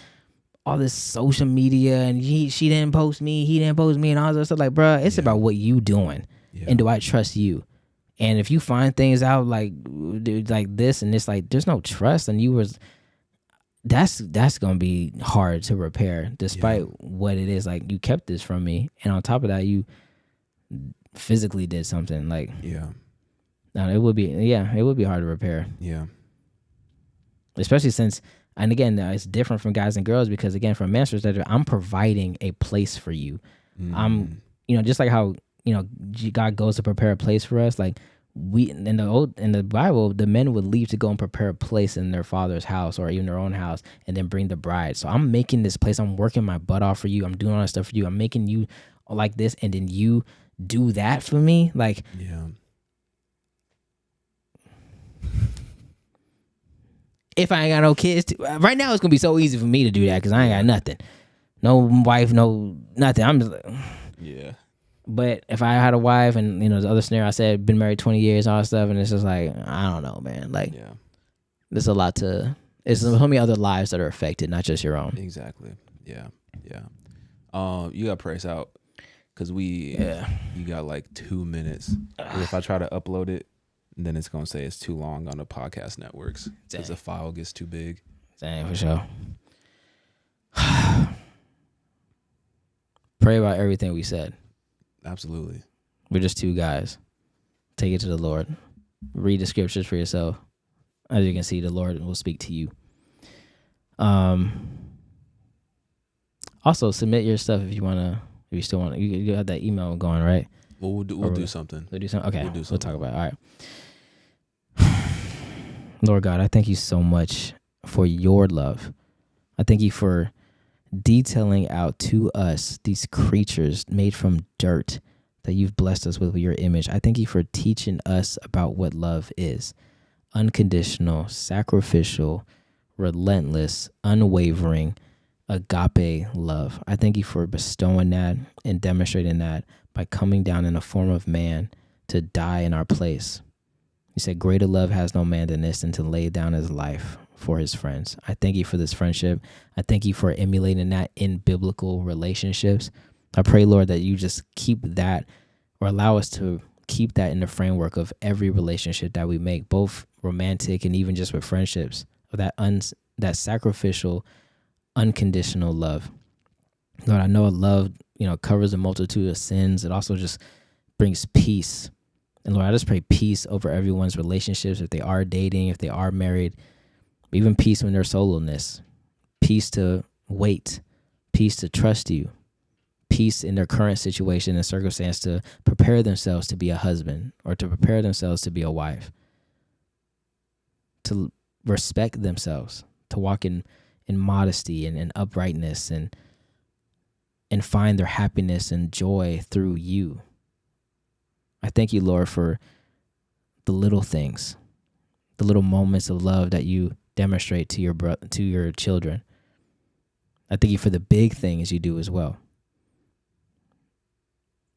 all this social media and she didn't post me, he didn't post me, and all that stuff. Like, bro, it's about what you doing. And do I trust you? And if you find things out like this and it's like there's no trust, and that's gonna be hard to repair, despite what it is. Like, you kept this from me, and on top of that, you physically did something. Like, no, it would be hard to repair. Yeah. Especially since, and again, it's different from guys and girls, because again, from a man's perspective, I'm providing a place for you. I'm, just like how, God goes to prepare a place for us. Like, in the Bible, the men would leave to go and prepare a place in their father's house or even their own house, and then bring the bride. So I'm making this place. I'm working my butt off for you. I'm doing all that stuff for you. I'm making you like this, and then you do that for me. Like, If I ain't got no kids, right now it's gonna be so easy for me to do that because I ain't got nothing, no wife, no nothing. I'm just like, Yeah. but if I had a wife and the other scenario I said, been married 20 years, all that stuff, and it's just like I don't know, man. Like, there's a lot to. It's so many other lives that are affected, not just your own. Exactly. Yeah. You got press out because you got like 2 minutes. If I try to upload it, then it's gonna say it's too long on the podcast networks because the file gets too big. Dang, for sure. Pray about everything we said. Absolutely. We're just two guys. Take it to the Lord. Read the scriptures for yourself. As you can see, the Lord will speak to you. Also, submit your stuff if you still want to. You have that email going, right? Well, we'll do something. We'll do something. Okay, we'll talk about it. All right. Lord God, I thank you so much for your love. I thank you for detailing out to us these creatures made from dirt that you've blessed us with your image. I thank you for teaching us about what love is. Unconditional, sacrificial, relentless, unwavering, agape love. I thank you for bestowing that and demonstrating that by coming down in the form of man to die in our place. You said, greater love has no man than this, than to lay down his life for his friends. I thank you for this friendship. I thank you for emulating that in biblical relationships. I pray, Lord, that you just keep that, or allow us to keep that in the framework of every relationship that we make, both romantic and even just with friendships, of that sacrificial, unconditional love. Lord, I know love, covers a multitude of sins. It also just brings peace. And Lord, I just pray peace over everyone's relationships, if they are dating, if they are married, even peace in their soloness, peace to wait, peace to trust you, peace in their current situation and circumstance to prepare themselves to be a husband or to prepare themselves to be a wife, to respect themselves, to walk in modesty and uprightness and find their happiness and joy through you. I thank you, Lord, for the little things, the little moments of love that you demonstrate to your children. I thank you for the big things you do as well.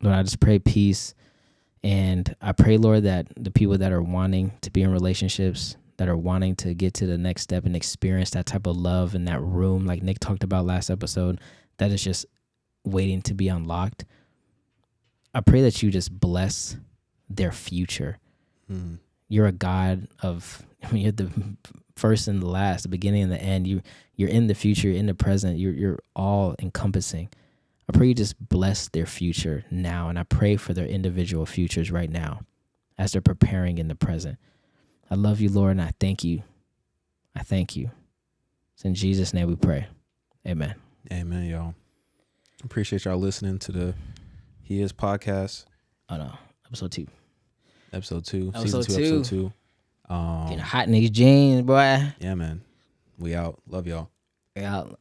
Lord, I just pray peace, and I pray, Lord, that the people that are wanting to be in relationships, that are wanting to get to the next step and experience that type of love in that room, like Nick talked about last episode, that is just waiting to be unlocked. I pray that you just bless their future. Mm. You're a God you're the first and the last, the beginning and the end. You're in the future, you're in the present. You're all encompassing. I pray you just bless their future now, and I pray for their individual futures right now as they're preparing in the present. I love you, Lord, and I thank you. I thank you. It's in Jesus' name we pray. Amen. Amen, y'all. Appreciate y'all listening to the He Is podcast. Oh no, episode 2. Episode 2. Episode Season 2, 2. Episode 2. Getting hot in these jeans, boy. Yeah, man. We out. Love y'all. We out.